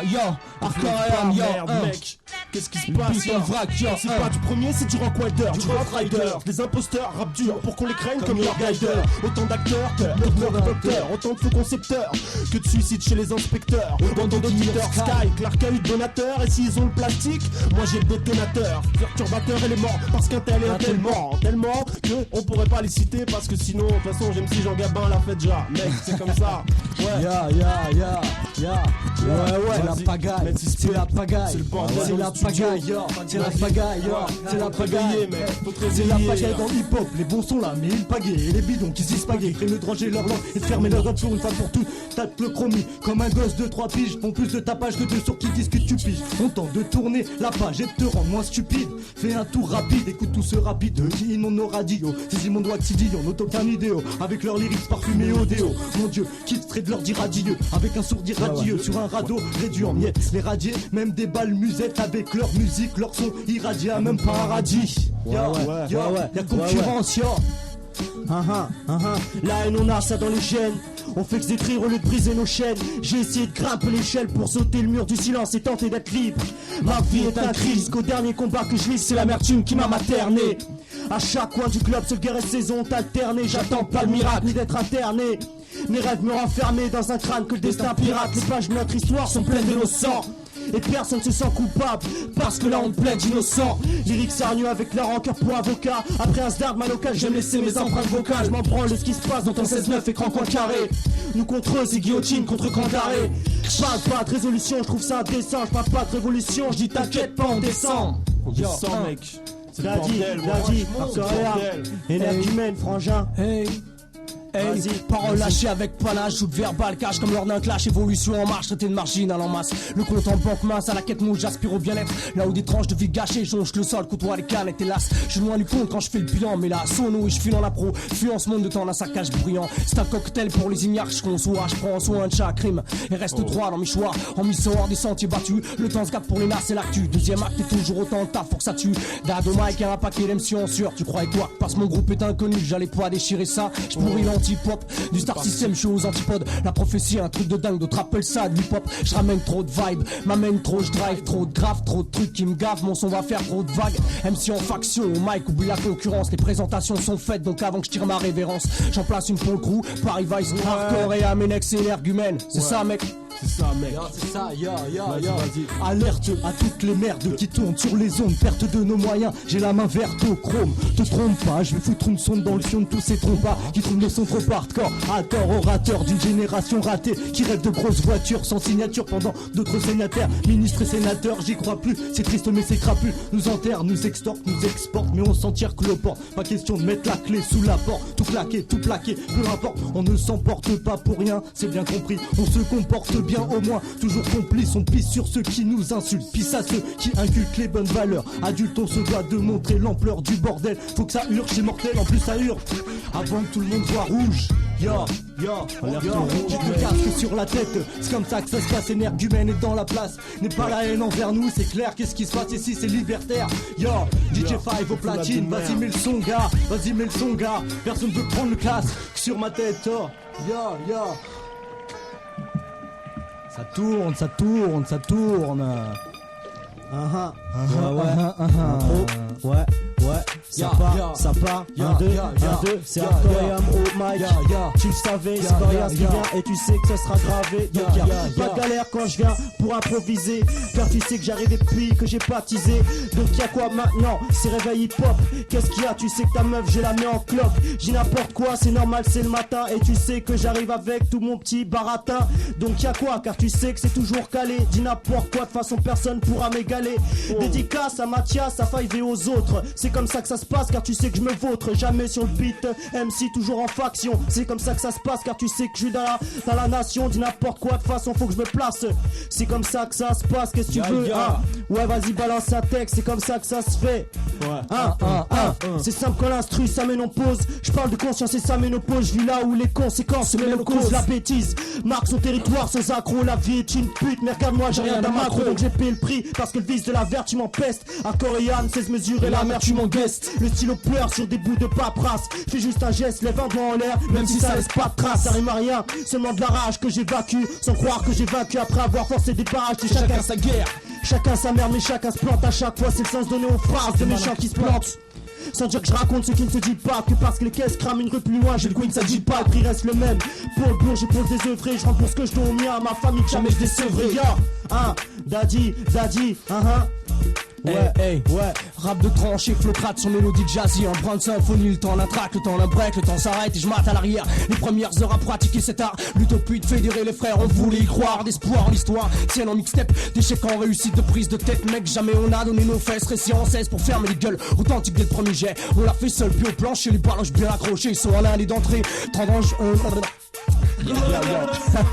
yo, hardcore, yo, mec. Qu'est-ce qui se passe, yo, vrac, yo. C'est pas du premier, c'est du Rock Wilder, du Rock Rider. Des imposteurs, rap dur, pour qu'on les craigne comme leur guider. Autant d'acteurs, de docteurs, autant de faux concepteurs que de suicides chez les inspecteurs. Autant d'auditeurs, Sky, Clark a eu donateur. Et s'ils ont le plastique, moi j'ai le détonateur. Perturbateur, elle est mort, parce qu'un tel et un tel mort. Tellement que on pourrait pas les citer, parce que sinon, de toute façon, j'aime si Jean Gabin l'a fait déjà. Mec, c'est comme ça. Ouais. Ouais. C'est la pagaille, c'est la pagaille. C'est le bordel. C'est la pagaille, c'est la pagaille, c'est la pagaille, mec. C'est la pagaille dans le hip-hop. Les bons sont là, mais ils pagaient. Et les bidons qui s'y pagaient. Craignent de dranger leur langue et de fermer leur rap pour une fois pour toutes. Tape le chromie comme un gosse de 3 piges. Font plus de tapage que de sur qui discutent tu piges. Content de tourner la page et de te rendre moins stupide. Fais un tour rapide, écoute tout ce rapide qui inonde nos radios. Saisis mon doigt accidillon, n'ont aucun idéo. Avec leurs lyrics parfumés au déo. Mon dieu, qui serait de leur dire adieu. Avec un sourd radieux sur un radeau réduit en miettes. Les radiés, même des balles musettes. Avec leur musique, leur son irradié à même pas un radis. Y'a concurrence, yo. La haine on a ça dans les gènes. On fait que d'écrire au lieu de briser nos chaînes. J'ai essayé de grimper l'échelle pour sauter le mur du silence et tenter d'être libre. Ma vie est un cri, jusqu'au dernier combat que je vis, c'est l'amertume qui m'a materné. À chaque coin du club, seule guerre et saison ont alterné. J'attends pas le miracle ni d'être interné. Mes rêves me renfermés dans un crâne que le destin pirate. Les pages de notre histoire sont pleines de nos sangs. Et personne se sent coupable, parce que là on plaide d'innocent. Lyrique sargneux avec la rancœur pour avocat. Après un sdard mal local, j'aime laisser mes empreintes vocales. Je m'en branle de ce qui se passe dans ton 16-9 écran coin carré. Nous contre eux, c'est guillotine contre camp carré. J'parle pas de résolution, je trouve ça indécent. J'parle pas de révolution, je dis t'inquiète pas, on descend. On descend, mec. C'est le bordel, énergumène, frangin. Hey. Hey, parole lâchée avec panache, joute verbal, cache comme lors d'un clash, évolution en marche, traité de marginal en masse. Le compte en banque mince, à la quête mouche, j'aspire au bien-être. Là où des tranches de vie gâchées, jonche le sol, côtoie les canettes, hélas. Je suis loin du compte quand je fais le bilan, mais là, sono et je file en la pro. Fuis en ce monde de temps, d'un saccage bruyant. C'est un cocktail pour les ignares, je conçois, je prends soin de chaque crime. Et reste droit dans mes choix, en mission hors des sentiers battus. Le temps se gâte pour les nasses et l'actu. Deuxième acte, t'es toujours autant de taf pour que ça tue. Dado Mike et un paquet d'MC en sueur, tu croyais quoi? Parce que mon groupe est inconnu, j'allais pas déchirer ça. Je pourris anti-pop. Du star system, je suis aux antipodes. La prophétie, un truc de dingue, d'autres appellent ça du pop. Je ramène trop de vibes, m'amène trop, je drive trop de grave, trop de trucs qui me gavent. Mon son va faire trop de vagues. MC en faction, au mic, oublie la concurrence. Les présentations sont faites, donc avant que je tire ma révérence, j'en place une pour le crew. Paris Vice, hardcore et Amenex et énergumène. C'est ça, mec. C'est ça, mec. C'est ça, vas-y. Alerte à toutes les merdes qui tournent sur les ondes. Perte de nos moyens, j'ai la main verte au chrome. Te trompe pas, je vais foutre une sonde dans le fion de tous ces trompas qui trouvent le son trop hardcore. À tort, orateur d'une génération ratée qui rêve de grosses voitures sans signature pendant d'autres sénateurs, ministres et sénateurs. J'y crois plus, c'est triste mais c'est crapule. Nous enterrent, nous extorquent, nous exportent, mais on s'en tire que le port. Pas question de mettre la clé sous la porte. Tout claquer, tout plaquer, peu importe. On ne s'emporte pas pour rien, c'est bien compris. On se comporte bien au moins, toujours complice. On pisse sur ceux qui nous insultent, pisse à ceux qui inculquent les bonnes valeurs. Adulte, on se doit de montrer l'ampleur du bordel. Faut que ça hurle, c'est mortel, en plus ça hurle avant que tout le monde soit rouge. J'ai le casque sur la tête, c'est comme ça que ça se passe. Énergumène est dans la place, n'est pas la haine envers nous, c'est clair. Qu'est-ce qui se passe ici, c'est libertaire. DJ5 au platine, vas-y mets le son gars, vas-y mets le son gars. Personne veut prendre le casque sur ma tête. Ça tourne. Ouais, ça part, 1, 2, c'est Aquarium au mic. Tu le savais, c'est pas rien ce qui vient et tu sais que ça sera gravé. Donc y'a pas de galère quand je viens pour improviser, car tu sais que j'arrive depuis que j'ai baptisé. Donc y'a quoi maintenant, c'est réveil hip hop. Qu'est-ce qu'il y a, tu sais que ta meuf je la mets en cloque. J'ai n'importe quoi, c'est normal, c'est le matin. Et tu sais que j'arrive avec tout mon petit baratin. Donc y'a quoi, car tu sais que c'est toujours calé. Dis n'importe quoi, de façon personne pourra m'égaler. Dédicace à Mathias, à Five et aux autres. C'est comme ça que ça se passe, car tu sais que je me vautre jamais sur le beat. MC toujours en faction. C'est comme ça que ça se passe, car tu sais que je suis dans la nation. Dis n'importe quoi, de façon faut que je me place. C'est comme ça que ça se passe, qu'est-ce que tu veux hein? Ouais, vas-y balance un texte, c'est comme ça que ça se fait. C'est simple quand l'instru ça ménopause. Je parle de conscience et ça ménopause. Je vis là où les conséquences se mêlent aux causes. La bêtise marque son territoire sans accro. La vie est une pute, mais regarde-moi j'ai rien d'un macro. Donc j'ai payé le prix, parce que le vice de la vertu m'empeste. À Coréane, 16 mesures et la mer tu m'en guestes. Le stylo pleure sur des bouts de paperasse. Fais juste un geste, lève un doigt en l'air, même si ça laisse pas de trace. Ça rime à rien, seulement de la rage que j'évacue, sans croire que j'ai vaincu après avoir forcé des barrages. Chacun sa guerre, chacun sa mère, mais chacun se plante à chaque fois. C'est le sens donné aux phrases de méchants qui se plantent. Sans dire que je raconte ce qui ne se dit pas, que parce que les caisses crament une rue plus loin, j'ai le queen, ça dit pas, le prix reste le même. Pour le bourg, j'ai pour le désœuvré, je rends pour ce que je dois au mien, à ma famille, que jamais je décevrai. Daddy, Ouais, rap de tranche et flocrate sur mélodie jazzy. Un brin de symphonie, le temps d'un track, le temps d'un break, le temps s'arrête et je mate à l'arrière. Les premières heures à pratiquer cet art, l'utopie de fédérer les frères, on voulait y croire. D'espoir en l'histoire, tienne en mixtape, d'échecs en réussite, de prise de tête. Mec, jamais on a donné nos fesses, récits en cesse pour fermer les gueules authentiques dès le premier jet. On l'a fait seul, puis au plancher, les ballons bien accrochés, ils sont en allée d'entrée. 30 ans,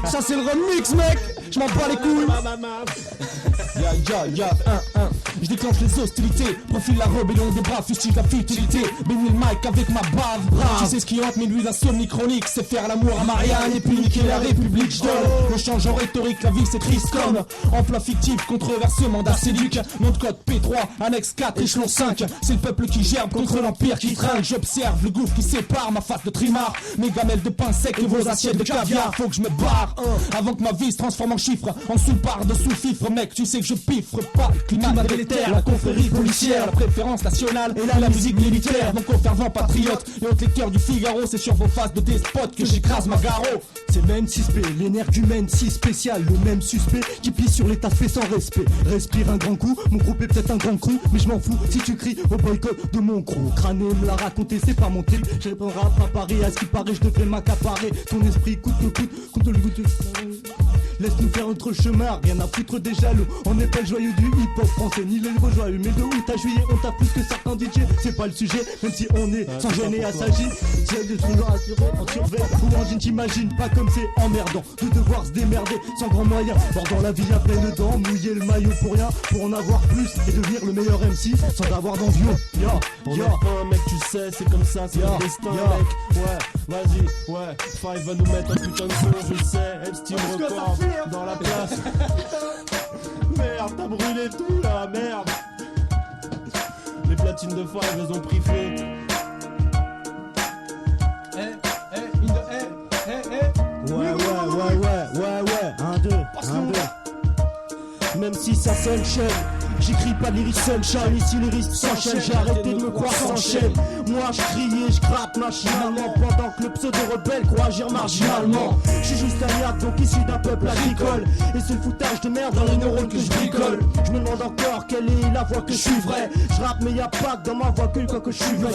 ça c'est le remix mec, je m'en bats les couilles. Je déclenche les hostilités, profile la rébellion des bras, fustige la futilité. Bénis le mic avec ma bave. Tu sais ce qui hante mes nuits d'insomnie chronique, c'est faire l'amour à Marianne et puis niquer la République. Je donne le change en rhétorique, la vie c'est triste comme emploi fictif, controversement d'arsénique. Nom de code P3, annexe 4, échelon 5. C'est le peuple qui gerbe contre l'empire qui trinque. J'observe le gouffre qui sépare ma face de trimar, mes gamelles de pain sec et vos assiettes de caviar. Faut que je me barre avant que ma vie se transforme en chiffre, en sous-part de sous-fifre. Mec, tu sais que je piffre pas le climat délétère, la confrérie policière, la préférence nationale et la musique militaire. Donc au fervent patriote et haute lecteur du Figaro, c'est sur vos faces de despotes que j'écrase ma garo. C'est le même 6P, l'énergumène si spécial, le même suspect qui pisse sur les taffés sans respect. Respire un grand coup, mon groupe est peut-être un grand cru, mais je m'en fous si tu cries au boycott de mon crew. Crâné me l'a raconté, c'est pas mon trip, je répondrai à Paris, à ce qui paraît, je devrais m'accaparer. Ton esprit coûte que coûte, contre le goût de... Laisse-nous faire notre chemin, rien à foutre des jaloux. On n'est pas le joyeux du hip-hop français, ni les héros joyeux. Mais de août à juillet, on tape plus que certains DJ. C'est pas le sujet, même si on est sans gêner à s'agir. Si elle est toujours assurée en survêt ou en jean, t'imagines pas comme c'est emmerdant de devoir se démerder sans grand moyen. Or dans la vie y'a plein de dents, mouiller le maillot pour rien, pour en avoir plus et devenir le meilleur MC sans avoir d'envieux. On est fin mec, tu sais, c'est comme ça, c'est le destin mec. Ouais, vas-y, ouais, Five va nous mettre un putain de son, je le sais, Epstein record dans la place. Merde, t'as brûlé tout là, merde. Les platines de Five, elles ont pris feu. In the même si ça s'enchaîne. J'écris pas de lyrics sunshine, ici les risques s'enchaînent. J'ai arrêté de me croire sans chaîne. Moi je criais, je gratte machinalement, pendant que le pseudo rebelle croit agir marginalement. Je suis juste un yard, donc issu d'un peuple agricole. Et c'est le foutage de merde dans les neurones que je bricole. Je me demande encore quelle est la voix que je suis vrai. Je rappe mais y'a pas que dans ma voix que le que je suis vrai.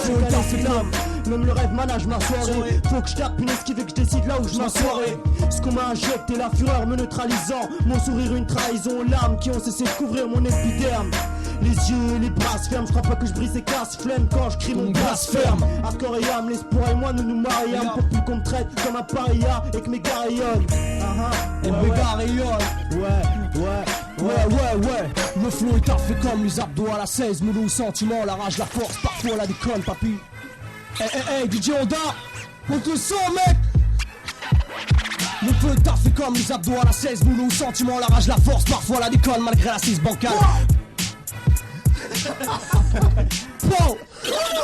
C'est l'âme, même le rêve manage ma soirée. Faut que je tape une esquive et que je décide là où je m'assoirai. Ce qu'on m'a injecté, la fureur me neutralisant. Mon sourire une trahison aux larmes qui ont cessé de couvrir mon épiderme. Les yeux et les bras se ferment, je crois pas que je brise et casse flemme quand je crie mon blasphème. Hardcore et âme, l'espoir et moi nous nous marions. Pour plus qu'on me traite comme un paria et que mes gars rayonnent. Et mes gars rayonnent. Ouais. Le flow est parfait comme les abdos à la 16. Moulou, sentiment, la rage, la force, parfois la déconne, papy. Hey, DJ Honda, monte le son, mec. Le feu est parfait comme les abdos à la 16. Moulou, sentiment, la rage, la force, parfois la déconne, malgré la 6 bancale. Wow.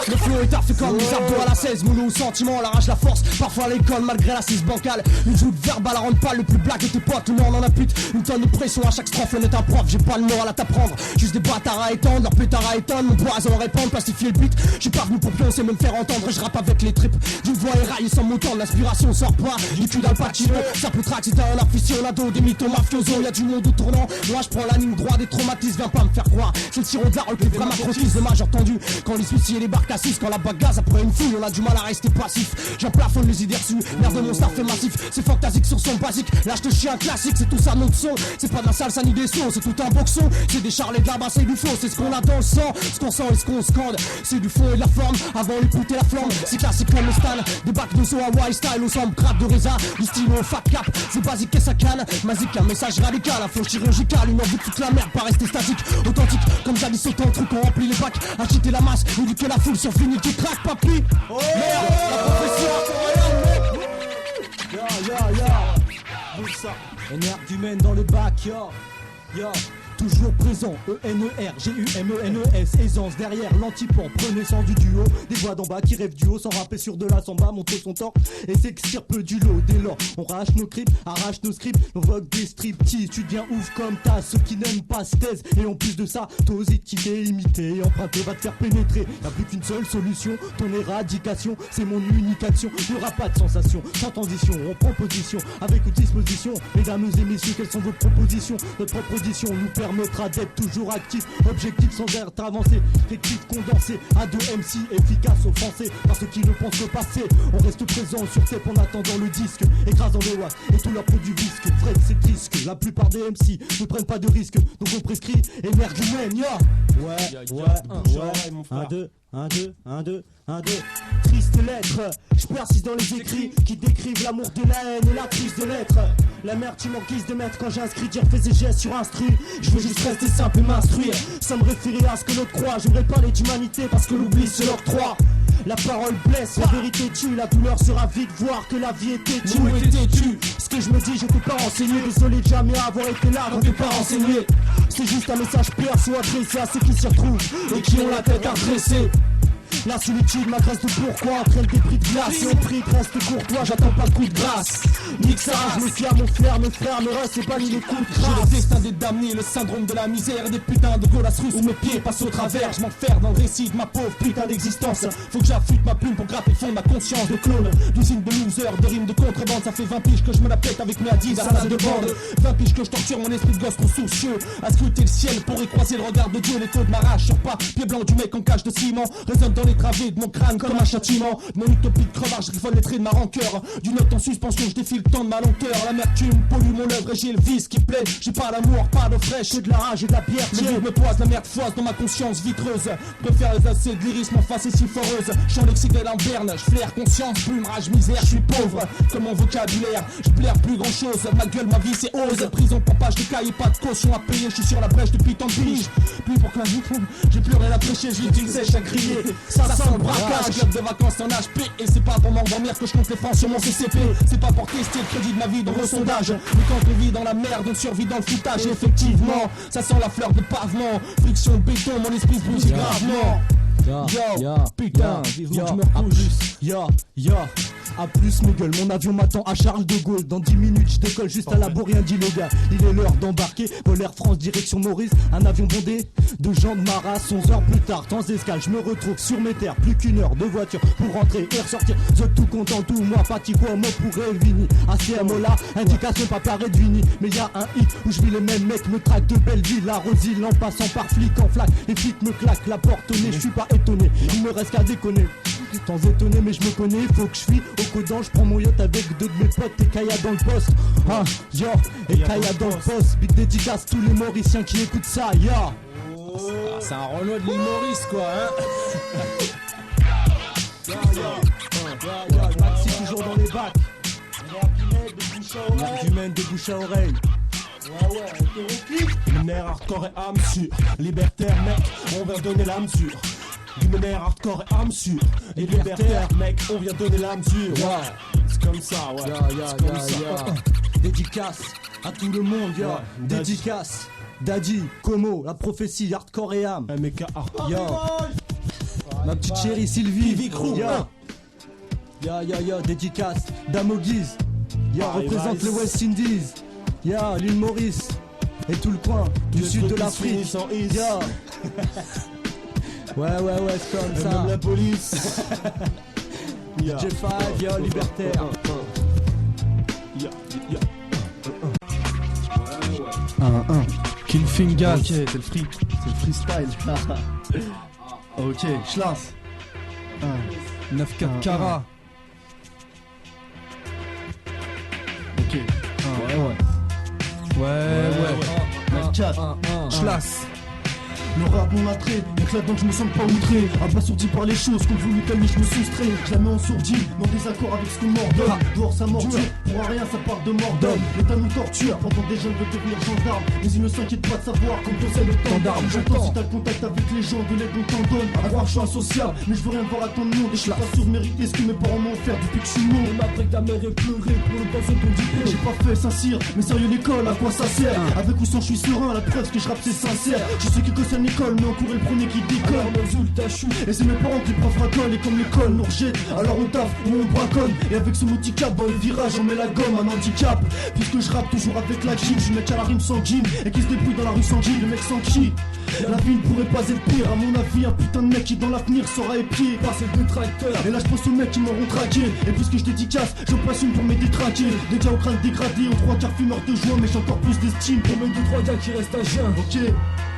Le flow est parfait comme les abdos à la 16. Moulou, sentiment, la rage, la force, parfois l'école malgré la 6 bancale. Une joute verbale à rendre pâle, le plus black de tes potes. Le nom en a pute, une tonne de pression à chaque strophe. On est un prof, j'ai pas le moral à t'apprendre. Juste des bâtards à étendre, leur pétard à éteindre. Mon poison à répandre, plastifier le beat. J'suis pas venu pour pioncer, me faire entendre. Je rappe avec les tripes d'une voix éraillée sans montant. L'inspiration sort pas, du cul dans le pachino. Ça peut traquer, c'est un aficionado, des mythos mafiosos. Y'a du monde au tournant, moi je prends la ligne droite des traumatismes. Viens pas me faire croire, c'est le sirop de la rue qui est vraiment acrotis. Le majeur tendu, quand les suicides les barques à 6. Quand la bagasse après une fouille, on a du mal à rester passif. J'en plafonne les idées reçues, merde mon staff est massif. C'est fantastique sur son basique, lâche de chien classique. C'est tout ça notre son, c'est pas de la salsa ni des sauts. C'est tout un boxon, c'est des charles et de la basse et du faux. C'est ce qu'on a dans le sang, ce qu'on sent et ce qu'on scande. C'est du fond et de la forme, avant l'écoute et la flamme. C'est classique comme le style, des bacs de saut Hawaii style. Au centre grade de Reza, du stylo au fat cap. C'est basique et ça canne, magique, un message radical. Un flow chirurgical, une envie de toute la merde, pas rester statique. Authentique, comme jadis sautant truc, on remplit les bacs. Agiter la masse, ou que la foule sur fini qui craque, papy. Merde, la profession énergumène dans le bac, yo. Toujours présent, E-N-E-R, G-U-M-E-N-E-S, aisance derrière l'antipompe, prenez sens du duo, des voix d'en bas qui rêvent du haut, sans rapper sur de la samba, monter son temps et s'extirpe du lot. Dès lors, on arrache nos clips, arrache nos scripts, on vogue des striptease, tu deviens ouf comme t'as, ceux qui n'aiment pas se taisent, et en plus de ça, t'oses quitter, imiter, emprunter, va te faire pénétrer, y'a plus qu'une seule solution, ton éradication, c'est mon unique action, y'aura pas de sensation, sans transition, on prend position, avec une disposition, mesdames et messieurs, quelles sont vos propositions, notre propre audition nous permettra d'être toujours actif, objectif sans être avancé, effectif condensé, A2 MC efficace aux Français, parce qu'ils ne pensent que passer, on reste présent sur tape en attendant le disque, écrasant les watts et tous leurs produits visques, Fred c'est risque, la plupart des MC ne prennent pas de risques, donc on prescrit énergumène, Un, deux, triste lettre, je persiste dans les écrits qui décrivent l'amour de la haine et la crise de l'être. La merde tu m'enquises de mettre quand j'inscris, dire fais et gestes sur instru. Je veux juste rester simple et m'instruire, sans me référer à ce que l'autre croit. J'aimerais parler d'humanité parce que l'oubli se l'octroie. La parole blesse, la vérité tue, la douleur sera vite, voir que la vie était tue. Ce que je me dis, je t'ai pas renseigné, désolé de jamais avoir été là, donc t'es pas renseigné. C'est juste un message perso adressé à ceux qui s'y retrouvent et qui ont la tête adressée. La solitude m'agresse de pourquoi entraîne des prix de glace. Et au prix reste courtois, j'attends pas le coup de grâce. Nique ça, je me fie à mon flair, mes frères, me restent et bannis les coups de grâce. J'ai le destin des damnés, le syndrome de la misère et des putains de golas russes où mes pieds passent au travers. Je m'enferme dans le récit de ma pauvre putain d'existence. Faut que j'affûte ma plume pour gratter le fond de ma conscience de clone. D'usine de loser, de rimes de contrebande. Ça fait 20 piges que je me la pète avec mes hadiths à de bande. 20 piges que je torture mon esprit de gosse trop soucieux à scruter le ciel pour y croiser le regard de Dieu. L'écho de ma rage sur pas, pied blanc du mec en cage de ciment résonne dans les travées de mon crâne comme un châtiment. De mon utopie de crevard, je griffonne les traits de ma rancœur. D'une note en suspension, je défile le temps de ma lenteur. L'amertume pollue mon œuvre et j'ai le vice qui plaît. J'ai pas l'amour, pas d'eau fraîche, j'ai de la rage et de la bière. Le vide me poise, la merde foise dans ma conscience vitreuse. Préfère les assez de lyrisme en face et si foreuse. Chant lexique et lamberne, je flaire conscience, plume, rage, misère. Je suis pauvre comme mon vocabulaire, je plaire plus grand chose. Ma gueule, ma vie c'est ose. Prison pour page de cahier, pas de caution à payer. Je suis sur la brèche depuis tant de piges. Plus pour que la vie j'ai pleuré la prêcher, j'ai dit sèche à crier. Ça sent le braquage, club de vacances en HP. Et c'est pas pour m'endormir que je compte les francs sur mon CCP. C'est pas pour tester le crédit de ma vie dans le sondage. Mais quand on vit dans la merde, on survit dans le foutage. Et effectivement, ça sent la fleur de pavement. Friction, béton, mon esprit se brise gravement. Yo, putain, vivement que je me recouche. Yo, A plus mes gueules, mon avion m'attend à Charles de Gaulle. Dans 10 minutes je décolle juste à la bourre, rien dit les gars. Il est l'heure d'embarquer, vol Air France direction Maurice. Un avion bondé de gens de ma race. 11 heures plus tard, temps escale, je me retrouve sur mes terres. Plus qu'une heure de voiture pour rentrer et ressortir. Je tout content, tout moi, fatigué, moi pourrais Vini. ACMO là, indication pas paré de Vini. Mais y a un hit où je vis les mêmes mecs, me traque de Belleville, la Rosille, en passant par flic en flaque. Les flics me claquent la porte au nez, je suis pas étonné, il me reste qu'à déconner. Tant étonné mais je me connais, faut que je fuis au codant, je prends mon yacht avec deux de mes potes et Kaya dans le poste. Ah, yo, et Kaya dans le poste. Big dédicace tous les Mauriciens qui écoutent ça, yo. C'est un Renault de l'île Maurice quoi Maxi toujours dans les bacs. Argument de bouche à oreille. Luminaire hardcore et âme sûre. Libertaire mec, on vient donner la mesure. Luminaire hardcore et âme sûre. Et libertaire mec, on vient donner la mesure. Ouais, c'est comme ça, ouais. C'est comme ça. Dédicace à tout le monde, yo. Dédicace. Daddy, Como, la prophétie, hardcore et âme. MK yo. Ma petite chérie Sylvie, yo, dédicace. Damo Guise, yo, représente le West Indies. Yo, l'île Maurice et tout le coin du sud de l'Afrique. Yo. Ouais, c'est comme ça. Même la police. DJ5, yo, libertaire. 1-1 Killfingas. Ok, c'est le freestyle. Ok, je lance. 9-4 Cara. Ok. Ouais. 9-4. Schlass. Le rap mon attrait, éclate donc je me sens pas outré. Abasourdi par les choses qu'on voulu calmer, je me soustrais. Je la mets en sourdine, dans des accords avec ce qu'on m'ordonne. Dehors ça mordure, pour un rien ça part de mordonne. L'État nous torture, pendant des jeunes veulent devenir gendarmes. Mais ils ne s'inquiètent pas de savoir comme toi c'est le temps d'armes. J'entends si t'as le contact avec les gens, de l'aide on t'en donne. À croire je suis insociable, mais je veux rien voir à ton nom. Et je suis pas sûr de mériter ce que mes parents m'ont offert depuis que je suis mort. Même après que ta mère ait pleuré pour le temps de ton diplôme. J'ai pas fait Saint-Cyr, mais sérieux l'école, à quoi ça sert? Avec ou sans je suis serein, la preuve que je rappe c'est sincère. Je sais que c'est l'école, mais en cours est le premier qui décolle. Résultat chou. Et c'est mes parents qui prof racolent. Et comme l'école nous rejette, alors on taffe ou on braconne. Et avec ce multicap dans le virage on met la gomme, un handicap. Puisque je rappe toujours avec la jean. Je suis mec à la rime sanguine et qui se débrouille dans la rue sans jean. Le mec sans qui la vie ne pourrait pas être pire. À mon avis un putain de mec qui dans l'avenir sera épié par ses détracteurs. Et là je pense aux mecs qui m'auront traqué. Et puisque je dédicace, je passe une pour mes détraqués. Des gars au crâne dégradé, aux 3 quarts fumeurs de joint. Mais j'ai encore plus d'estime pour mes 2-3 gars qui restent à jeun. Ok.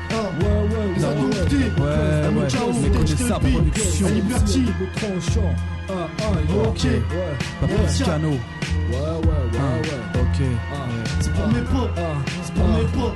Vous avez compté. Mais connais ça, production. Liberty. Ok. Papicano. Ok. C'est pour mes potes. C'est pour mes potes.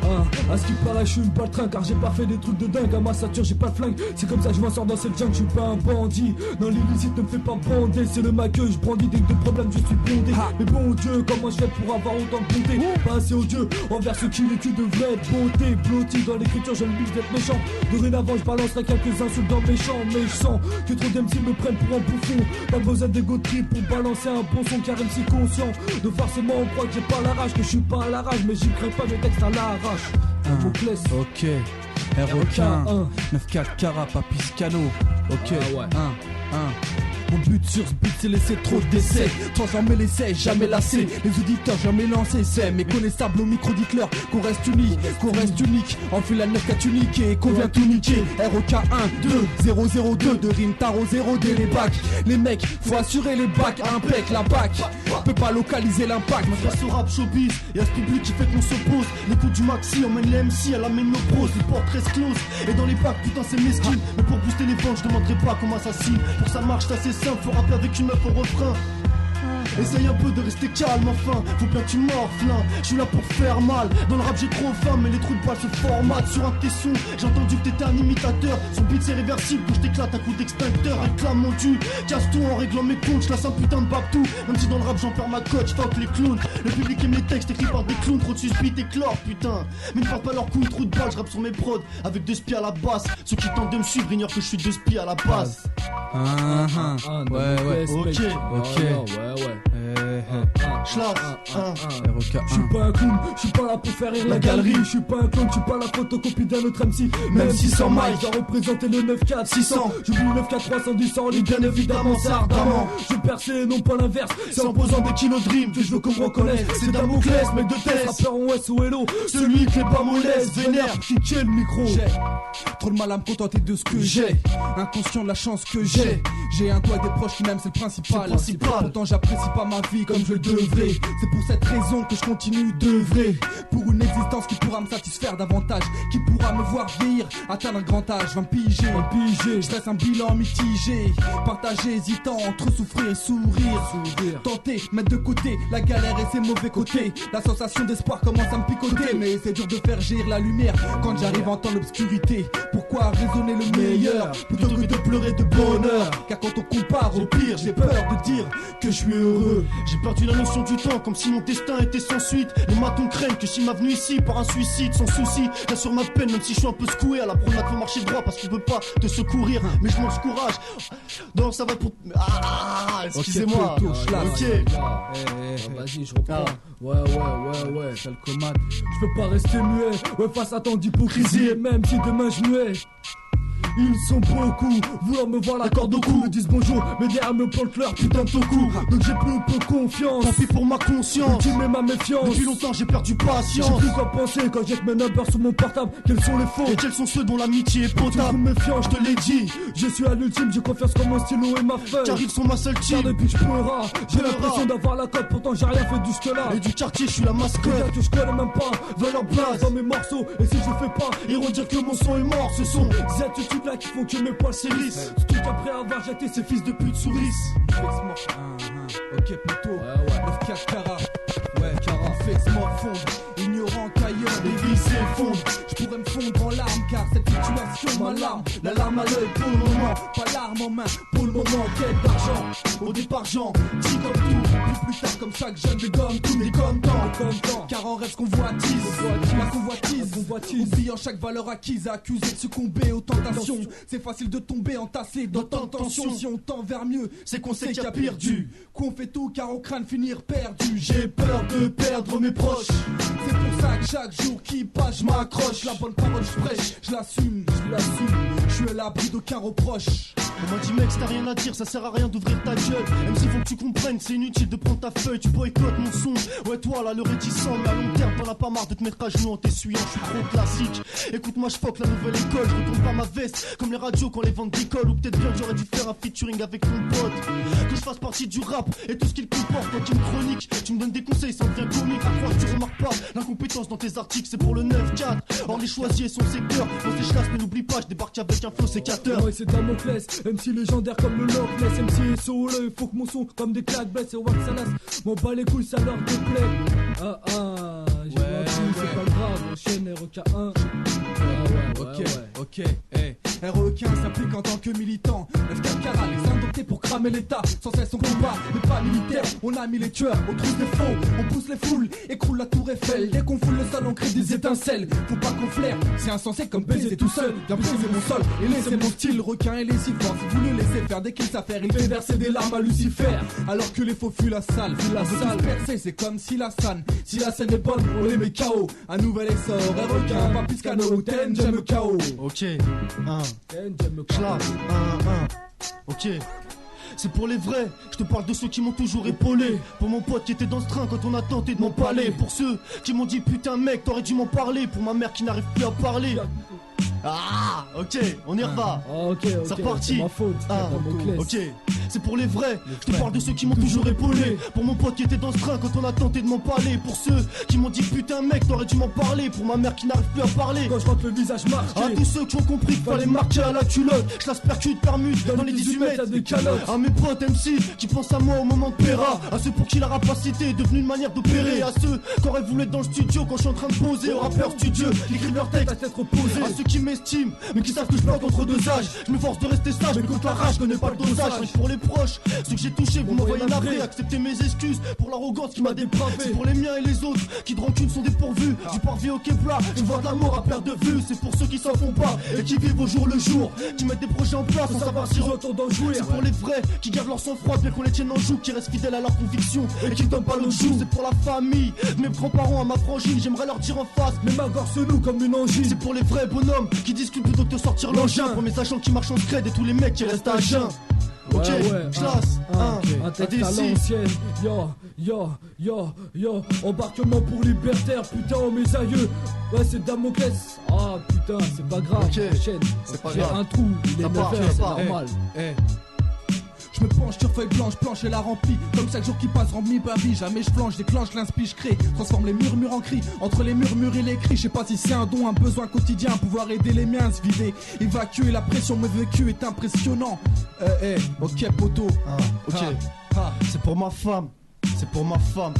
À ce qui paraît, je suis pas le train car j'ai pas fait des trucs de dingue. À ma stature, j'ai pas de flingue. C'est comme ça que je m'en sors dans cette jungle. Je suis pas un bandit. Non, l'illicite ne me fait pas bander. C'est le ma que je brandis. Dès que de problème, je suis bondé. Mais bon Dieu, comment je fais pour avoir autant de bonté? Pas assez odieux envers ceux qui vécu devraient être beauté. Blotti dans l'écriture, je ne vis d'être méchant. Dorénavant, je balancerai quelques insultes dans mes chants. Mais je sens que trop d'MC me prennent pour un bouffon. Pas besoin d'ego trip pour balancer un bon son car MC conscient. De forcément, on croit que j'ai pas la rage, que je suis pas à la rage. Mais j'y crée pas mes textes à l'arrache. Ok. R.O.K. 9-4 Cara, Papiscano. Ok. 1. Mon but sur ce beat c'est laisser trop d'essais. Transformer l'essai, jamais lassé. Les auditeurs jamais lancés, c'est méconnaissable au micro dites-leur qu'on reste unique, On fait la 9-4 unique et qu'on vient tout niquer. ROK 1, 2, 002 de rime Taro 0D les bacs. Les mecs, faut assurer les bacs, impec la bac. Peut pas localiser l'impact. Grâce au rap showbiz et à ce public qui fait qu'on s'oppose. L'écoute du maxi emmène les MC, elle amène nos pros. Les portes restent closes et dans les bacs putain c'est mesquine. Mais pour booster les ventes je demanderai pas comment ça signe. Pour que ça marche c'est assez simple, faut rapper avec une meuf au refrain. Essaye un peu de rester calme enfin, faut bien que tu morfles. Je suis là pour faire mal, dans le rap j'ai trop faim. Mais les trous de balles se formatent sur un de tes sons. J'ai entendu que t'étais un imitateur. Son beat c'est réversible, que je t'éclate à coup d'extincteur. Réclame mon dû, casse tout en réglant mes comptes. J'lasse un putain de babtou, même si dans le rap j'en perds ma cote. J'fuck les clowns, le public aime les textes écrits par des clowns. Trop de suspect et chlore putain. Mais ne parle pas leur couille, trou de balles, j'rappe sur mes prods avec 2 spies à la basse. Ceux qui tentent de me suivre ignorent que je suis 2 spies à la base. Ouais. Ok. Schlaf. Je suis pas un clown, je suis pas là pour faire rire la galerie. Je suis pas un clown, je suis pas la photocopie d'un autre MC. Même 600 miles, j'ai représenté le 9-4 600. J'oublie le 9-4 310 en ligne, bien évidemment, c'est ardemment. Je perçais, non pas l'inverse, c'est en posant des kilos de rimes que je veux qu'on me reconnaisse. C'est Damoclès, mec de test, rappeur en SOLO, celui qui est pas moleste, vénère, qui tient le micro. J'ai trop de mal à me contenter de ce que j'ai, inconscient de la chance que j'ai. J'ai un toit et des proches qui m'aiment, c'est le principal. Pourtant j'apprécie pas ma vie comme je le devrais. C'est pour cette raison que je continue d'œuvrer pour une existence qui pourra me satisfaire davantage, qui pourra me voir vieillir, atteindre un grand âge. 20 piger, je laisse un bilan mitigé, partagé, hésitant entre souffrir et sourire. Tenter, mettre de côté la galère et ses mauvais côtés. La sensation d'espoir commence à me picoter, mais c'est dur de faire jaillir la lumière quand j'arrive en temps l'obscurité. Pourquoi raisonner le meilleur plutôt que de pleurer de bonheur? Car quand on compare au pire, j'ai peur de dire que je suis heureux. J'ai perdu la notion du temps, comme si mon destin était sans suite. Les matons craignent que si m'a venu ici par un suicide, sans souci, j'assure ma peine, même si je suis un peu secoué. À la promenade faut marcher droit parce qu'on peut pas te secourir, mais je manque courage. Non, ça va pour... excusez-moi. Ok. Vas-y, je reprends. Ouais, c'est le comate. Je peux pas rester muet, face à tant d'hypocrisie. Et même si demain je muais, ils sont beaucoup, vouloir me voir la corde au cou. Me disent bonjour, mais derrière me plantent leur putain de toku. Donc j'ai plus peu confiance, tant pis pour ma conscience. Ultimer ma méfiance, depuis longtemps j'ai perdu patience. J'ai plus quoi penser quand j'ai mes numbers sur mon portable. Quels sont les faux et quels sont ceux dont l'amitié est potable? Méfiant, je te l'ai dit, je suis à l'ultime, j'ai confiance comme mon stylo et ma feuille. Car ils sont ma seule team. Car depuis je pleura, j'ai l'impression d'avoir la cote, pourtant j'ai rien fait jusque là. Et du quartier je suis la mascotte. Que je connais même pas, veulent leur place dans mes morceaux. Et si je fais pas, ils vont dire que mon son est mort. Ce sont ces attitudes là qui font que mes poils s'hérissent. Tout après avoir jeté ces fils de pute sourissent. Ok plutôt, 9-4 carats. Ouais, carats, fais-moi fondre. Ignorant qu'ailleurs les vies s'effondrent. Je pourrais me fondre en larmes car cette situation m'alarme. La larme à l'œil pour le moment, pas l'arme en main. Pour le moment, quête d'argent. Au départ, j'en dis comme tout. Plus tard, comme chaque jeune dégomme, tout n'est comme temps. Car en rêve, ce qu'on convoitise, la convoitise. Oubliant chaque valeur acquise, accusé de succomber aux tentations. C'est facile de tomber entassé dans tant de tensions. Si on tend vers mieux, c'est qu'on sait qu'il y a perdu. Qu'on fait tout car on craint de finir perdu. J'ai peur de perdre mes proches. C'est pour ça que chaque jour qui passe, je m'accroche. La bonne parole, je prêche, je l'assume. Je suis à l'abri d'aucun reproche. On m'a dit mec, si t'as rien à dire, ça sert à rien d'ouvrir ta gueule. Même s'il faut que tu comprennes, c'est inutile de prendre ta feuille. Tu boycottes mon son. Ouais, toi là, le réticent, mais à long terme, t'en as pas marre de te mettre à genoux en t'essuyant. Je suis trop classique. Écoute-moi, je fuck la nouvelle école. Je retourne pas ma veste comme les radios quand les ventes décollent. Ou peut-être bien que j'aurais dû faire un featuring avec ton pote. Que je fasse partie du rap et tout ce qu'il comporte. Toi qui me chronique, tu me donnes des conseils, ça devient comique. À croire que tu remarques pas l'incompétence dans tes articles, c'est pour le 9-4. Or les choisis et son secteur. Dans ces classes, mais n'oublie pas, je débarque avec un flow sécateur. Ouais, c'est Damoclès, MC légendaire comme le Loch Ness, MC SO, il faut que mon son comme des claques baisse et Wax Salas. M'en bat les couilles, ça leur déplaît. J'ai c'est pas grave, chaîne REK1. Ok, RE15 s'applique en tant que militant. 9-4 carats, les indomptés pour cramer l'état. Sans cesse on combat, mais pas militaire. On a mis les tueurs, on trouve des faux. On pousse les foules, écroule la tour Eiffel. Dès qu'on foule le sol, on crée des étincelles. Faut pas qu'on flaire, c'est insensé comme baiser tout seul. Viens briser mon sol et laisser mon style. Requin et les sifflants, si vous le laissez faire dès qu'il s'affaire, il fait verser des larmes à Lucifer. Alors que les faux fuient la salle, percé, c'est comme si la scène est bonne, on les met KO. Un nouvel essor, requin, pas plus qu'ano, ten, j'aime KO. Ok, ok. C'est pour les vrais, je te parle de ceux qui m'ont toujours épaulé. Pour mon pote qui était dans ce train quand on a tenté de m'empaler. Pour ceux qui m'ont dit putain mec, t'aurais dû m'en parler. Pour ma mère qui n'arrive plus à parler. Ah, ok, on y reva. C'est reparti. Ok, c'est pour les vrais. Je te parle de ceux qui m'ont toujours épaulé. Pour mon pote qui était dans ce train quand on a tenté de m'en parler. Pour ceux qui m'ont dit putain mec, t'aurais dû m'en parler. Pour ma mère qui n'arrive plus à parler. Quand je rentre le visage marqué. À tous ceux qui ont compris qu'il fallait marquer à la culotte. Je la percute, permute dans les 18 mètres des calottes. À mes potes MC qui pensent à moi au moment de Péra. À ceux pour qui la rapacité est devenue une manière d'opérer. À ceux qui auraient voulu être dans le studio quand je suis en train de poser. Aux rappeurs studieux qui écrivent leurs textes à s'être reposés. À ceux qui m'estiment mais qui savent que je bloque entre deux âges. Je m'efforce de rester sage mais contre la rage je connais pas le dosage. Pour les proches, ceux que j'ai touchés, vous m'envoyez navré. Acceptez mes excuses pour l'arrogance qui m'a dépravé. C'est pour les miens et les autres qui de rancune sont dépourvus. Du parvis au Kepler, je vois de l'amour à perte de vue. C'est pour ceux qui s'en font pas et qui vivent au jour le jour, qui mettent des projets en place sans savoir si retour d'en jouir. C'est pour les vrais qui gardent leur sang-froid bien qu'on les tienne en joue, qui restent fidèles à leurs convictions et qui ne donnent pas le jour. C'est pour la famille, mes grands-parents, à ma frangine, j'aimerais leur dire en face, mais m'agorce-nous comme une angine. C'est pour les vrais bonhommes qui discutent plutôt que de sortir l'engin. Pour mes agents qui marchent en scred et tous les mecs qui restent à jeun. Ok, classe, un texte à l'ancienne, yo, embarquement pour libertaire, putain, oh mes aïeux, ouais c'est Damoclès, ah putain, c'est pas grave, chaîne, c'est pas grave, un trou, il est 9h, c'est normal. Je me penche sur feuille blanche, planche et la remplis. Comme chaque jour qui passe remplit ma vie. Jamais je flanche, déclenche, l'inspire, je crée. Transforme les murmures en cris. Entre les murmures et les cris, je sais pas si c'est un don, un besoin quotidien. Pouvoir aider les miens à se vider. Évacuer la pression, mon vécu est impressionnant. Ok poto. C'est pour ma femme. C'est pour ma femme.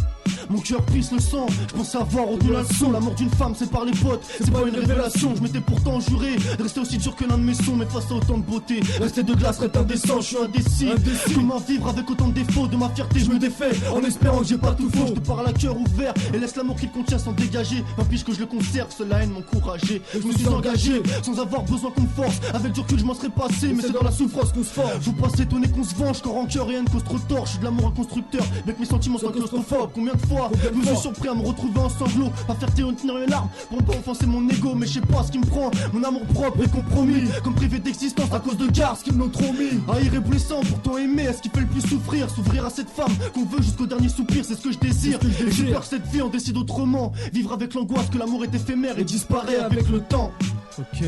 Mon cœur pisse le sang, je pense avoir au-delà le son. La mort d'une femme, c'est par les potes, c'est pas une révélation. Je m'étais pourtant juré de rester aussi dur que l'un de mes sons. Mais face à autant de beauté, rester de glace serait indécent. Je suis indécis, comment vivre avec autant de défauts. De ma fierté je me défais, en espérant que j'ai pas tout faux. Je te parle à cœur ouvert et laisse l'amour qu'il contient s'en dégager. N'empêche que je le conserve, seule la haine m'encourageait. Je me suis engagé, sans avoir besoin qu'on me force. Avec du recul je m'en serais passé, mais c'est dans la souffrance qu'on se forge. Faut pas s'étonner qu'on se venge, quand rancœur et haine cause trop tort. Je suis de l'amour un constructeur, avec mes sentiments sont claustrophobes. Combien de fois je me suis surpris à me retrouver en sanglots, à faire tenir une larme pour ne pas offenser mon ego. Mais je sais pas ce qui me prend, mon amour propre est compromis. Comme privé d'existence à cause de gars, ce qu'ils m'ont trop mis. Haïr et blessant, pourtant aimer, est-ce qui fait le plus souffrir? S'ouvrir à cette femme qu'on veut jusqu'au dernier soupir, c'est ce que je désire. Et j'ai peur que cette vie en décide autrement. Vivre avec l'angoisse que l'amour est éphémère et disparaît avec le temps. Ok.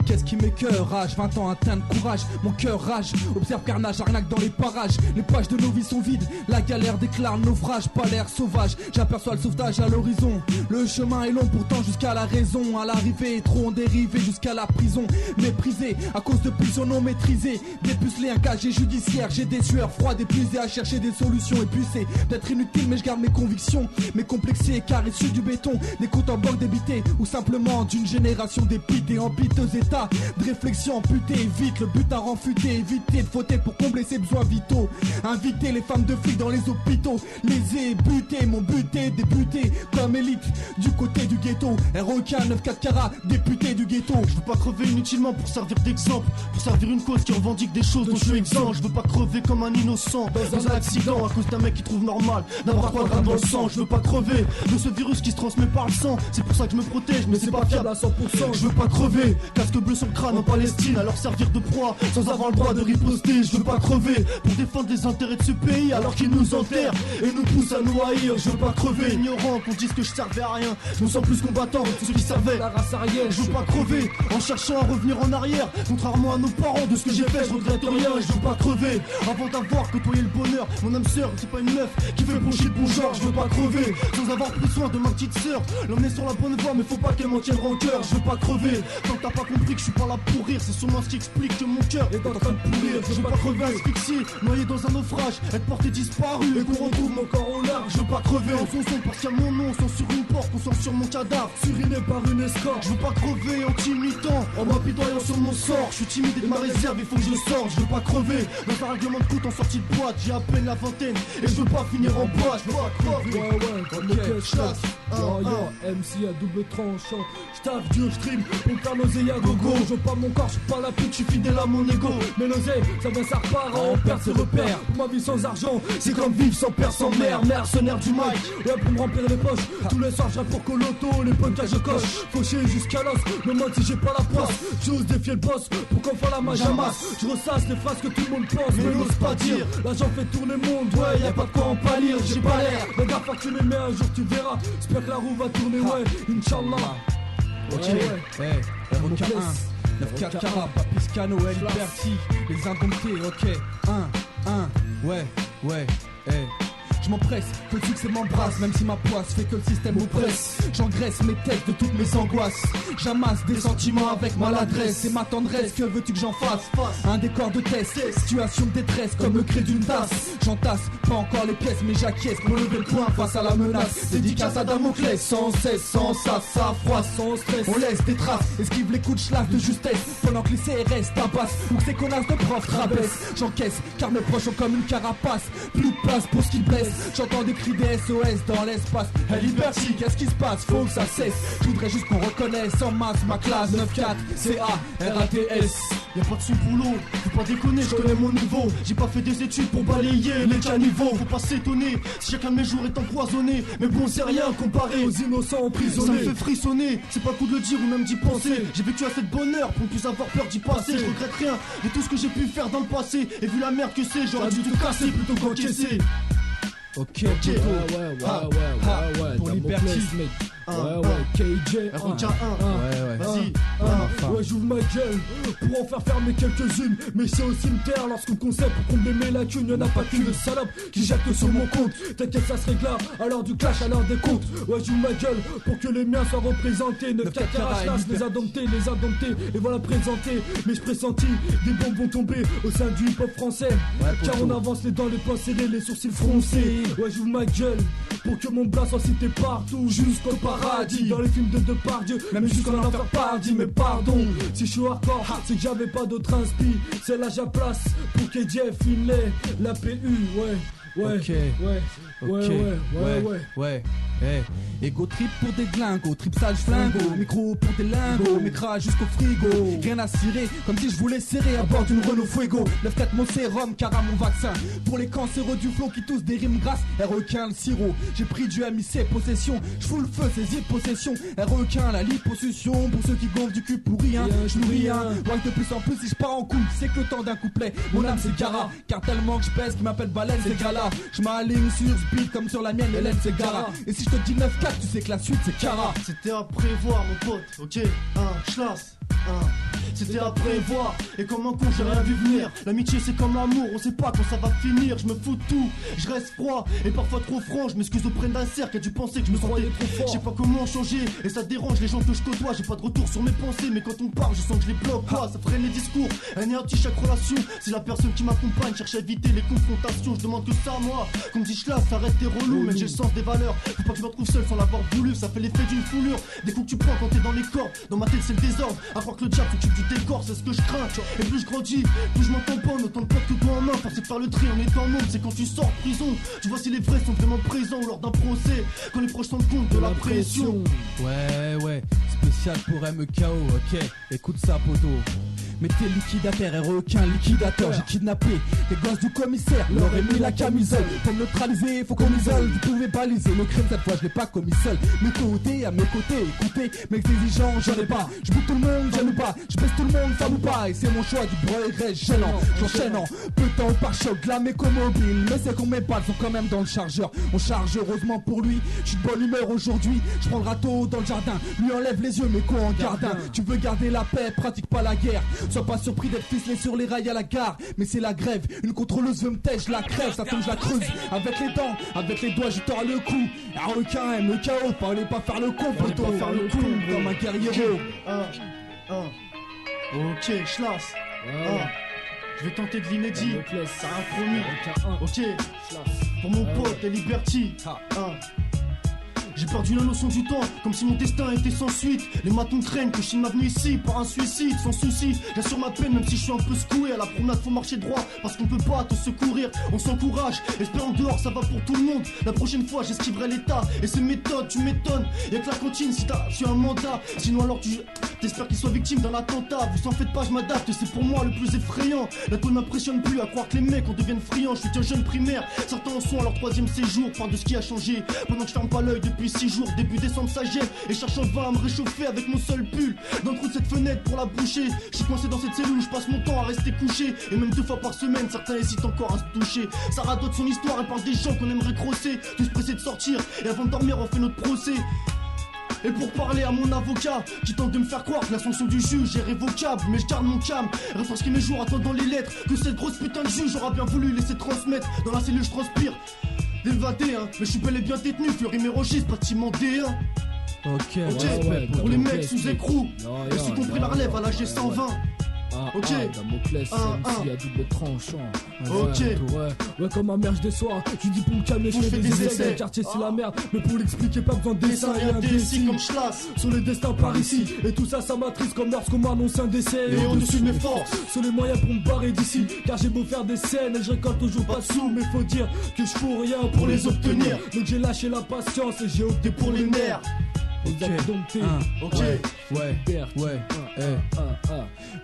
Qu'est-ce qui m'écœurage, 20 ans atteint de courage, mon cœur rage, observe carnage, arnaque dans les parages, les pages de nos vies sont vides, la galère déclare le naufrage, pas l'air sauvage, j'aperçois le sauvetage à l'horizon, le chemin est long pourtant jusqu'à la raison, à l'arrivée, trop en dérivé jusqu'à la prison, méprisé à cause de pulsions non maîtrisées, dépucelé un casier judiciaire, j'ai des sueurs froides épuisées à chercher des solutions épuisées, peut-être inutile mais je garde mes convictions, mes complexés car issus du béton, des comptes en banque débités, ou simplement d'une génération dépités en piteux état de réflexion amputée, vite le but à renfuter, éviter de fauter pour combler ses besoins vitaux, inviter les femmes de flics dans les hôpitaux, les ébuter, mon but est débuté comme élite du côté du ghetto, ROK 94 carats, député du ghetto. Je veux pas crever inutilement pour servir d'exemple, pour servir une cause qui revendique des choses dont je suis exempt. Je veux pas crever comme un innocent dans un accident à cause d'un mec qui trouve normal d'avoir 3 grammes dans le sang. Je veux pas crever de ce virus qui se transmet par le sang, c'est pour ça que je me protège mais c'est pas fiable à 100%. Je veux pas crever, casque bleu sur le crâne en Palestine, alors servir de proie sans avoir le droit de riposter. Je veux pas crever pour défendre les intérêts de ce pays alors qu'ils nous enterrent et nous poussent à nous haïr. Je veux pas crever ignorant qu'on dise que je servais à rien, je me sens plus combattant que ceux qui servaient la race arrière. Je veux pas crever en cherchant à revenir en arrière, contrairement à nos parents, de ce que j'ai fait je regrette rien. Et je veux pas crever avant d'avoir côtoyé le bonheur. Mon âme sœur c'est pas une meuf qui fait broncher de bon genre. Je veux pas crever sans avoir pris soin de ma petite sœur, l'emmener sur la bonne voie mais faut pas qu'elle m'en tienne rancœur. Je veux pas crever tant que t'as pas compris que je suis pas là pour rire, c'est sûrement ce qui explique que mon cœur est en train de pourrir. Je veux pas crever asphyxié, noyé dans un naufrage, être porté disparu et qu'on retrouve mon corps au large. Je veux pas crever en son parce qu'il y a mon nom, sans sur une porte, on sent sur mon cadavre, suriné par une escorte. Je veux pas crever en t'imitant, en m'apitoyant sur mon sort. Je suis timide et de ma réserve, il faut que je sorte. Je veux pas crever dans un règlement de compte en sortie de boîte, j'ai à peine la vingtaine et je veux pas finir en boîte. Je veux pas crever. MC à double tranchant, j'taffe dur, j'trim pour faire l'oseille à gogo. Je veux pas mon corps, j'suis pas la pute, j'suis fidèle à mon ego. Mais l'oseille, ça vient, ça repart, on perd ses repères. Pour ma vie sans argent, c'est comme vivre sans père, sans mère. Mercenaire du mic, ouais pour me remplir les poches. Tous les soirs j'rappe pour Coloto, les podcasts je coche. Fauché jusqu'à l'os, me demande si j'ai pas la poisse. J'ose défier le boss, pour qu'enfin la main j'amasse. Je ressasse les phrases que tout le monde pense, mais n'ose pas dire. L'argent fait tourner le monde, ouais, y'a pas de quoi en pâlir. J'ai pas l'air, regarde fortuné mais un jour tu verras. J'espère que la roue va tourner, ouais, Inch'Allah. Ok, ROK 1, 9-4 Cara, Papiscano, El Liberty, les indomptés, ok, 1, ouais, je m'empresse, que le succès m'embrasse, même si ma poisse fait que le système oppresse. J'engraisse mes têtes de toutes mes angoisses. J'amasse des sentiments avec maladresse et ma tendresse, que veux-tu que j'en fasse? Un décor de test, situation de détresse comme le cré d'une tasse. J'entasse, pas encore les pièces mais j'acquiesce pour lever le point face à la menace. Dédicace à Damoclès, sans cesse, sans ça froisse, sans stress. On laisse des traces, esquive les coups de schlaff de justesse, pendant que les CRS tabassent ou que ces connasses de profs rabaissent. J'encaisse, car mes proches sont comme une carapace, plus de place pour ce qu'ils blessent. J'entends des cris des SOS dans l'espace. Hey Liberty, qu'est-ce qui se passe? Faut que ça cesse. Je voudrais juste qu'on reconnaisse en masse ma classe 9-4 C-A-R-A-T-S. Y'a pas de sous boulot, faut pas déconner, je connais mon niveau. J'ai pas fait des études pour balayer les caniveaux. Faut pas s'étonner si chacun de mes jours est empoisonné. Mais bon, c'est rien comparé aux innocents emprisonnés. Ça me fait frissonner, c'est pas le coup de le dire ou même d'y penser. J'ai vécu assez de bonheur pour ne plus avoir peur d'y passer. Je regrette rien de tout ce que j'ai pu faire dans le passé. Et vu la merde que c'est, j'aurais dû tout casser plutôt qu'encaisser. Ok, ouais, pour Liberty, mec. KJ, vas-y, ouais, j'ouvre ma gueule pour en faire fermer quelques-unes. Mais c'est aussi me taire lorsqu'on concède pour combler mes lacunes. Y'en a pas qu'une de salope qui jette sur mon compte. T'inquiète, ça se réglera à l'heure du clash, à l'heure des comptes. Ouais, j'ouvre ma gueule pour que les miens soient représentés. 9-4 carachas, les indomptés, et voilà présentés. Mais je pressentis, des bombes vont tomber au sein du hip-hop français. Car on avance les dents, les poings serrés, les sourcils froncés. Ouais, j'ouvre ma gueule pour que mon blas soit cité partout jusqu'au paradis. Dans les films de Depardieu, même jusqu'en enfer paradis. Mais pardon, si je suis hardcore, c'est que j'avais pas d'autre inspi. C'est là j'ai place pour KDF, Finlay, la PU, ouais. Ego trip pour des glingos, trip sage flingo, micro pour des lingos, m'écrase jusqu'au frigo. Rien à cirer, comme si je voulais serrer à bord d'une Renault Fuego. 9-4 mon sérum, car à mon vaccin. Pour les cancéreux du flot qui tous des rimes grasses, RE15 le sirop. J'ai pris du MIC possession, je fous le feu, saisis possession. RE15 la liposuction, pour ceux qui gonflent du cul pour rien. Je nourris un, ouais de plus en plus si je pars en couille, c'est que le temps d'un couplet. Mon âme c'est Gara, car tellement que je pèse qui m'appelle Baleine c'est Gala. Je m'aligne sur ce beat comme sur la mienne, Hélène c'est Gara. Et si je te dis 9-4, tu sais que la suite c'est Cara. C'était à prévoir mon pote, ok, schlass. C'était à prévoir, et comme un con j'ai rien vu venir. L'amitié c'est comme l'amour, on sait pas quand ça va finir. Je me fous de tout, je reste froid et parfois trop franc. Je m'excuse auprès d'un cercle qui a dû penser que je me sentais trop fort. Je sais pas comment changer et ça dérange les gens que je côtoie. J'ai pas de retour sur mes pensées, mais quand on parle je sens que je les bloque. Quoi, ça freine les discours, anéantit chaque relation. Si la personne qui m'accompagne cherche à éviter les confrontations, je demande que ça moi. Comme dit Schlass, arrête tes relous, mais j'ai le sens des valeurs. Faut pas que je me retrouve seul sans l'avoir voulu, ça fait l'effet d'une foulure. Des coups que tu prends quand t'es dans les cordes, dans ma tête c'est le désordre. À croire que le diable s'occupe du décor, c'est ce que je crains. Et plus je grandis, plus je m'entends pas, autant de potes que toi en main. Forcer de faire le tri en étant monde, c'est quand tu sors de prison. Tu vois si les vrais sont vraiment présents lors d'un procès, quand les proches s'en compte de la pression. Ouais, spécial pour MKO, ok, écoute ça poto. Mettez liquidataire et requin liquidateur. J'ai kidnappé les gosses du commissaire, leur ai mis la camisole. Pour me neutraliser, faut qu'on m'isole. Vous pouvez baliser le crime cette fois, je l'ai pas commis seul. Mes côtés, à mes côtés, écoutez, mes exigeants, j'en ai pas. Je bouge tout le monde, j'aime ou pas. Je baisse tout le monde, femme ou pas. Et c'est mon choix du progrès gênant. J'enchaîne en peu de temps au pare-choc, la mécomobile. Mais c'est qu'on met pas, sont quand même dans le chargeur. On charge heureusement pour lui. Je suis de bonne humeur aujourd'hui. Je prends le râteau dans le jardin. Lui enlève les yeux, mais quoi en gardin. Tu veux garder la paix, pratique pas la guerre. Sois pas surpris d'être ficelé sur les rails à la gare. Mais c'est la grève, une contrôleuse veut me tèche, je la crève, ça tombe, je la creuse. Avec les dents, avec les doigts, je tords le cou. Un requin, me KO, fallait pas faire le con, poteau. Faire le con, comme un guerrier. Ok, Schlass. Je vais tenter de l'inédit. Ça a promis. Ok, pour mon pote et Liberty. J'ai perdu la notion du temps, comme si mon destin était sans suite. Les matons traînent que je suis venu ici par un suicide, sans souci. J'assure ma peine même si je suis un peu secoué. À la promenade faut marcher droit, parce qu'on peut pas te secourir. On s'encourage, espérant dehors ça va pour tout le monde. La prochaine fois j'esquiverai l'état et ses méthodes, tu m'étonnes. Y'a que la cantine si t'as su un mandat. Sinon alors t'espères qu'il soit victime d'un attentat. Vous en faites pas, je m'adapte, c'est pour moi le plus effrayant. La tôle m'impressionne plus, à croire que les mecs en deviennent friands. Je suis un jeune primaire, certains en sont à leur 3e séjour. Parle de ce qui a changé, pendant que je ferme pas l'œil depuis 6 jours. Début décembre ça gèle, et cherche en vain à me réchauffer avec mon seul pull. Dans le trou de cette fenêtre pour la boucher. Je suis coincé dans cette cellule où je passe mon temps à rester couché. Et même 2 fois par semaine, certains hésitent encore à se toucher. Ça radote son histoire et parle des gens qu'on aimerait crosser. Tous pressés de sortir, et avant de dormir on fait notre procès. Et pour parler à mon avocat qui tente de me faire croire que la sanction du juge est révocable, mais je garde mon calme, réfresquer mes jours attendant les lettres que cette grosse putain de juge aura bien voulu laisser transmettre. Dans la cellule je transpire, dès le 21. Mais je suis bel et bien détenu, Fleury Mérogis, bâtiment D1. Ok, ouais, pour les mecs sous écrou, et aussi compris la relève à la G120. Ok. Damoclès, MC à double tranchant. Ok. Ouais, comme ma mère, je déçois. Je dis pour me calmer, je fais des essais. Le quartier, c'est la merde. Mais pour l'expliquer, pas besoin de dessin et un décis. Comme Schlass. Sur les destins par ici. Et tout ça, ça m'attriste comme lorsqu'on m'annonce un décès. Et au-dessus de mes forces. Sur les moyens pour me barrer d'ici. Car j'ai beau faire des scènes et je récolte toujours pas de sous. Mais faut dire que je fous rien pour les obtenir. Donc j'ai lâché la patience et j'ai opté pour les nerfs. Ok.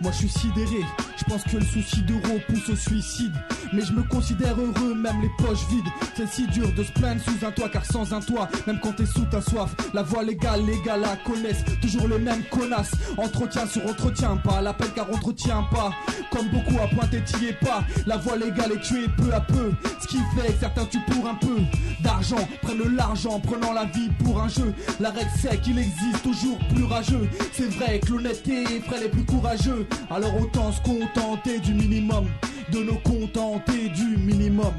Moi je suis sidéré, je pense que le souci d'euro pousse au suicide. Mais je me considère heureux, même les poches vides. C'est si dur de se plaindre sous un toit, car sans un toit, même quand t'es sous ta soif, la voie légale, les gars la connaissent. Toujours les mêmes connasses, entretien sur entretien, pas à l'appel car entretien pas. Comme beaucoup à pointer, t'y es pas. La voie légale est tuée peu à peu. Ce qui fait que certains tuent pour un peu d'argent, prennent l'argent, prenant la vie pour un jeu. La règle c'est qu'il existe toujours plus rageux. C'est vrai que l'honnêteté ferait les plus courageux. Alors autant se contenter du minimum, de nos contenter du minimum.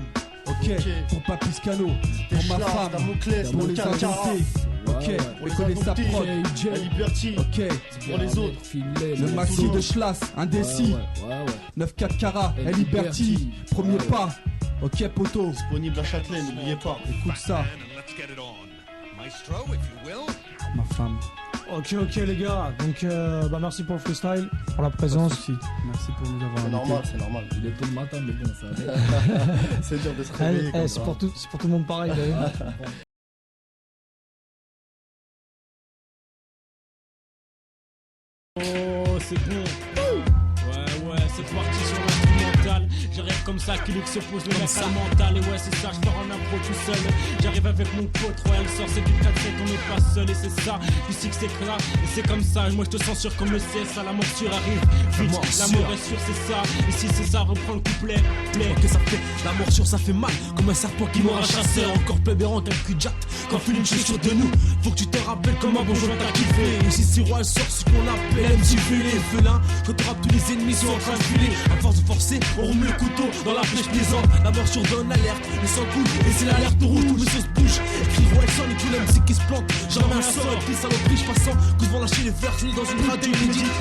Ok, pour Papy Scano, pour ma femme, pour les invités. Ok, on connaît sa prod. La Liberty. Ok, pour les autres. Le maxi de Schlass, indécis. 9-4 carats, et Liberty. Premier pas. Ok, poto. Disponible à Châtelet, n'oubliez pas. Écoute ça. Ma femme. Ok les gars, donc merci pour le freestyle, pour la présence. Merci pour nous avoir invités. C'est normal. Il est tôt le matin, mais bon, ça va. C'est dur de se réveiller. C'est pour tout le monde pareil d'ailleurs. Oh, c'est bon. Ouais, c'est parti sur l'instrumental. J'arrive comme ça, Kilix se pose le mec mental. Et ouais, c'est ça, je pars en impro tout seul. J'arrive avec mon pote, Royal sort, c'est du 4-7, on n'est pas seul. Et c'est ça, du 6 c'est grave. Et c'est comme ça, moi je te censure comme le CS, à la morsure arrive. Vite, la mort est sûre, c'est ça. Et si c'est ça, reprends le couplet. Que ça fait, la morsure ça fait mal. Comme un serpent qui m'aura chassé. Encore plébérant qu'un cul de jatte. Quand Philippe chaussure de nous, faut que tu te rappelles comment bonjour t'as kiffé. Et si c'est Royal sort, ce qu'on appelle MTV, les felins. Quand tu rappes, tous les ennemis sont en train de filer. À force de forcer, on remet le couteau dans la flèche plaisante. La morsure donne l'alerte, le sang coule et c'est l'alerte rouge. Tout le monsieur se bouge, écrit Royal son et tout l'MC qui se plante. J'en mets un sort et puis saloperie, je passant. Que devant lâcher les vers, dans une radio inédite.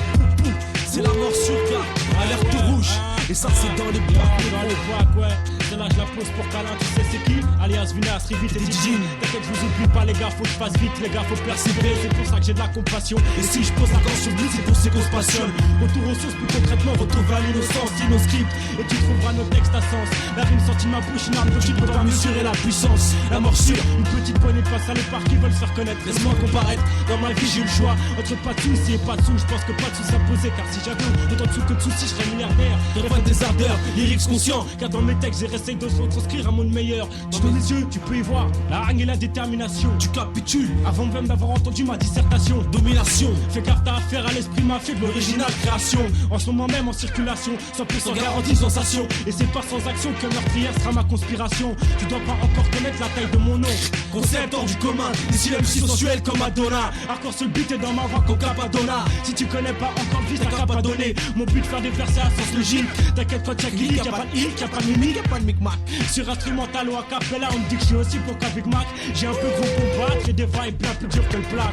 C'est la morsure car alerte rouge. Et ça c'est dans les bacs. Ouais. Celle-là je la pose pour câlin, tu sais c'est qui? Alias Vinas, Rivit et Dijin. T'inquiète, je vous oublie pas les gars, faut que je passe vite, les gars, faut persévérer. C'est pour ça que j'ai de la compassion. Et si je pose la gorge sur lui, c'est pour ça qu'on se passionne. Retour aux sources, plus concrètement, retrouve à l'innocence. Dis nos scripts et tu trouveras nos textes à sens. La rime sortie de ma bouche, une arme que tu peux pas mesurer la puissance. La morsure, une petite poignée de face à l'épargne qui veulent se faire connaître. Laisse-moi comparaître, dans ma vie j'ai eu le choix entre pas de soucis et pas de sous. Je pense que pas de sous s'imposer, car si j'avais autant de sous que de soucis, je serais milliardaire. J'aurais des ardeurs, lyrics conscients, car dans mes textes j'essaye de transcrire un monde meilleur. Tu donnes les yeux, tu peux y voir la hargne et la détermination. Tu capitules avant même d'avoir entendu ma dissertation. Domination, fais gaffe t'as affaire à l'esprit mafieux de l'original création. En ce moment même en circulation, sans plus sans garantie, sensation. Et c'est pas sans action que meurtrière sera ma conspiration. Tu dois pas encore connaître la taille de mon nom. Concept hors du commun, ici l'MC sensuel comme Madonna. Hardcore sur le beat et dans ma voix comme Capadonna. Si tu connais pas encore le vice, t'as qu'à pas donner. Mon but faire des versets à sens logique. T'inquiète quand y'a glitch, y'a pas de hic, y'a pas de mimique, y'a pas de micmac. Sur instrumental ou a cappella, on me dit que je suis aussi pour qu'un Big Mac. J'ai un peu gros pour battre, j'ai des vibes bien plus durs que le plat.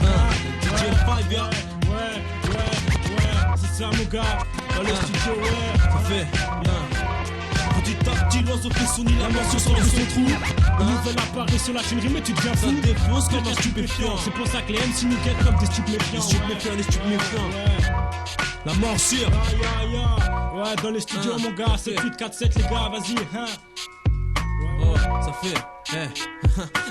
Ouais, c'est ça mon gars, dans le studio, ouais. Ça fait, petit à petit, l'oiseau fait son nid, la morsure sort de son trou. Une nouvelle apparaît sur la chaînerie, mais tu deviens fou. Ça défonce comme un stupéfiant. C'est pour ça que les MC nous guettent comme des stupéfiants. Les stupéfiants. La morsure. Ouais, dans les studios mon gars, c'est 8-4-7 les gars, vas-y, hein. Oh, ça fait,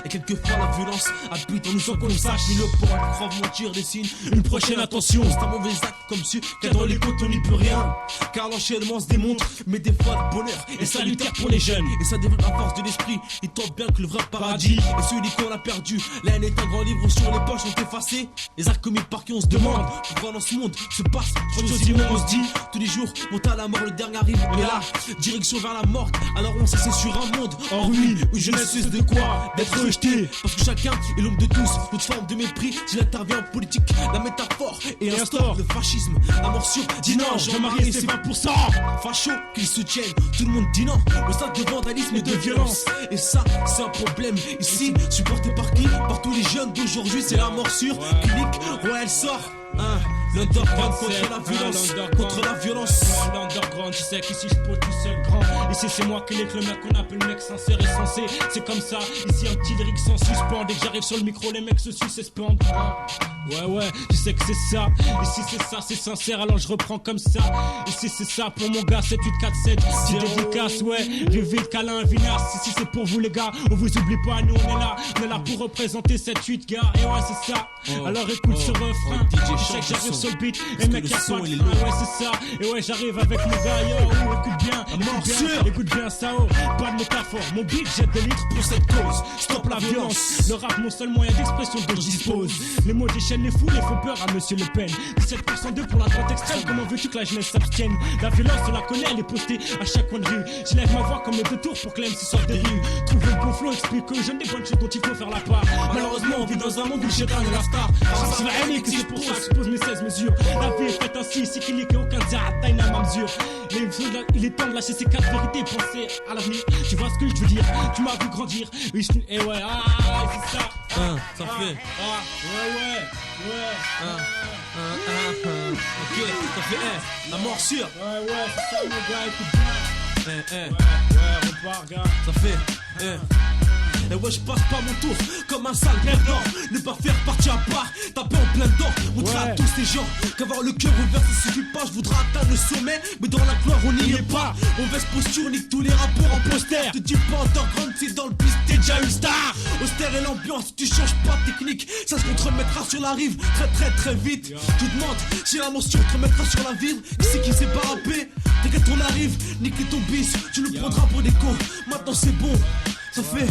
et quelquefois la violence habite en nous sans qu'on le sache. Mais le pour croire mentir dessine une prochaine attention. C'est un mauvais acte comme celui qu'il y a dans les côtes on n'y peut rien. Car l'enchaînement se démontre, mais des fois le bonheur est salutaire pour les jeunes. Et ça développe la force de l'esprit, ils tentent bien que le vrai paradis est celui qu'on a perdu. La haine est un grand livre sur les poches sont effacés. Les actes commis par qui on se demande pourquoi dans ce monde se passe trop de choses. On se dit tous les jours, monte à la mort, le dernier arrive. Mais là, direction vers la mort. Alors on sait c'est sur un monde en ruine où je ne suis c'est de quoi d'être rejeté. Parce que chacun est l'homme de tous. Toute forme de mépris, s'il intervient en politique, la métaphore et instaure le fascisme. La morsure dit non, Jean-Marie c'est 20%. Facho qu'ils soutiennent, tout le monde dit non. Le stade de vandalisme et de violence. Et ça, c'est un problème ici, supporté par qui? Par tous les jeunes d'aujourd'hui, c'est la morsure. Clique, ouais elle sort. L'underground contre la violence, contre la violence. L'underground, tu sais qu'ici je pose tout seul grand. Ici c'est moi qui l'ai que le mec qu'on appelle mec sincère et sensé. C'est comme ça, ici un petit lyrique sans suspens. Dès que j'arrive sur le micro, les mecs se sucent et se pendent. Ouais, tu sais que c'est ça. Ici c'est ça, c'est sincère, alors je reprends comme ça. Ici c'est ça pour mon gars, 7847. Petite dédicace, ouais, rêver de câlin, vinasse. Ici c'est pour vous les gars, on vous oublie pas, nous on est là pour représenter 7-8 gars. Et ouais c'est ça, alors écoute ce refrain. Je sais que j'arrive sur le beat, et mec y'a pas de frein, ouais c'est ça. Et ouais j'arrive avec mon gars, yo, écoute bien ça, oh. Pas de métaphore, mon beat jette des litres pour cette cause. Stop la violence, le rap mon seul moyen d'expression dont je dispose. Les mots déchaînent les fous, les font peur à Monsieur Le Pen. 17% d'eux pour la droite extrême, comment veux-tu que la jeunesse s'abstienne? La violence on la connaît, elle est postée à chaque coin de rue. J'élève ma voix comme les deux tours pour que l'AMC sorte des rues. Trouver le bon flow explique aux jeunes des bonnes choses dont il faut faire la part. Malheureusement on vit dans un monde où le chétan est la star. Je la haine que c'est pour ça que je pose mes 16 mesures. La vie est faite ainsi, ici qu'il n'y a aucun taille à ma mesure. Il est temps de lâcher ces 4 vérités, penser à l'avenir. Tu vois ce que je veux dire? Tu m'as vu grandir. Oui, et ouais, c'est ça. Ça fait. Ok, ça fait la morsure. Ouais, c'est ça, mon gars, écoute bien. Repars, gars. Ça fait. Et ouais je passe pas mon tour comme un sale perdant. Ne pas faire partie à part, taper en plein dedans. Montrer à tous ces gens qu'avoir le cœur ouvert ça suffit pas. Je voudrais atteindre le sommet, mais dans la gloire on n'y est pas. Mauvaise posture, nique tous les rapports en poster. Te dis pas underground, c'est dans le piste, t'es déjà une star. Austère et l'ambiance, tu changes pas de technique. Ça se remettra sur la rive très vite. Tu demandes si la mention te remettra sur la ville. Ici qui sait pas rapper, t'inquiète on arrive. Niquer ton bis, tu le prendras pour des cons. Maintenant c'est bon. Ça fait,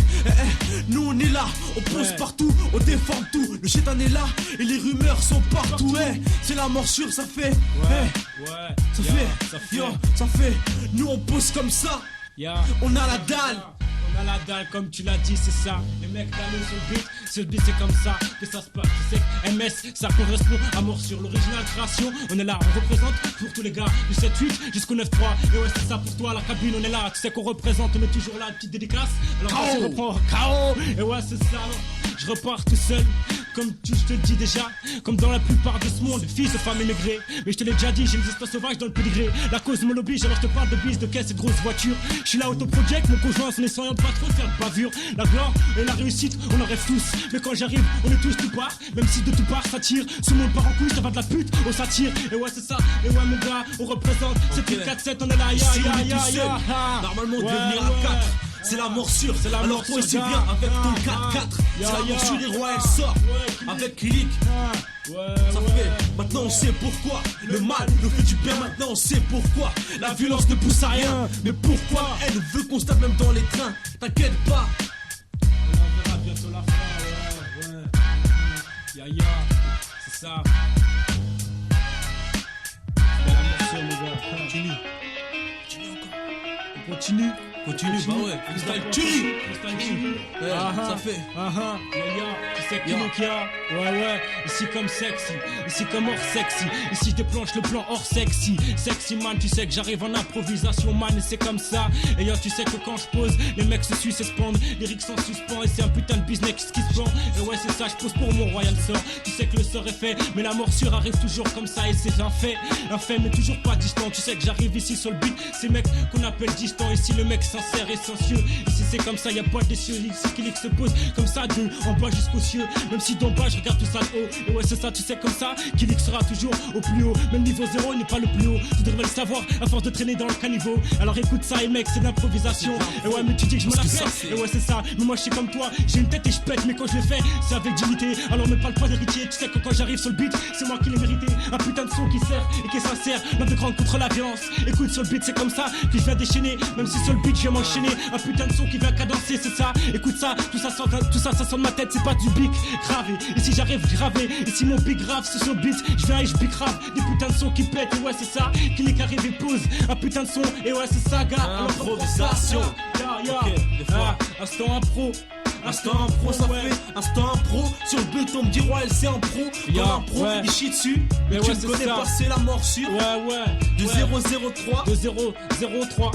nous on est là, on pose partout, on déforme tout. Le chétan est là et les rumeurs sont partout. C'est la morsure, ça fait, ça fait. Nous on pose comme ça, on a la dalle. On a la dalle comme tu l'as dit, c'est ça. Les mecs d'aller sur le beat c'est comme ça que ça se passe. Tu sais que MS ça correspond à morsure, l'original création. On est là, on représente pour tous les gars du 7-8 jusqu'au 9-3. Et ouais c'est ça pour toi la cabine, on est là. Tu sais qu'on représente, on est toujours là, petite dédicace. Alors on reprend KO. Et ouais c'est ça, je repars tout seul. Comme je te le dis déjà, comme dans la plupart de ce monde, fils de femmes émigrées. Mais je te l'ai déjà dit, j'ai une espèce sauvage dans le pédigré. La cause me l'oblige, alors je te parle de bis, de caisse et de grosses voitures. Je suis là autoproject, mon conjoint s'en est soignant de pas trop faire de bavure. La gloire et la réussite, on en rêve tous. Mais quand j'arrive, on est tous tout part. Même si de tout part ça tire, sous mon part en couille, ça va de la pute, on s'attire. Et ouais c'est ça, et ouais mon gars, on représente. C'est plus 4-7, on est là, ya. Normalement on devait venir à 4. C'est la morsure, c'est la morsure. Alors toi aussi bien avec ton 4-4. C'est la morsure des rois, elle sort avec clic. Ça fait, maintenant on sait pourquoi le mal nous fait du bien, maintenant on sait pourquoi la violence ne pousse à rien. Mais pourquoi elle veut qu'on se tape même dans les trains? T'inquiète pas, on verra bientôt la fin, ya, c'est ça. C'est la morsure les gars, continue encore. Continue, bah ouais, freestyle tue. Ça fait. Tu sais qui ouais, ici comme sexy, ici comme hors sexy. Ici je déclenche le plan hors sexy. Sexy man, tu sais que j'arrive en improvisation man et c'est comme ça. Et yo, tu sais que quand je pose, les mecs se sucent et se pendent. Les rigs sont suspens et c'est un putain de business qui se pend. Et ouais c'est ça, je pose pour mon royal sort. Tu sais que le sort est fait, mais la morsure arrive toujours comme ça. Et c'est un fait mais toujours pas distant. Tu sais que j'arrive ici sur le beat, ces mecs qu'on appelle distants. Ici le mec sincère et silencieux. Ici c'est comme ça, y'a pas de cieux. Ici qu'il se pose comme ça de en bas jusqu'aux cieux. Même si d'en bas je regarde tout ça de haut. Et ouais c'est ça, tu sais comme ça qu'il sera toujours au plus haut. Même niveau 0 n'est pas le plus haut. Tu devrais le savoir à force de traîner dans le caniveau. Alors écoute ça et mec c'est de l'improvisation. Et ouais mais tu dis que je me la fais. Et ouais c'est ça, mais moi je suis comme toi. J'ai une tête et je pète, mais quand je le fais c'est avec dignité. Alors ne parle pas d'héritier. Tu sais que quand j'arrive sur le beat c'est moi qui l'ai mérité. Un putain de son qui sert et qui est sincère. L'un de grande contre la violence. Écoute sur le beat c'est comme ça. Puis je viens déchaîner. Même si sur le beat je vais m'enchaîner un putain de son qui vient cadencer, c'est ça. Écoute ça, tout ça sort de ma tête, c'est pas du bic gravé. Et si j'arrive gravé, et si mon bic grave c'est sur le beat, je viens et je bic grave des putains de sons qui pètent, et ouais c'est ça. Qui n'est qu'arrive et pose un putain de son, et ouais c'est ça gars. Improvisation. Instant impro. Instant impro, ça fait instant impro. Sur le béton, me dit ouais, elle c'est un pro. Dans l'impro, il chie dessus. Mais tu me connais pas, c'est la morsure. De 003. De 003.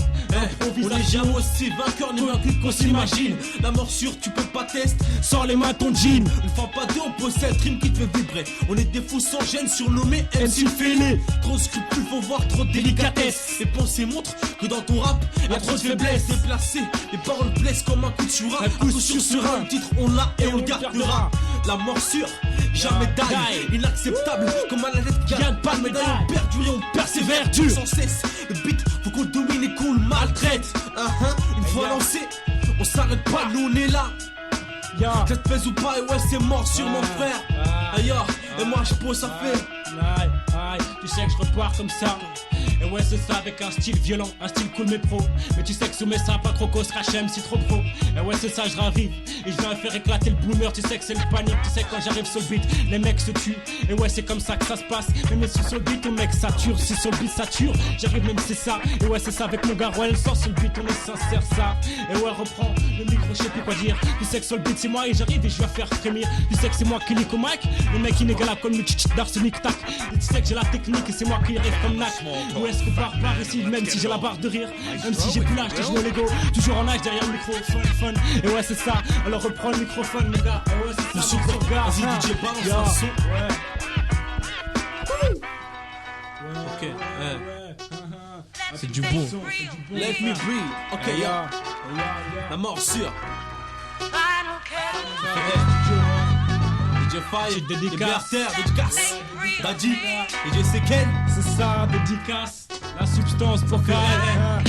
On est jamais aussi vainqueur ni vaincu qu'on s'imagine. La morsure, tu peux pas tester. Sors les mains ton jean. Une fois pas deux, on possède rime qui te fait vibrer. On est des fous sans gêne, surnommés MC Félé. Trop de scrupules, faut voir trop de délicatesse. Les pensées montrent que dans ton rap, y'a trop de faiblesse. Déplacé, les paroles blessent comme un coup de surat. Un coup sur un titre, on l'a et on le gardera. La morsure, jamais die. Inacceptable, comme à la lettre qui gagne pas de médaille. On perdure et on persévère dur. Sans cesse, le beat, faut qu'on le domine et qu'on le maltraite. Une fois lancé, on s'arrête pas, nous on est là. Que ça te pèse ou pas, et ouais c'est mort sur mon frère. Ailleurs, et moi je pose, ça fait. Tu sais que je repars comme ça. Et ouais c'est ça, avec un style violent, un style cool mais pro. Mais tu sais que sous mes ça pas trop cause HM si trop pro. Et ouais c'est ça, je ravive. Et je viens faire éclater le boomer. Tu sais que c'est le panique, tu sais que quand j'arrive sur le beat, les mecs se tuent. Et ouais c'est comme ça que ça se passe. Même si sur le beat ton mec sature, si sur le beat sature, j'arrive même c'est ça. Et ouais c'est ça avec mon gars, ouais elle sort sur le beat, on est sincère ça. Et ouais reprends le micro, je sais plus quoi dire. Tu sais que sur le beat c'est moi et j'arrive et je vais faire frémir. Tu sais que c'est moi qui nique au mic. Le mec inégalable comme le tchit d'arsenic tac. Et tu sais que j'ai la technique et c'est moi qui arrive comme Nac. Où est-ce que par ici, même si j'ai la barre de rire, même si j'ai plus l'âge de jouer au Lego, toujours en âge derrière le micro, fun. Et ouais c'est ça, alors reprends le microphone les gars. Et ouais c'est ça, mon gars. Vas-y DJ balance un son. Ok, c'est du beau. Let me breathe. Ok, la morsure. DJ Five, dédicace, Daddy, DJ Seken. C'est ça, dédicace, la substance pour Karen.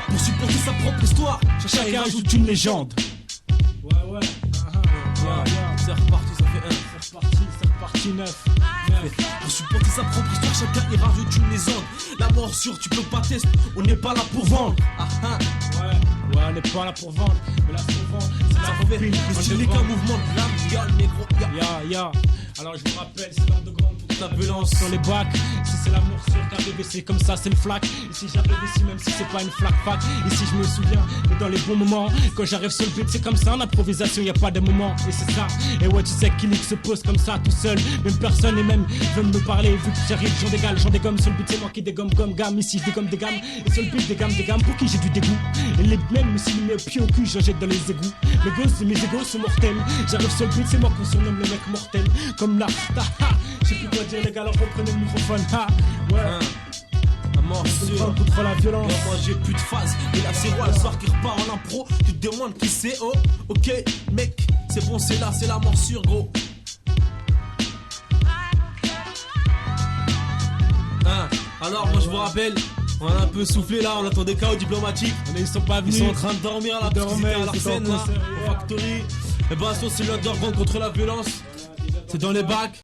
Pour supporter sa propre histoire, chacun ajoute une légende. Ouais. C'est reparti, ça fait C'est reparti 9. Pour supporter sa propre histoire, chacun y rajoute une légende. La morsure, tu peux pas tester, on n'est pas là pour vendre. Ouais, on n'est pas là pour vendre, mais là pour vendre, c'est la copine. Ce n'est qu'un mouvement de l'âme, y'a le négro, Alors je vous rappelle, c'est l'underground pour toute la violence sur les bacs. Si c'est la morsure qui arrive, c'est comme ça, c'est le flac. Et si j'arrive ici, même si c'est pas une flac fac. Ici je me souviens, mais dans les bons moments, quand j'arrive sur le beat, c'est comme ça, en improvisation, y a pas de moment. Et c'est ça, et ouais, tu sais qu'il se pose comme ça, tout seul. Même personne, et même veut me parler, vu que j'arrive, j'en dégomme sur le beat, c'est moi qui dégomme comme gamme. Ici je dégomme des gammes, et sur le beat, des gammes, pour qui j'ai du dégoût. Et les mêmes, si je mets le pied au cul, j'en jette dans les égouts. Mes égos sont mortels. J'arrive sur le beat, c'est moi qu'on surnomme les mecs mortels. Comme là, je sais plus quoi dire, les gars, alors reprenez le microphone. La morsure contre la violence. Moi j'ai plus de phase. Et là c'est roi le soir qui repart en impro. Tu te demandes qui c'est. Oh, ok, mec, c'est bon, c'est là, c'est la morsure, gros. Alors, moi je vous rappelle. On a un peu soufflé là, on attend des chaos diplomatiques. Ils sont pas venus. Ils sont en train de dormir là, parce qu'ils étaient à Larsen là, au Factory. Et bah, c'est l'underground contre la violence. C'est dans les bacs.